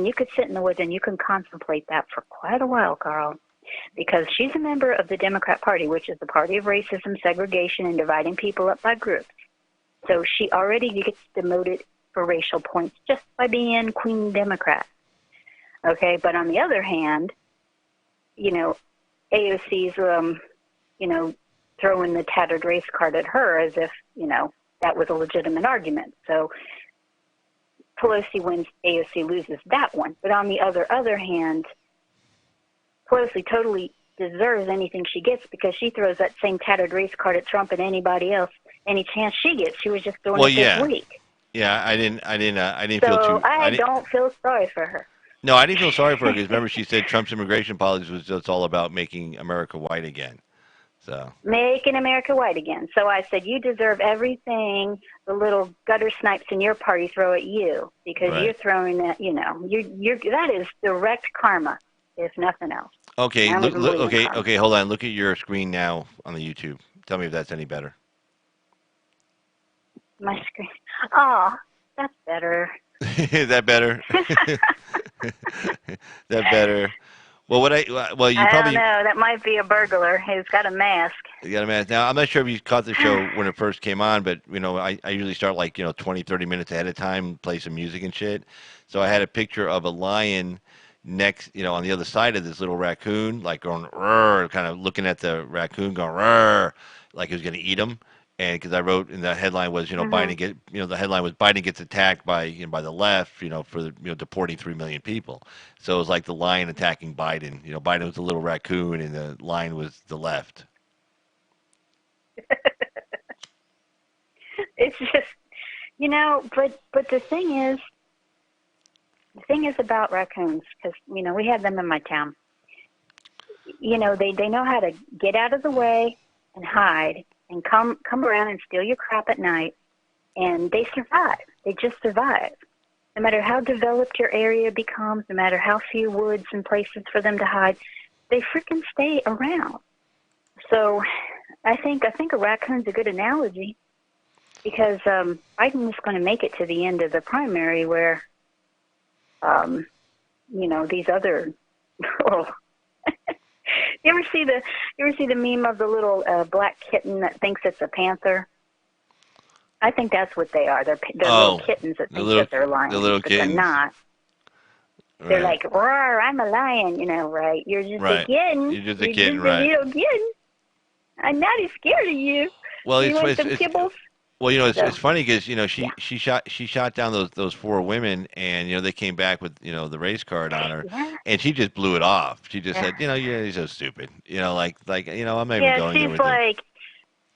you could sit in the woods and you can contemplate that for quite a while, Carl. Because she's a member of the Democrat Party, which is the party of racism, segregation, and dividing people up by groups. So she already gets demoted for racial points just by being Queen Democrat. Okay, but on the other hand, AOC's, throwing the tattered race card at her as if, that was a legitimate argument. So Pelosi wins, AOC loses that one. But on the other hand, Pelosi totally deserves anything she gets because she throws that same tattered race card at Trump and anybody else any chance she gets. She was just doing it this week. Yeah, I didn't So feel too. I don't feel sorry for her. No, I didn't feel sorry for her because remember she said Trump's immigration policy was just all about making America white again. So making America white again. So I said you deserve everything the little gutter snipes in your party throw at you because you're throwing that. That is direct karma, if nothing else. Okay, okay, hold on. Look at your screen now on the YouTube. Tell me if that's any better. My screen. Oh, that's better. Is that better? That better? Well, you probably. I don't know. That might be a burglar. He's got a mask. You got a mask. Now, I'm not sure if you caught the show when it first came on, but I usually start 20, 30 minutes ahead of time, play some music and shit. So I had a picture of a lion next, on the other side of this little raccoon, like going rrr, kind of looking at the raccoon, going rrr, like he was going to eat him. And because I wrote, and the headline was, the headline was Biden gets attacked by the left, for deporting 3 million people. So it was like the lion attacking Biden. Biden was the little raccoon, and the lion was the left. It's just, but the thing is about raccoons, because, we have them in my town. They know how to get out of the way and hide and come around and steal your crap at night, and they survive. They just survive. No matter how developed your area becomes, no matter how few woods and places for them to hide, they freaking stay around. So I think a raccoon's a good analogy because Biden is going to make it to the end of the primary where these other You ever see the meme of the little black kitten that thinks it's a panther? I think that's what they are. They're little kittens that think that they're lions, but they're not. They're like, roar, I'm a lion, right? You're just a kitten. You're just a kitten, right? You're just a little kitten. I'm not as scared of you. Well, you want some kibbles? Well, it's funny because she shot down those 4 women, and they came back with the race card on her, and she just blew it off. She just said, you're so stupid. I'm not even going there with she's like,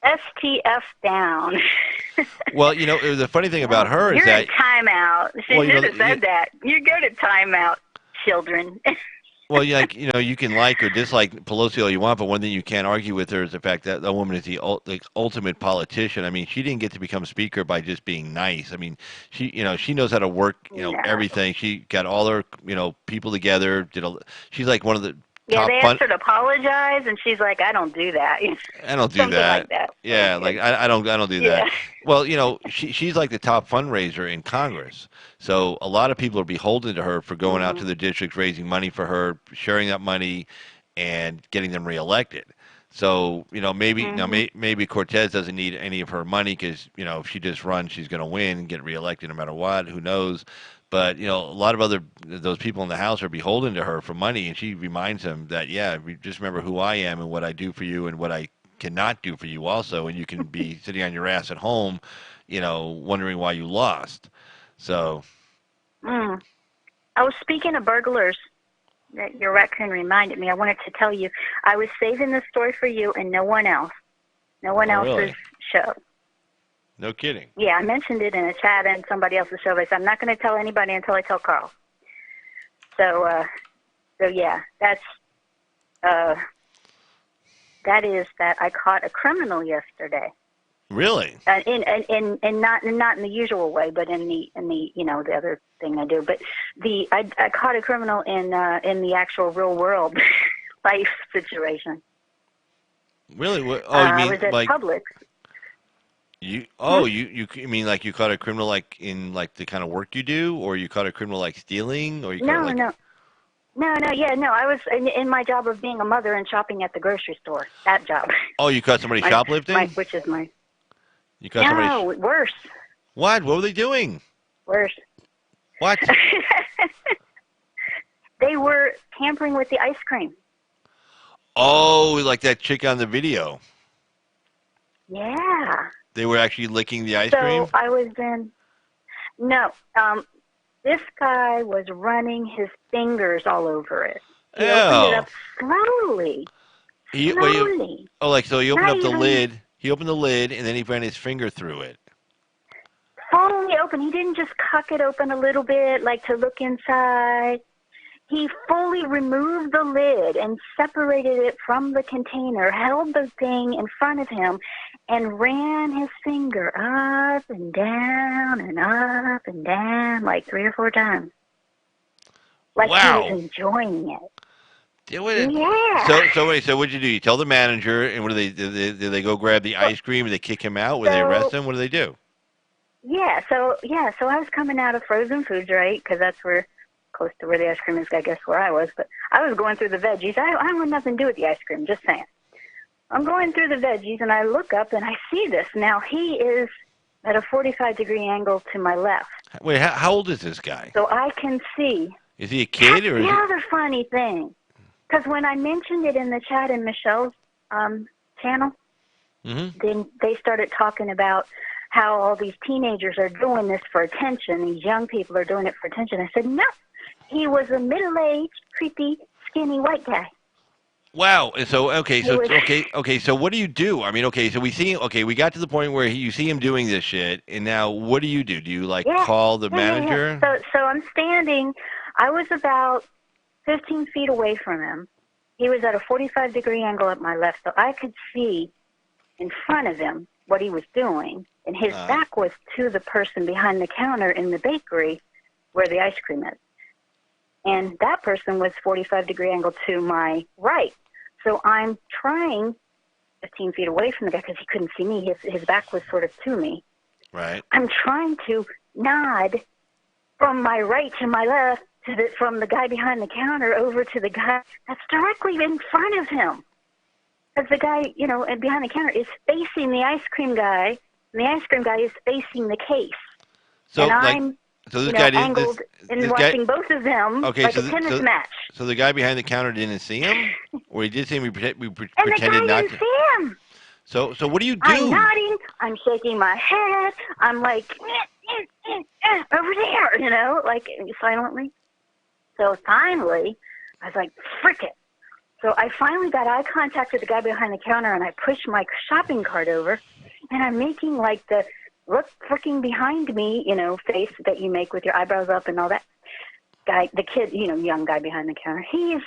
STF down. Well, the funny thing about her is you're that in timeout. She should have said that. You go to timeout, children. Well, you can like or dislike Pelosi all you want, but one thing you can't argue with her is the fact that the woman is the ultimate politician. I mean, she didn't get to become speaker by just being nice. I mean, she knows how to work, everything. She got all her, people together. She's like one of the top they asked her to apologize, and she's like, "I don't do that." I don't do Something that. Like that. Yeah, like I don't do that. Well, she's like the top fundraiser in Congress. So a lot of people are beholden to her for going out to the districts, raising money for her, sharing that money, and getting them reelected. So maybe maybe Cortez doesn't need any of her money because if she just runs, she's going to win and get reelected no matter what. Who knows? But a lot of those people in the House are beholden to her for money, and she reminds them that just remember who I am and what I do for you and what I cannot do for you also, and you can be sitting on your ass at home, wondering why you lost. So. I was speaking of burglars. That your raccoon reminded me. I wanted to tell you, I was saving this story for you and no one else. No one else's really? show. No kidding. Yeah, I mentioned it in a chat and somebody else's show, but I said, I'm not going to tell anybody until I tell Carl. So yeah, that is that I caught a criminal yesterday. Really? In not in the usual way, but in the the other thing I do. But I caught a criminal in the actual real world life situation. Really? You mean I was at like Publix. you mean like you caught a criminal like in like the kind of work you do, or you caught a criminal like stealing, or you caught No. I was in my job of being a mother and shopping at the grocery store. That job. Oh, you caught somebody shoplifting? Which is my. You caught somebody. Worse. What? What were they doing? Worse. What? They were tampering with the ice cream. Oh, like that chick on the video. Yeah. They were actually licking the ice cream? So I was in. No. This guy was running his fingers all over it. He opened it up slowly. Slowly. So he opened up the lid. He opened the lid, and then he ran his finger through it. Fully open. He didn't just cuck it open a little bit, like to look inside. He fully removed the lid and separated it from the container, held the thing in front of him, and ran his finger up and down, like 3 or 4 times. Like he was enjoying it. Yeah. So wait. So what'd you do? You tell the manager, and what do they? Did they go grab the ice cream? Did they kick him out? Would they arrest him? What do they do? Yeah. So I was coming out of frozen foods, right? Because that's where close to where the ice cream is. I guess where I was, but I was going through the veggies. I have nothing to do with the ice cream. Just saying. I'm going through the veggies, and I look up, and I see this. Now he is at a 45-degree angle to my left. Wait, how old is this guy? So I can see. Is he a kid or? The other funny thing. Because when I mentioned it in the chat in Michelle's channel, then they started talking about how all these teenagers are doing this for attention. These young people are doing it for attention. I said, no, he was a middle-aged, creepy, skinny white guy. Wow. So So what do you do? I mean, so we got to the point where you see him doing this shit, and now what do? Do you call the manager? Yeah. So I'm standing. I was about 15 feet away from him. He was at a 45-degree angle at my left, so I could see in front of him what he was doing, and his back was to the person behind the counter in the bakery where the ice cream is. And that person was 45-degree angle to my right. So I'm trying 15 feet away from the guy because he couldn't see me. His back was sort of to me. Right. I'm trying to nod from my right to my left, from the guy behind the counter over to the guy that's directly in front of him. Because the guy, behind the counter is facing the ice cream guy and the ice cream guy is facing the case. So, and like, I'm, so this guy didn't. angled and this watching guy, both of them okay, like so a tennis match. So the guy behind the counter didn't see him, or he did see him. We And the pretended guy not didn't to. see him. So what do you do? I'm nodding. I'm shaking my head. I'm like, over there, you know, like silently. So finally, I was like, frick it. So I finally got eye contact with the guy behind the counter, and I pushed my shopping cart over, and I'm making like the look freaking behind me, you know, face that you make with your eyebrows up and all that. Guy, the kid, you know, young guy behind the counter, he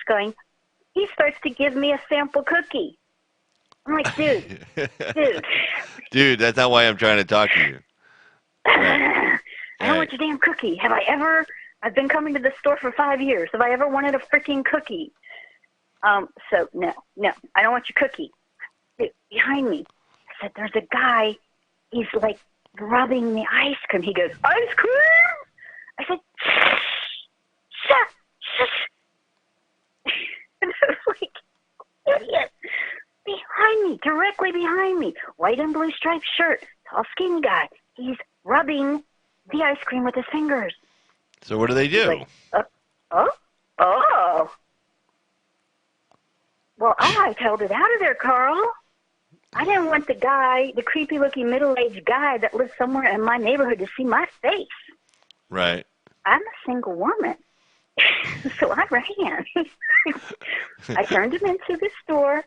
starts to give me a sample cookie. I'm like, dude, that's not why I'm trying to talk to you. Right. I don't want your damn cookie. I've been coming to the store for 5 years. Have I ever wanted a freaking cookie? So no, I don't want your cookie. Dude, behind me, I said, there's a guy, he's like rubbing the ice cream. He goes, ice cream? I said, shut. And I was like, idiot. Behind me, directly behind me, white and blue striped shirt, tall skinny guy. He's rubbing the ice cream with his fingers. So what do they do? Like, oh. Well, I held it out of there, Carl. I didn't want the creepy-looking middle-aged guy that lives somewhere in my neighborhood to see my face. Right. I'm a single woman. So I ran. I turned him into the store.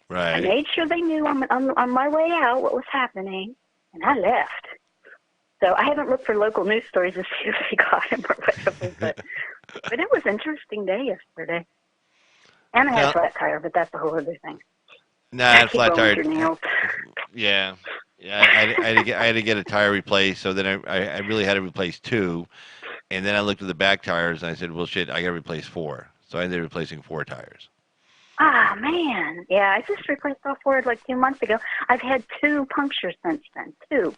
Right. I made sure they knew on my way out what was happening, and I left. So I haven't looked for local news stories to see if they got him or whatever, but it was an interesting day yesterday. And I had a flat tire, but that's a whole other thing. Nah, I had a flat tire. Yeah. I had to get a tire replaced, so then I really had to replace 2. And then I looked at the back tires, and I said, well, shit, I got to replace 4. So I ended up replacing 4 tires. Ah, man. Yeah, I just replaced all 4 like 2 months ago. I've had 2 punctures since then. 2.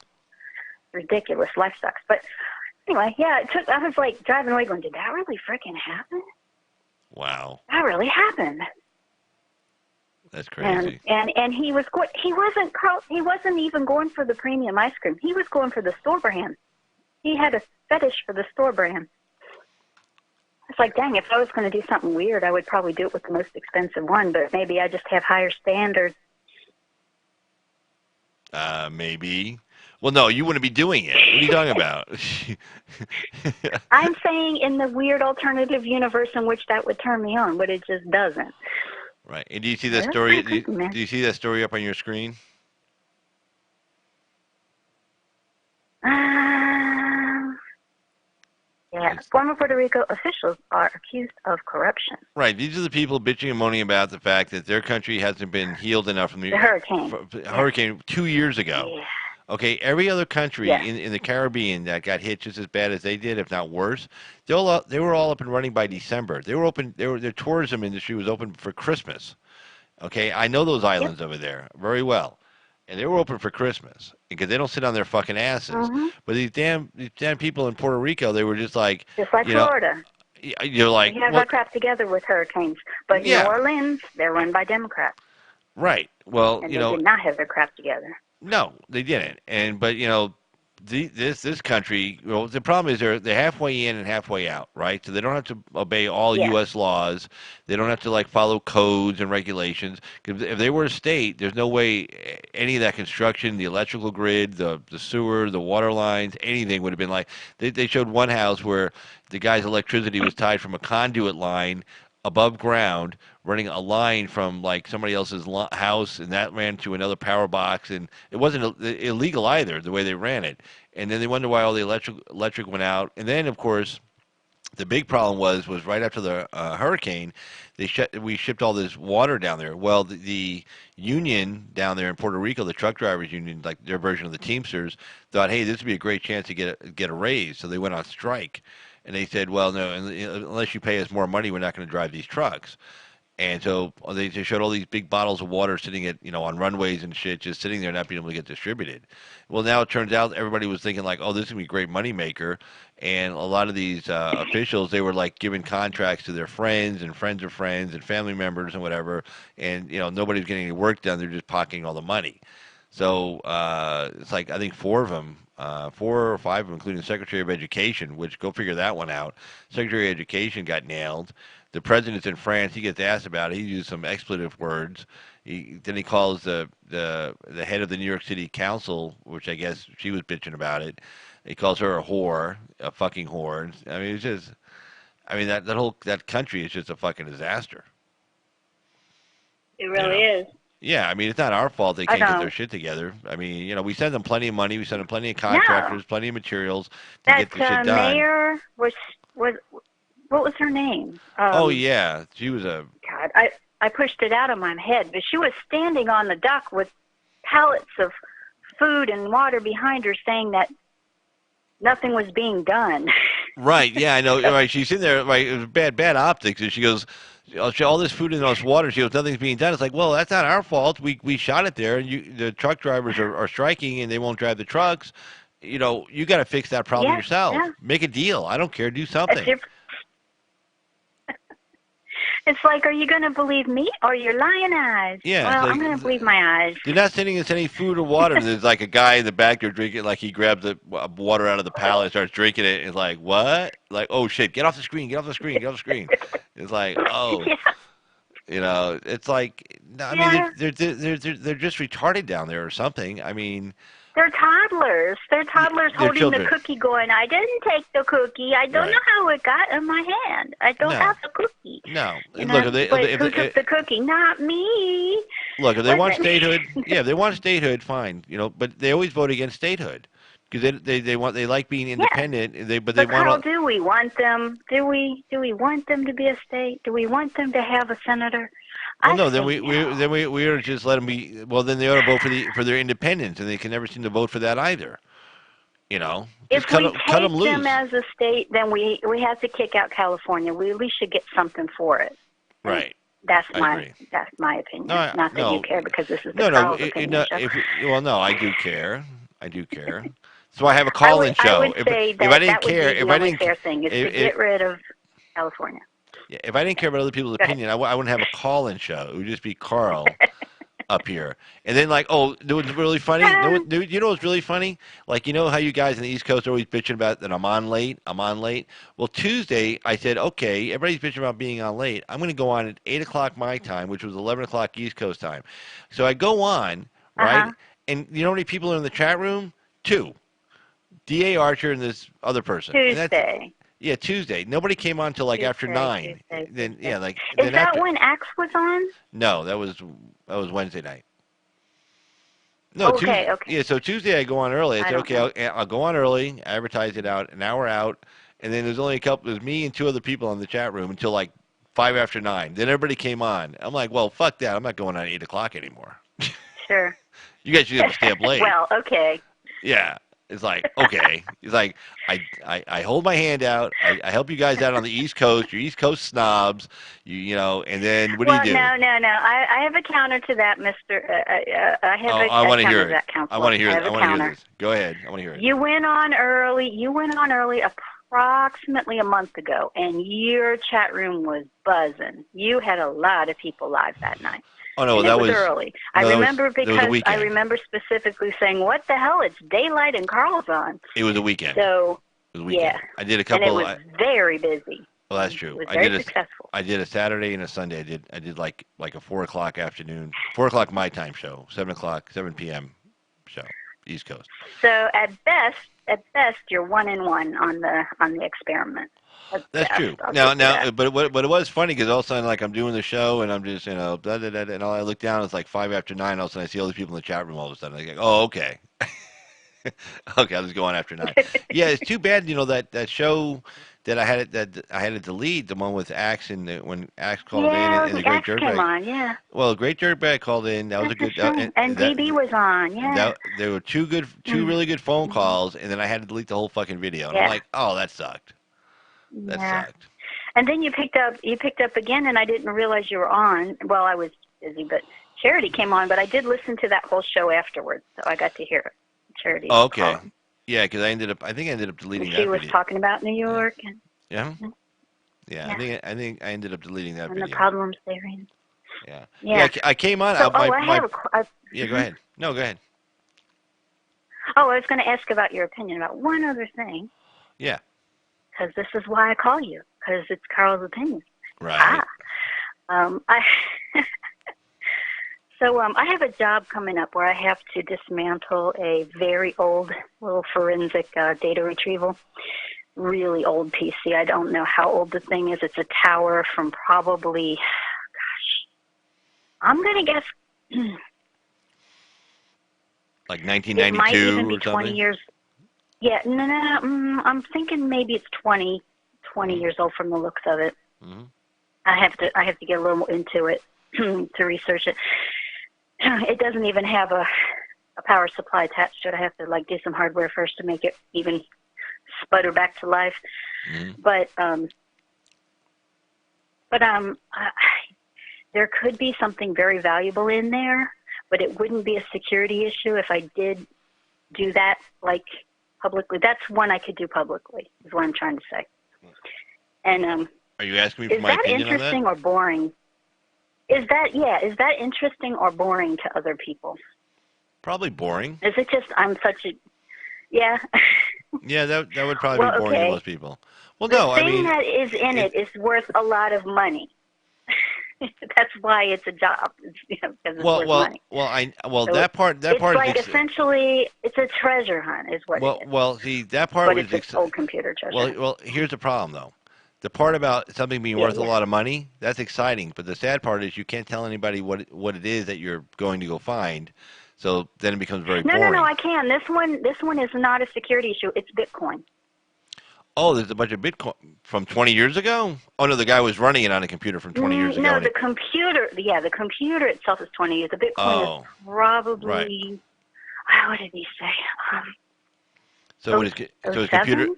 Ridiculous. Life sucks. But anyway, yeah, I was like driving away going, did that really freaking happen? Wow. That really happened. That's crazy. And he wasn't even going for the premium ice cream. He was going for the store brand. He had a fetish for the store brand. It's like, dang, if I was going to do something weird, I would probably do it with the most expensive one, but maybe I just have higher standards. Maybe. Well, no, you wouldn't be doing it. What are you talking about? I'm saying in the weird alternative universe in which that would turn me on, but it just doesn't. Right. And do you see that story? Do you see that story up on your screen? Yeah. Former Puerto Rico officials are accused of corruption. Right. These are the people bitching and moaning about the fact that their country hasn't been healed enough from the hurricane 2 years ago. Yeah. Okay, every other country in the Caribbean that got hit just as bad as they did, if not worse, they were all up and running by December. They were open. Their tourism industry was open for Christmas. Okay, I know those islands over there very well, and they were open for Christmas because they don't sit on their fucking asses. Mm-hmm. But these damn people in Puerto Rico, they were just like Florida. You're like, we have our crap together with hurricanes, but New Orleans, they're run by Democrats. Right. Well, and they did not have their crap together. No, they didn't. But this country, well, the problem is they're halfway in and halfway out, right? So they don't have to obey all U.S. laws. They don't have to follow codes and regulations. Because if they were a state, there's no way any of that construction, the electrical grid, the sewer, the water lines, anything would have been like. They showed one house where the guy's electricity was tied from a conduit line above ground, running a line from somebody else's house, and that ran to another power box, and it wasn't illegal either the way they ran it. And then they wonder why all the electric went out. And then, of course, the big problem was right after the hurricane, we shipped all this water down there. Well, the union down there in Puerto Rico, the truck drivers union, like their version of the Teamsters, thought, hey, this would be a great chance to get a raise. So they went on strike. And they said, well, no, unless you pay us more money, we're not going to drive these trucks. And so they showed all these big bottles of water sitting on runways and shit, just sitting there not being able to get distributed. Well, now it turns out everybody was thinking oh, this is going to be a great moneymaker. And a lot of these officials, they were giving contracts to their friends and friends of friends and family members and whatever. And, nobody's getting any work done. They're just pocketing all the money. So it's like I think 4 of them, 4 or 5 of them, including the Secretary of Education, which go figure that one out. Secretary of Education got nailed. The president's in France. He gets asked about it. He used some expletive words. Then he calls the head of the New York City Council, which I guess she was bitching about it. He calls her a whore, a fucking whore. I mean, it's just, I mean that country is just a fucking disaster. It really is. Yeah, I mean, it's not our fault they can't get their shit together. I mean, we send them plenty of money. We send them plenty of contractors, plenty of materials to get the shit done. Mayor was what was her name? Oh, yeah. She was a... God, I pushed it out of my head, but she was standing on the dock with pallets of food and water behind her saying that nothing was being done. Right, yeah, I know. Right, she's in there, right, it was bad optics, and she goes... all this food and all this water, she goes, nothing's being done. It's like, well, that's not our fault. We shot it there, and the truck drivers are striking, and they won't drive the trucks. You got to fix that problem yourself. Yeah. Make a deal. I don't care. Do something. It's like, are you going to believe me or your lying eyes? Yeah. Well, I'm going to believe my eyes. They're not sending us any food or water. There's like a guy in the back there drinking, like he grabs the water out of the pallet and starts drinking it. And it's like, what? Like, oh, shit, get off the screen, get off the screen, get off the screen. It's like, oh. Yeah. It's like, I mean, they're just retarded down there or something. I mean... They're toddlers. They're toddlers holding children. The cookie going, I didn't take the cookie. I don't know how it got in my hand. I don't have the cookie. No. Look, who took the cookie? Not me. Look, if they want statehood, if they want statehood, fine. But they always vote against statehood because they like being independent. Yeah. But how do we want them? Do we want them to be a state? Do we want them to have a senator? Well, no, then we ought to just let them be. Well, then they ought to vote for their independence, and they can never seem to vote for that either. If we take them as a state, then we have to kick out California. We at least should get something for it. Right. That's my opinion. No, Not that you care because this is the Carl's opinion show. No, I do care. I do care. So I have a call-in show. I would say that would be the only fair thing is to get rid of California. Yeah, if I didn't care about other people's opinion, I wouldn't have a call-in show. It would just be Carl up here. And then, like, it was really funny. You know what's really funny? Like, how you guys on the East Coast are always bitching about that I'm on late? Well, Tuesday, I said, okay, everybody's bitching about being on late. I'm going to go on at 8 o'clock my time, which was 11 o'clock East Coast time. So I go on, right? And you know how many people are in the chat room? 2. D.A. Archer and this other person. Tuesday. Yeah, Tuesday. Nobody came on till after 9. Then Is that when Axe was on? No, that was Wednesday night. No, okay. Yeah, so Tuesday I go on early. I said, okay, I'll go on early, advertise it out, an hour out, and then there's only there's me and 2 other people in the chat room until 5 after 9. Then everybody came on. I'm like, well, fuck that. I'm not going on at 8 o'clock anymore. Sure. You guys should have to stay up late. Well, okay. Yeah. It's like, okay. It's like, I hold my hand out. I help you guys out on the East Coast. You're East Coast snobs. And then what do you do? No. I have a counter to that, Mr. I have a I want to hear it. I want to hear it. I want to hear this. Go ahead. I want to hear it. You went on early approximately a month ago, and your chat room was buzzing. You had a lot of people live that night. Oh no, that was early. I remember because I remember specifically saying, "What the hell? It's daylight and Carl's on." It was a weekend. So it was a weekend. Yeah, I did a couple. And it was very busy. Well, that's true. It was very successful. I did a Saturday and a Sunday. I did like a 4 o'clock afternoon, 4 o'clock my time show, 7 p.m. show, East Coast. So at best, you're 1-1 on the experiment. That's true. Now, but it was funny because all of a sudden, I'm doing the show and I'm just, blah, blah, blah, and all I look down, it's 5 after 9. All of a sudden, I see all these people in the chat room. All of a sudden, I go, oh, okay, okay, I'll just go on after 9. Yeah, it's too bad, that show that I had to delete, the one with Axe and when Axe called in and the Great Dirtbag came on, yeah. Well, Great Dirtbag called in. That was a good. And DB was on, yeah. There were two really good phone calls, and then I had to delete the whole fucking video. And I'm like, oh, that sucked. That sucked. And then you picked up again, and I didn't realize you were on. Well, I was busy, but Charity came on. But I did listen to that whole show afterwards, so I got to hear it. Charity. Oh, okay. Yeah, because I think I ended up deleting that. She was talking about New York. And, yeah. Yeah, I think I ended up deleting that video. And the problems therein. Yeah. I came on. So, yeah, go ahead. No, go ahead. Oh, I was going to ask about your opinion about one other thing. Yeah. Because this is why I call you, because it's Carl's opinion. Right. I So I have a job coming up where I have to dismantle a very old little forensic data retrieval, really old PC. I don't know how old the thing is. It's a tower from probably, gosh, I'm going to guess like it 1992 might even be or 20 something? years. Yeah, no, I'm thinking maybe it's 20 years old from the looks of it. Mm-hmm. I have to get a little more into it to research it. It doesn't even have a power supply attached to it. I have to do some hardware first to make it even sputter back to life. Mm-hmm. But there could be something very valuable in there, but it wouldn't be a security issue if I did do that publicly. That's one I could do publicly, is what I'm trying to say. And are you asking me for is my that opinion on that? interesting or boring? Is that interesting or boring to other people? Probably boring. Is it just I'm such a yeah? Yeah, that would probably be boring to most people. Well, the no, thing I mean that is in it is worth a lot of money. That's why it's a job. Because it's worth money. So that part it's is essentially it's a treasure hunt, is what it is. well, see that part But was it's an old computer treasure. well, here's the problem though. The part about something being worth a lot of money, that's exciting. But the sad part is you can't tell anybody what it is that you're going to go find. So then it becomes very boring. No, I can. This one is not a security issue. It's Bitcoin. Oh, there's a bunch of Bitcoin from 20 years ago? Oh, no, the guy was running it on a computer from 20 years ago. No, the computer itself is 20 years. The Bitcoin is probably, right. What did he say? So his computer,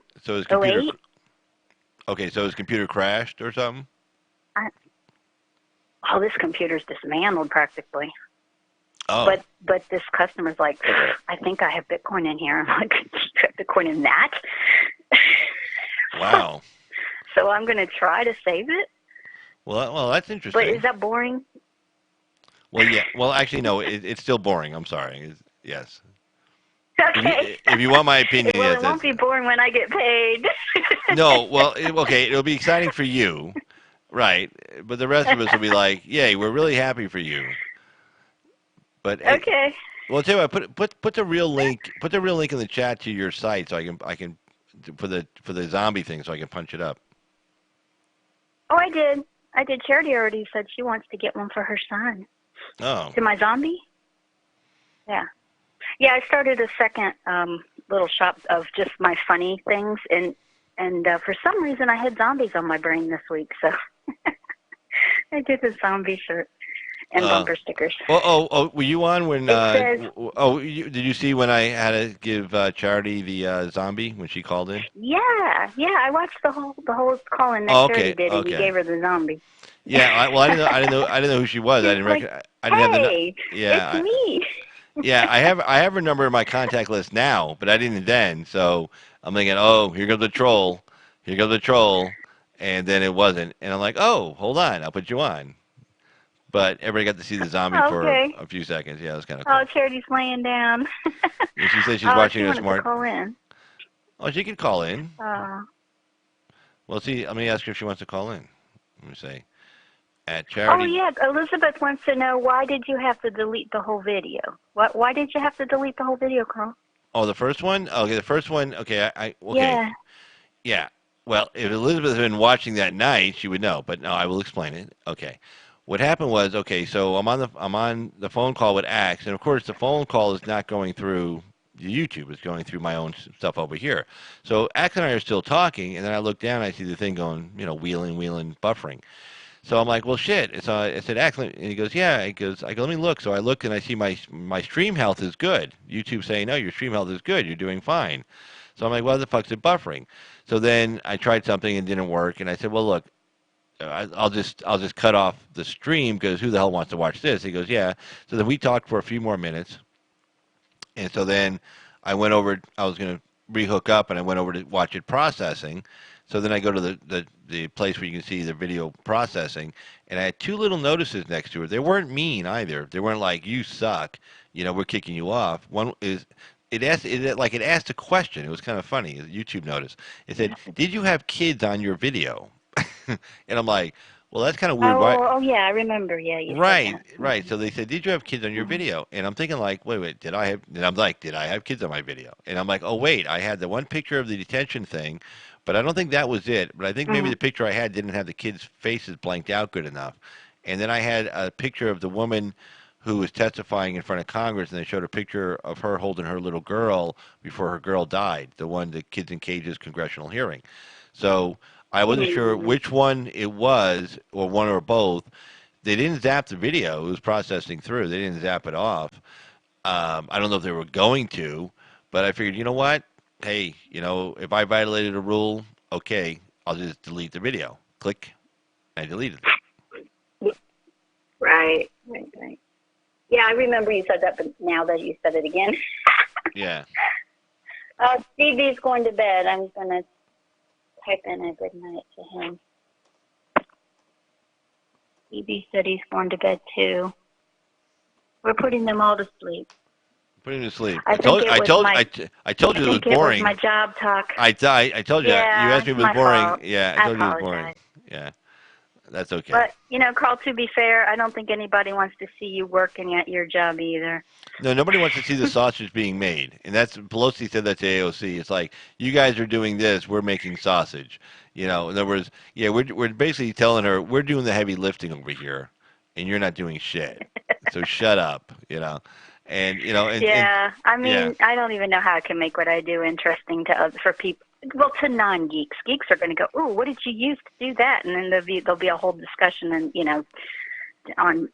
okay, so his computer crashed or something? This computer's dismantled practically. Oh. But this customer's like, I think I have Bitcoin in here. I'm like, you have Bitcoin in that? Wow. So I'm going to try to save it. Well, that's interesting. But is that boring? Well, yeah. Well, actually, no. It's still boring. I'm sorry. Yes. Okay. If you want my opinion, well, yes. It won't be boring when I get paid. No. Well, okay. It'll be exciting for you, right? But the rest of us will be like, "Yay, we're really happy for you." But okay. Well, I'll tell you what. Put the real link. Put the real link in the chat to your site, so I can for the zombie thing, so I can punch it up. Oh, I did. Charity already said she wants to get one for her son. Oh. To my zombie? Yeah. Yeah, I started a second little shop of just my funny things, and for some reason I had zombies on my brain this week, so I did a zombie shirt and bumper stickers. Oh, were you on when? Says, did you see when I had to give Charity the zombie when she called in? Yeah, I watched the whole call-in that Charity did, and you gave her the zombie. Yeah, I didn't know who she was. I didn't recognize. I didn't have the. Yeah, it's me. Yeah, I have her number in my contact list now, but I didn't then. So I'm thinking, oh, here goes the troll, and then it wasn't, and I'm like, oh, hold on, I'll put you on. But everybody got to see the zombie for a few seconds. Yeah, it was kind of cool. Oh, Charity's laying down. And she said she's watching she a smart. To call in. Oh, she can call in. Well, see, let me ask her if she wants to call in. Let me say. At Charity. Oh, yeah. Elizabeth wants to know, why did you have to delete the whole video? Why did you have to delete the whole video, Carl? Oh, the first one? Okay, the first one. Okay, okay. Yeah. Yeah. Well, if Elizabeth had been watching that night, she would know. But no, I will explain it. Okay. What happened was, so I'm on the phone call with Axe, and of course the phone call is not going through the YouTube; it's going through my own stuff over here. So Axe and I are still talking, and then I look down, and I see the thing going, wheeling, buffering. So I'm like, well, shit. I said, Axe, and he goes, yeah. I go, let me look. So I look, and I see my stream health is good. YouTube saying, no, your stream health is good. You're doing fine. So I'm like, well, the fuck's it buffering? So then I tried something and it didn't work, and I said, well, look. I'll just cut off the stream because who the hell wants to watch this? He goes, yeah. So then we talked for a few more minutes, and so then I went over. I was going to rehook up, and I went over to watch it processing. So then I go to the place where you can see the video processing, and I had two little notices next to it. They weren't mean either. They weren't like, you suck, we're kicking you off. One is it asked a question. It was kind of funny. YouTube noticed. It said, "Did you have kids on your video?" And I'm like, "Well, that's kind of weird. Why?" Oh, yeah, I remember. Yeah, you said Right, that. right. So they said, "Did you have kids on your video?" And I'm thinking like, "Wait, did I have?" And I'm like, "Did I have kids on my video?" And I'm like, "Oh, wait, I had the one picture of the detention thing, but I don't think that was it. But I think maybe the picture I had didn't have the kids' faces blanked out good enough." And then I had a picture of the woman who was testifying in front of Congress, and they showed a picture of her holding her little girl before her girl died, the one, the Kids in Cages congressional hearing. So I wasn't sure which one it was, or one or both. They didn't zap the video. It was processing through. They didn't zap it off. I don't know if they were going to, but I figured, you know what? Hey, if I violated a rule, okay, I'll just delete the video. Click, and I deleted it. Right. Yeah, I remember you said that, but now that you said it again. Yeah. Stevie's going to bed. I'm going to type in a good night to him. Stevie said he's going to bed too. We're putting them all to sleep. Putting them to sleep. I told you it was boring. It was my job talk. I told you. Yeah, you asked me if it was my boring. fault. Yeah, I told you it was boring. Yeah. That's okay. But, Carl, to be fair, I don't think anybody wants to see you working at your job either. No, nobody wants to see the sausage being made. And Pelosi said that to AOC. It's like, you guys are doing this, we're making sausage. In other words, yeah, we're basically telling her, we're doing the heavy lifting over here, and you're not doing shit. So shut up, And, yeah, I don't even know how I can make what I do interesting for people. Well, to non-geeks. Geeks are going to go, "Ooh, what did you use to do that?" And then there'll be a whole discussion, and on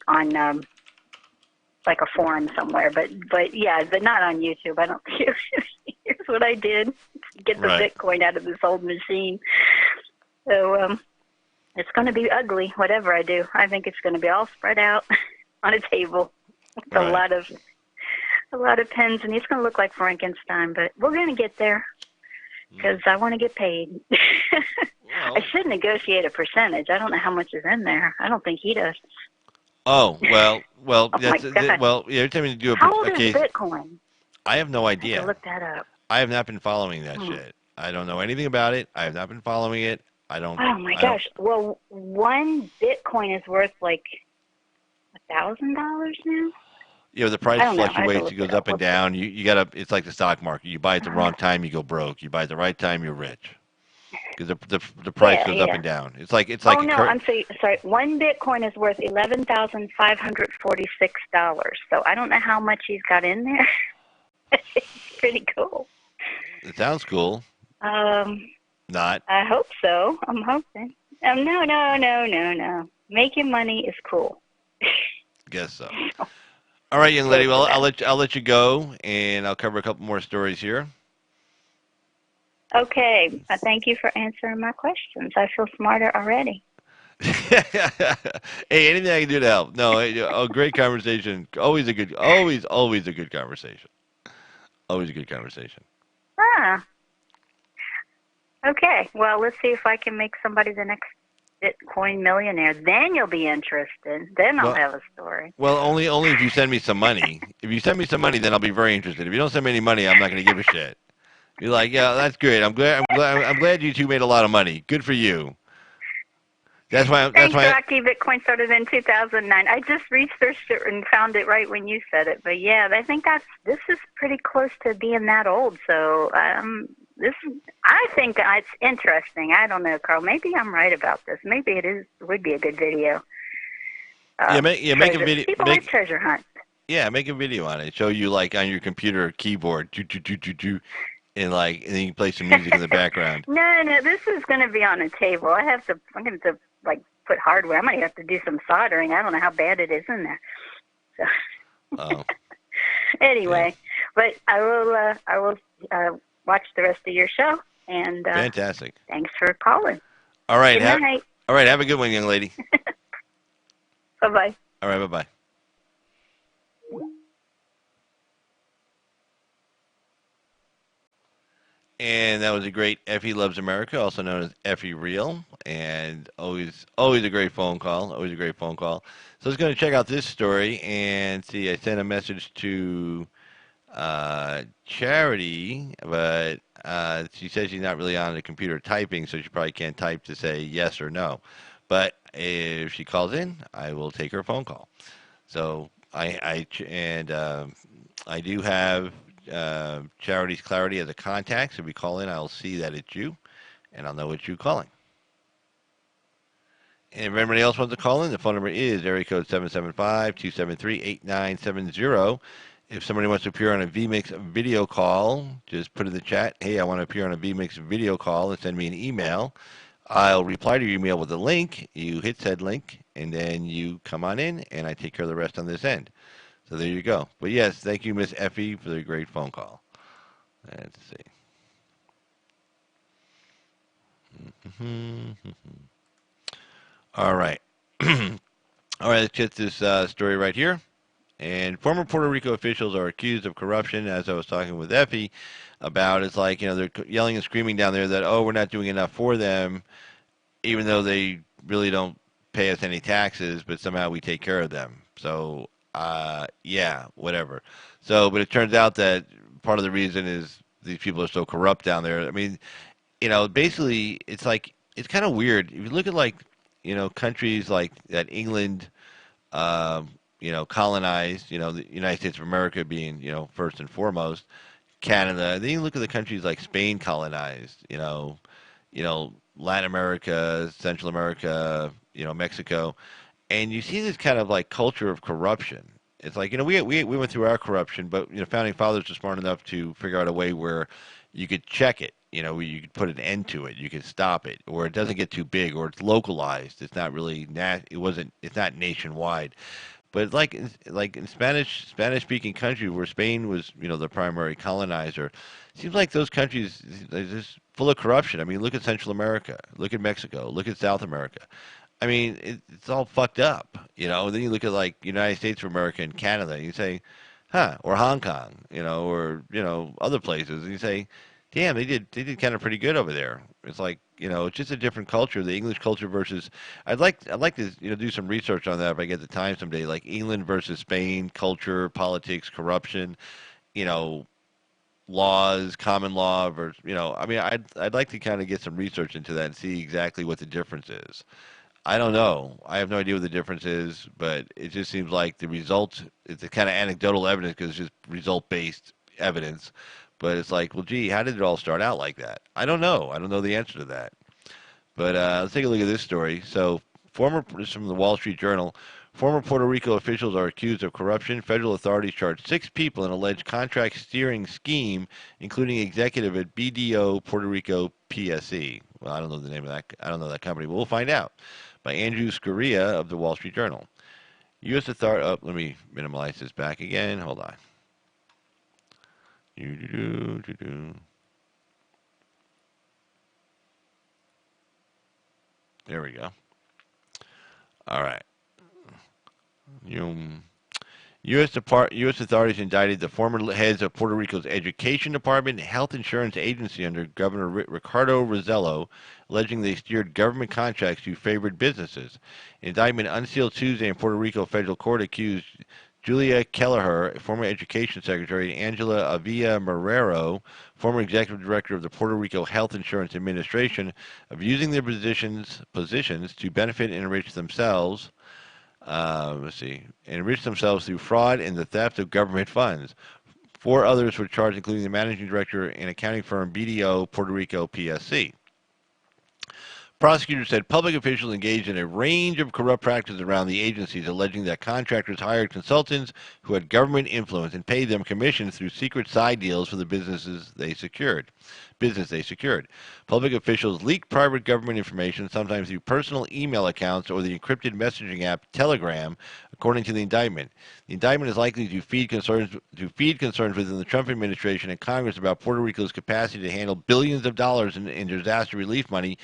like a forum somewhere. But not on YouTube. I don't. Here's what I did: get the Bitcoin out of this old machine. So it's going to be ugly, whatever I do. I think it's going to be all spread out on a table with a lot of pens, and it's going to look like Frankenstein. But we're going to get there. Because I want to get paid. I should negotiate a percentage. I don't know how much is in there. I don't think he does. Oh, well, Oh my God. every time you do How old a case, is Bitcoin? I have no I idea. have to look that up. I have not been following that shit. I don't know anything about it. I have not been following it. I don't. Oh my gosh. Well, one Bitcoin is worth like $1,000 now. The price fluctuates. It goes up and down. You gotta. It's like the stock market. You buy at the wrong time, you go broke. You buy at the right time, you're rich. Because the price goes up and down. It's like. Oh no, I'm sorry. One Bitcoin is worth $11,546. So I don't know how much he's got in there. It's pretty cool. It sounds cool. Not. I hope so. I'm hoping. No. Making money is cool. Guess so. All right, young lady. Well, I'll let you go, and I'll cover a couple more stories here. Okay. Thank you for answering my questions. I feel smarter already. Hey, anything I can do to help? No, a great conversation. Always a good conversation. Always a good conversation. Ah. Okay. Well, let's see if I can make somebody the next Bitcoin millionaire. Then you'll be interested. Then I'll have a story. Well, only if you send me some money. If you send me some money, then I'll be very interested. If you don't send me any money, I'm not going to give a shit. You're like, yeah, that's great. I'm glad you two made a lot of money. Good for you. That's why. Thanks, Rocky. Bitcoin started in 2009. I just researched it and found it right when you said it. But yeah, I think this is pretty close to being that old. So I think it's interesting. I don't know, Carl. Maybe I'm right about this. Maybe would be a good video. Make a video. People like treasure hunt. Yeah, make a video on it. Show you like on your computer keyboard, and then you can play some music in the background. No, this is going to be on a table. I'm going to put hardware. I might have to do some soldering. I don't know how bad it is in there. So. Oh. Anyway, but I will watch the rest of your show. And fantastic. Thanks for calling. All right. Good night. All right. Have a good one, young lady. Bye-bye. All right. Bye-bye. And that was a great Effie Loves America, also known as Effie Real, and always a great phone call. So I was going to check out this story and see. I sent a message to Charity, but she says she's not really on the computer typing, so she probably can't type to say yes or no. But if she calls in, I will take her phone call. So I do have Charity's Clarity as a contact. So if we call in, I'll see that it's you, and I'll know it's you calling. And if anybody else wants to call in, the phone number is area code 775-273-8970. If somebody wants to appear on a VMix video call, just put in the chat, hey, I want to appear on a VMix video call, and send me an email. I'll reply to your email with a link. You hit said link, and then you come on in, and I take care of the rest on this end. So there you go. But yes, thank you, Miss Effie, for the great phone call. Let's see. All right. All right, let's get this story right here. And former Puerto Rico officials are accused of corruption, as I was talking with Effie about. It's like, they're yelling and screaming down there that, oh, we're not doing enough for them, even though they really don't pay us any taxes, but somehow we take care of them. So, yeah, whatever. So, but it turns out that part of the reason is these people are so corrupt down there. I mean, basically, it's like, it's kind of weird. If you look at, like, countries like that England, colonized, the United States of America being, first and foremost, Canada. Then you look at the countries like Spain colonized, Latin America, Central America, Mexico, and you see this kind of like culture of corruption. It's like, we went through our corruption, but, founding fathers were smart enough to figure out a way where you could check it. You could put an end to it. You could stop it, or it doesn't get too big, or it's localized. It's not really it's not nationwide. But like in Spanish-speaking countries where Spain was, the primary colonizer, it seems like those countries are just full of corruption. I mean, look at Central America, look at Mexico, look at South America. I mean, it's all fucked up, And then you look at like United States of America and Canada, and you say, huh, or Hong Kong, or other places, and you say, damn, they did kind of pretty good over there. It's like, it's just a different culture, the English culture versus. I'd like to do some research on that if I get the time someday, like England versus Spain, culture, politics, corruption, laws, common law versus, I mean, I'd like to kind of get some research into that and see exactly what the difference is. I don't know. I have no idea what the difference is, but it just seems like the results, it's a kind of anecdotal evidence because it's just result-based evidence. But it's like, well, gee, how did it all start out like that? I don't know. I don't know the answer to that. But let's take a look at this story. So, this is from the Wall Street Journal. Former Puerto Rico officials are accused of corruption. Federal authorities charged 6 people in an alleged contract steering scheme, including executive at BDO Puerto Rico PSE. Well, I don't know the name of that. I don't know that company, but we'll find out. By Andrew Scuria of the Wall Street Journal. U.S. authorities. Oh, let me minimize this back again. Hold on. There we go. All right. U.S. authorities indicted the former heads of Puerto Rico's Education Department and Health Insurance Agency under Governor Ricardo Rosello, alleging they steered government contracts to favored businesses. An indictment unsealed Tuesday in Puerto Rico federal court accused Julia Kelleher, former Education Secretary, and Angela Avila Marrero, former Executive Director of the Puerto Rico Health Insurance Administration, of using their positions to benefit and enrich themselves. Enrich themselves through fraud and the theft of government funds. 4 others were charged, including the managing director and accounting firm BDO Puerto Rico PSC. Prosecutors said public officials engaged in a range of corrupt practices around the agencies, alleging that contractors hired consultants who had government influence and paid them commissions through secret side deals for the business they secured. Public officials leaked private government information, sometimes through personal email accounts or the encrypted messaging app Telegram, according to the indictment. The indictment is likely to feed concerns within the Trump administration and Congress about Puerto Rico's capacity to handle billions of dollars in disaster relief money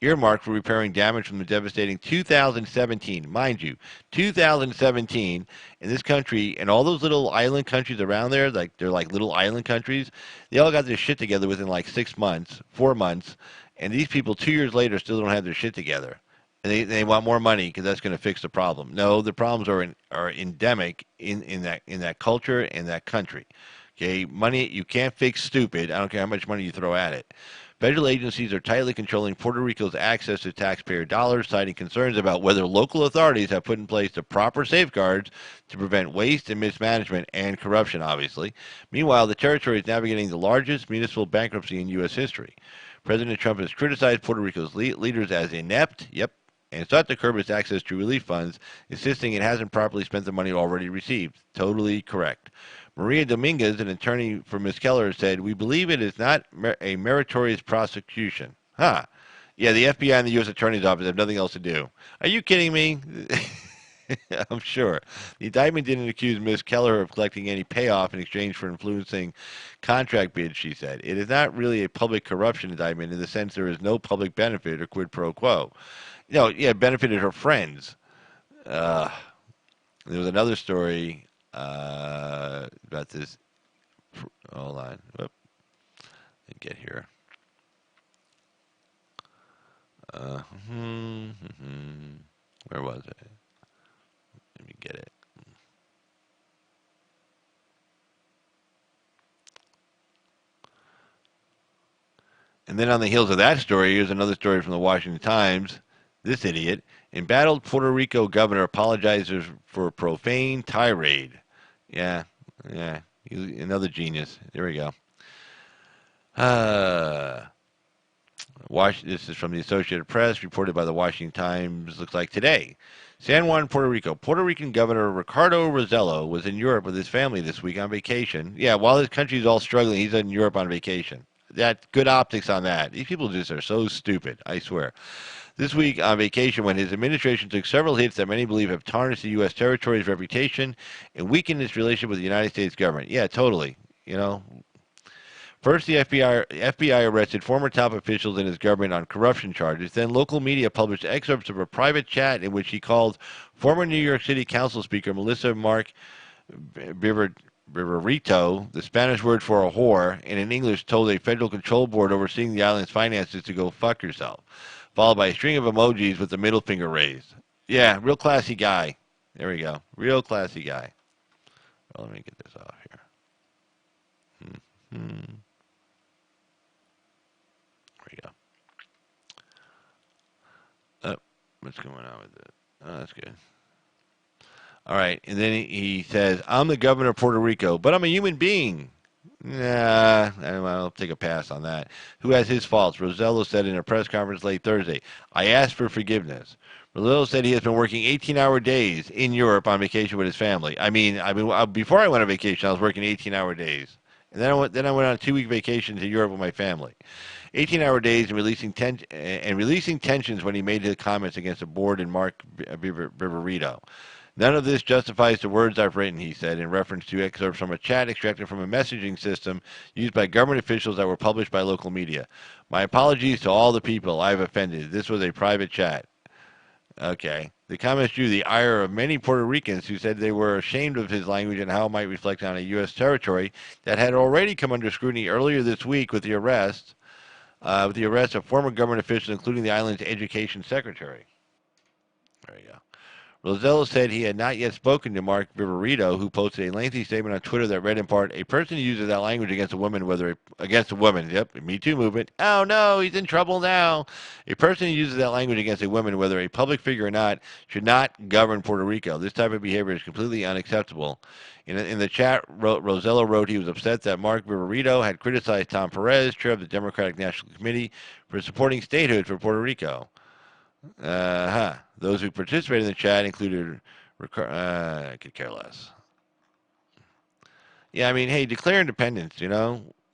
earmarked for repairing damage from the devastating 2017, mind you, 2017, in this country, and all those little island countries around there, they're like little island countries, they all got their shit together within like 6 months, 4 months, and these people 2 years later still don't have their shit together. And they want more money because that's going to fix the problem. No, the problems are endemic in that culture and that country. Okay, money, you can't fix stupid. I don't care how much money you throw at it. Federal agencies are tightly controlling Puerto Rico's access to taxpayer dollars, citing concerns about whether local authorities have put in place the proper safeguards to prevent waste and mismanagement and corruption, obviously. Meanwhile, the territory is navigating the largest municipal bankruptcy in U.S. history. President Trump has criticized Puerto Rico's leaders as inept, and sought to curb its access to relief funds, insisting it hasn't properly spent the money already received. Totally correct. Maria Dominguez, an attorney for Ms. Keller, said, "We believe it is not a meritorious prosecution." Huh. Yeah, the FBI and the U.S. Attorney's Office have nothing else to do. Are you kidding me? I'm sure. The indictment didn't accuse Ms. Keller of collecting any payoff in exchange for influencing contract bids, she said. It is not really a public corruption indictment in the sense there is no public benefit or quid pro quo. No, yeah, benefited her friends. There was another story about this. Hold on. Let me get here. Where was it? Let me get it. And then on the heels of that story, here's another story from the Washington Times. This idiot, embattled Puerto Rico governor apologizes for profane tirade. Yeah, another genius. There we go. This is from the Associated Press, reported by the Washington Times, looks like today. San Juan, Puerto Rico. Puerto Rican Governor Ricardo Rosello was in Europe with his family this week on vacation. Yeah, while his country's all struggling, he's in Europe on vacation. That good optics on that. These people just are so stupid, I swear. This week on vacation when his administration took several hits that many believe have tarnished the U.S. territory's reputation and weakened its relationship with the United States government. Yeah, totally. First, the FBI arrested former top officials in his government on corruption charges. Then local media published excerpts of a private chat in which he called former New York City Council Speaker Melissa Mark Viverito, the Spanish word for a whore, and in English told a federal control board overseeing the island's finances to go fuck yourself, followed by a string of emojis with the middle finger raised. Yeah, real classy guy. There we go. Real classy guy. Well, let me get this off here. There we go. Oh, what's going on with it? Oh, that's good. All right, and then he says, "I'm the governor of Puerto Rico, but I'm a human being." Nah, I'll take a pass on that. Who has his faults? Rosello said in a press conference late Thursday, "I asked for forgiveness." Rosello said he has been working 18-hour days in Europe on vacation with his family. Before I went on vacation, I was working 18-hour days. And then I went on a 2-week vacation to Europe with my family. 18-hour days and releasing tensions when he made his comments against the board and Mark Viverito. None of this justifies the words I've written, he said, in reference to excerpts from a chat extracted from a messaging system used by government officials that were published by local media. My apologies to all the people I've offended. This was a private chat. Okay. The comments drew the ire of many Puerto Ricans who said they were ashamed of his language and how it might reflect on a U.S. territory that had already come under scrutiny earlier this week with the arrest of former government officials, including the island's education secretary. There you go. Rosello said he had not yet spoken to Mark Viverito, who posted a lengthy statement on Twitter that read in part, "A person who uses that language against a woman, yep, Me Too movement. Oh no, he's in trouble now. A person who uses that language against a woman, whether a public figure or not, should not govern Puerto Rico. This type of behavior is completely unacceptable." In the chat, Rosello wrote he was upset that Mark Viverito had criticized Tom Perez, chair of the Democratic National Committee, for supporting statehood for Puerto Rico. Those who participated in the chat included, I could care less. Yeah, hey, declare independence.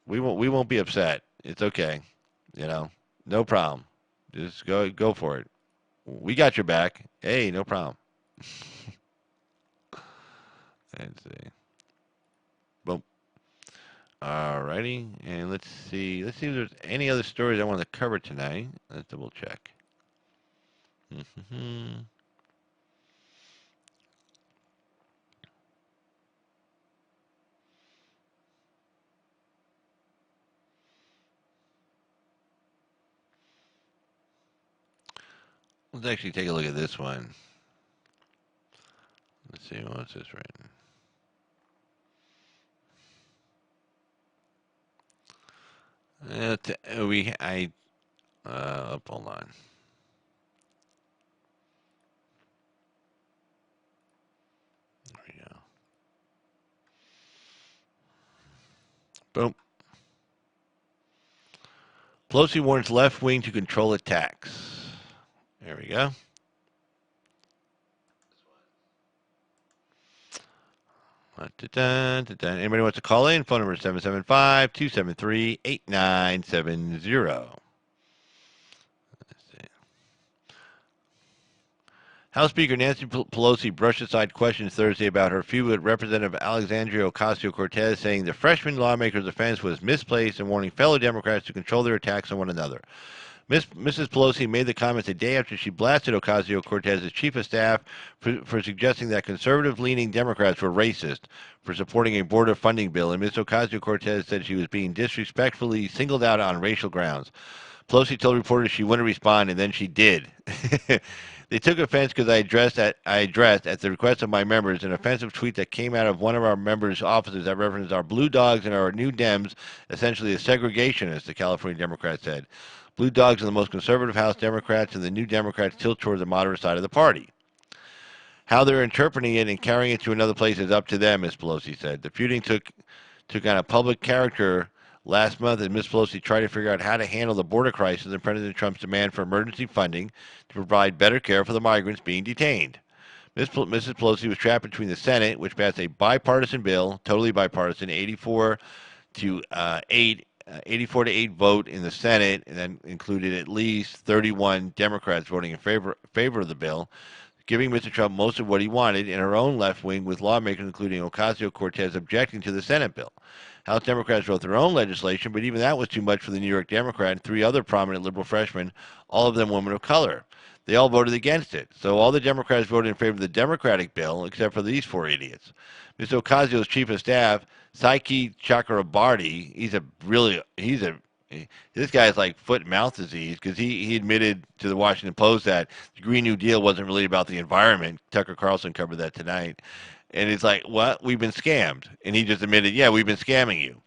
We won't be upset. It's okay. No problem. Just go for it. We got your back. Hey, no problem. Let's see. Boom. Alrighty, and let's see if there's any other stories I want to cover tonight. Let's double check. Let's actually take a look at this one. Let's see, what's this written? Hold on. There we go. Boom. Pelosi warns left wing to control attacks. There we go. Anybody wants to call in? Phone number 775-273-8970. House Speaker Nancy Pelosi brushed aside questions Thursday about her feud with Representative Alexandria Ocasio-Cortez, saying the freshman lawmaker's offense was misplaced and warning fellow Democrats to control their attacks on one another. Mrs. Pelosi made the comments a day after she blasted Ocasio-Cortez's chief of staff for suggesting that conservative-leaning Democrats were racist for supporting a border funding bill, and Ms. Ocasio-Cortez said she was being disrespectfully singled out on racial grounds. Pelosi told reporters she wouldn't respond, and then she did. They took offense because I addressed, at the request of my members, an offensive tweet that came out of one of our members' offices that referenced our blue dogs and our new Dems, essentially a segregationists, the California Democrat said. Blue dogs are the most conservative House Democrats, and the new Democrats tilt toward the moderate side of the party. How they're interpreting it and carrying it to another place is up to them, Ms. Pelosi said. The feuding took on a public character last month as Ms. Pelosi tried to figure out how to handle the border crisis and President Trump's demand for emergency funding to provide better care for the migrants being detained. Mrs. Pelosi was trapped between the Senate, which passed a bipartisan bill, totally bipartisan, 84 to 8 vote in the Senate, and that included at least 31 Democrats voting in favor of the bill, giving Mr. Trump most of what he wanted, in her own left wing, with lawmakers including Ocasio-Cortez objecting to the Senate bill. House Democrats wrote their own legislation, but even that was too much for the New York Democrat and three other prominent liberal freshmen, all of them women of color. They all voted against it. So all the Democrats voted in favor of the Democratic bill, except for these four idiots. Mr. Ocasio's chief of staff, Saiki Chakrabarty, this guy has like foot and mouth disease, because he admitted to the Washington Post that the Green New Deal wasn't really about the environment. Tucker Carlson covered that tonight. And it's like, what? We've been scammed. And he just admitted, yeah, we've been scamming you.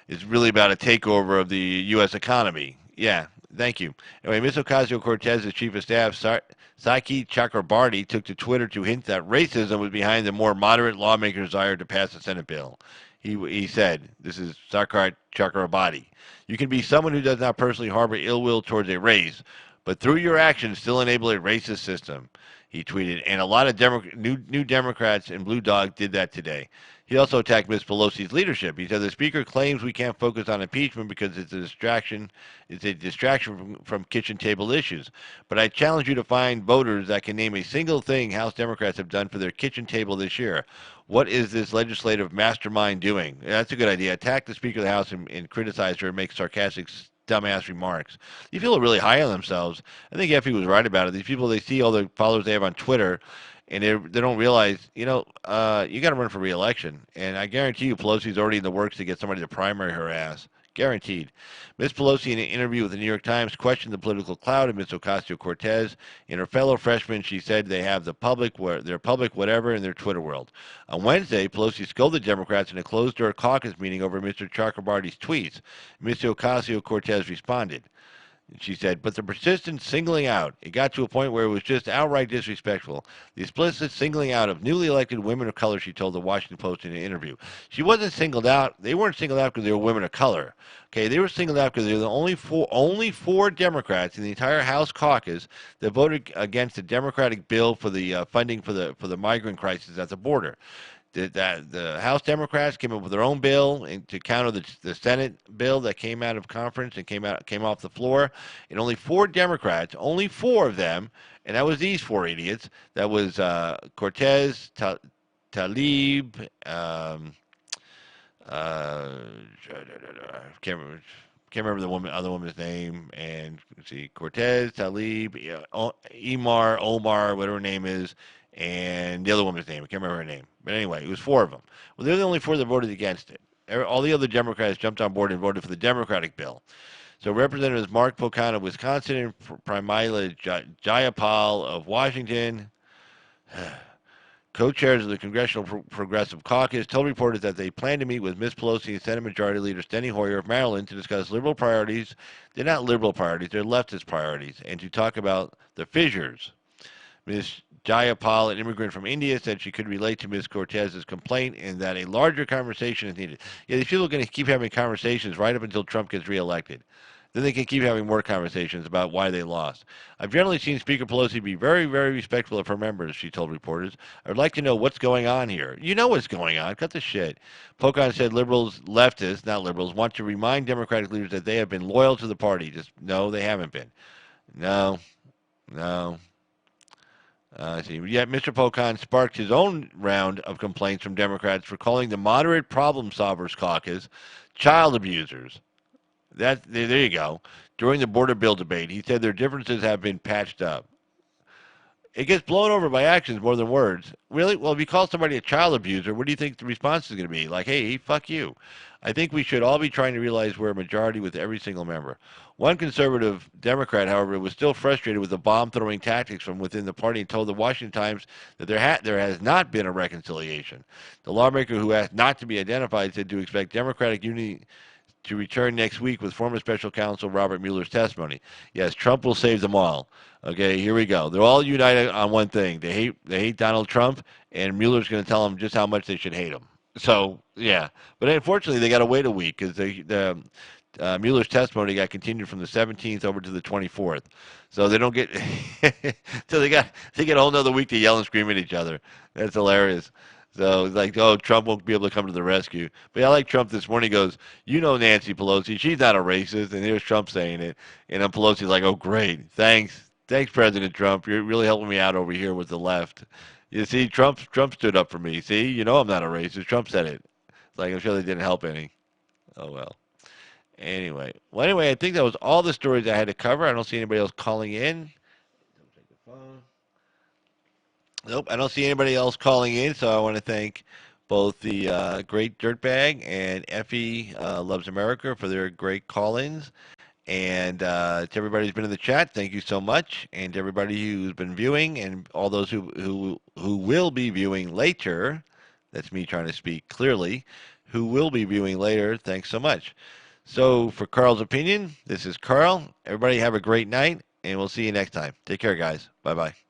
It's really about a takeover of the U.S. economy. Yeah, thank you. Anyway, Ms. Ocasio-Cortez's chief of staff, Saiki Chakrabarty, took to Twitter to hint that racism was behind the more moderate lawmakers' desire to pass the Senate bill. He said, this is Saiki Chakrabarty, you can be someone who does not personally harbor ill will towards a race, but through your actions still enable a racist system. He tweeted, and a lot of new Democrats and Blue Dog did that today. He also attacked Ms. Pelosi's leadership. He said the speaker claims we can't focus on impeachment because it's a distraction. It's a distraction from kitchen table issues. But I challenge you to find voters that can name a single thing House Democrats have done for their kitchen table this year. What is this legislative mastermind doing? That's a good idea. Attack the Speaker of the House and criticize her and make sarcastic dumbass remarks. These people are really high on themselves. I think Effie was right about it. These people, they see all the followers they have on Twitter, and they don't realize, you got to run for re-election. And I guarantee you Pelosi's already in the works to get somebody to primary her ass. Guaranteed. Ms. Pelosi, in an interview with the New York Times, questioned the political clout of Ms. Ocasio-Cortez. In her fellow freshmen, she said they have their public whatever in their Twitter world. On Wednesday, Pelosi scolded Democrats in a closed-door caucus meeting over Mr. Chakrabarty's tweets. Ms. Ocasio-Cortez responded. She said, but the persistent singling out, it got to a point where it was just outright disrespectful. The explicit singling out of newly elected women of color, she told the Washington Post in an interview. She wasn't singled out. They weren't singled out because they were women of color. Okay, they were singled out because they were the only four Democrats in the entire House caucus that voted against the Democratic bill for the funding for the migrant crisis at the border. The House Democrats came up with their own bill to counter the Senate bill that came out of conference and came off the floor. And only four Democrats, only four of them, and that was these four idiots. That was Cortez, Tlaib, can't remember the other woman's name. And let's see, Cortez, Tlaib, Omar, whatever her name is. And the other woman's name, I can't remember her name. But anyway, it was four of them. Well, they're the only four that voted against it. All the other Democrats jumped on board and voted for the Democratic bill. So Representatives Mark Pocan of Wisconsin and Pramila Jayapal of Washington co-chairs of the Congressional Progressive Caucus, told reporters that they plan to meet with Ms. Pelosi and Senate Majority Leader Steny Hoyer of Maryland to discuss liberal priorities. They're not liberal priorities, they're leftist priorities, and to talk about the fissures. Ms. Jayapal, an immigrant from India, said she could relate to Ms. Cortez's complaint and that a larger conversation is needed. Yeah, these people are going to keep having conversations right up until Trump gets reelected. Then they can keep having more conversations about why they lost. I've generally seen Speaker Pelosi be very, very respectful of her members, she told reporters. I would like to know what's going on here. You know what's going on. Cut the shit. Pocon said liberals, leftists, not liberals, want to remind Democratic leaders that they have been loyal to the party. Just, no, they haven't been. No. Yet Mr. Pocon sparked his own round of complaints from Democrats for calling the Moderate Problem Solvers Caucus child abusers. There you go. During the border bill debate, he said their differences have been patched up. It gets blown over by actions more than words. Really? Well, if you call somebody a child abuser, what do you think the response is going to be? Like, hey, fuck you. I think we should all be trying to realize we're a majority with every single member. One conservative Democrat, however, was still frustrated with the bomb-throwing tactics from within the party and told the Washington Times that there has not been a reconciliation. The lawmaker, who asked not to be identified, said to expect Democratic unity to return next week with former special counsel Robert Mueller's testimony. Yes, Trump will save them all. Okay, here we go. They're all united on one thing. They hate Donald Trump, and Mueller's going to tell them just how much they should hate him. So, yeah. But unfortunately, they got to wait a week because Mueller's testimony got continued from the 17th over to the 24th. So they don't get so they get a whole nother week to yell and scream at each other. That's hilarious. So it's like, oh, Trump won't be able to come to the rescue. But I like Trump this morning. He goes, you know Nancy Pelosi, she's not a racist. And here's Trump saying it. And then Pelosi's like, oh, great. Thanks, President Trump. You're really helping me out over here with the left. You see, Trump stood up for me. See, you know I'm not a racist. Trump said it. It's like, I'm sure they didn't help any. Oh, well. Anyway, I think that was all the stories I had to cover. I don't see anybody else calling in. Nope, I don't see anybody else calling in, so I want to thank both the Great Dirtbag and Effie Loves America for their great call-ins. And to everybody who's been in the chat, thank you so much. And to everybody who's been viewing and all those who will be viewing later, that's me trying to speak clearly, who will be viewing later, thanks so much. So for Carl's Opinion, this is Carl. Everybody have a great night, and we'll see you next time. Take care, guys. Bye-bye.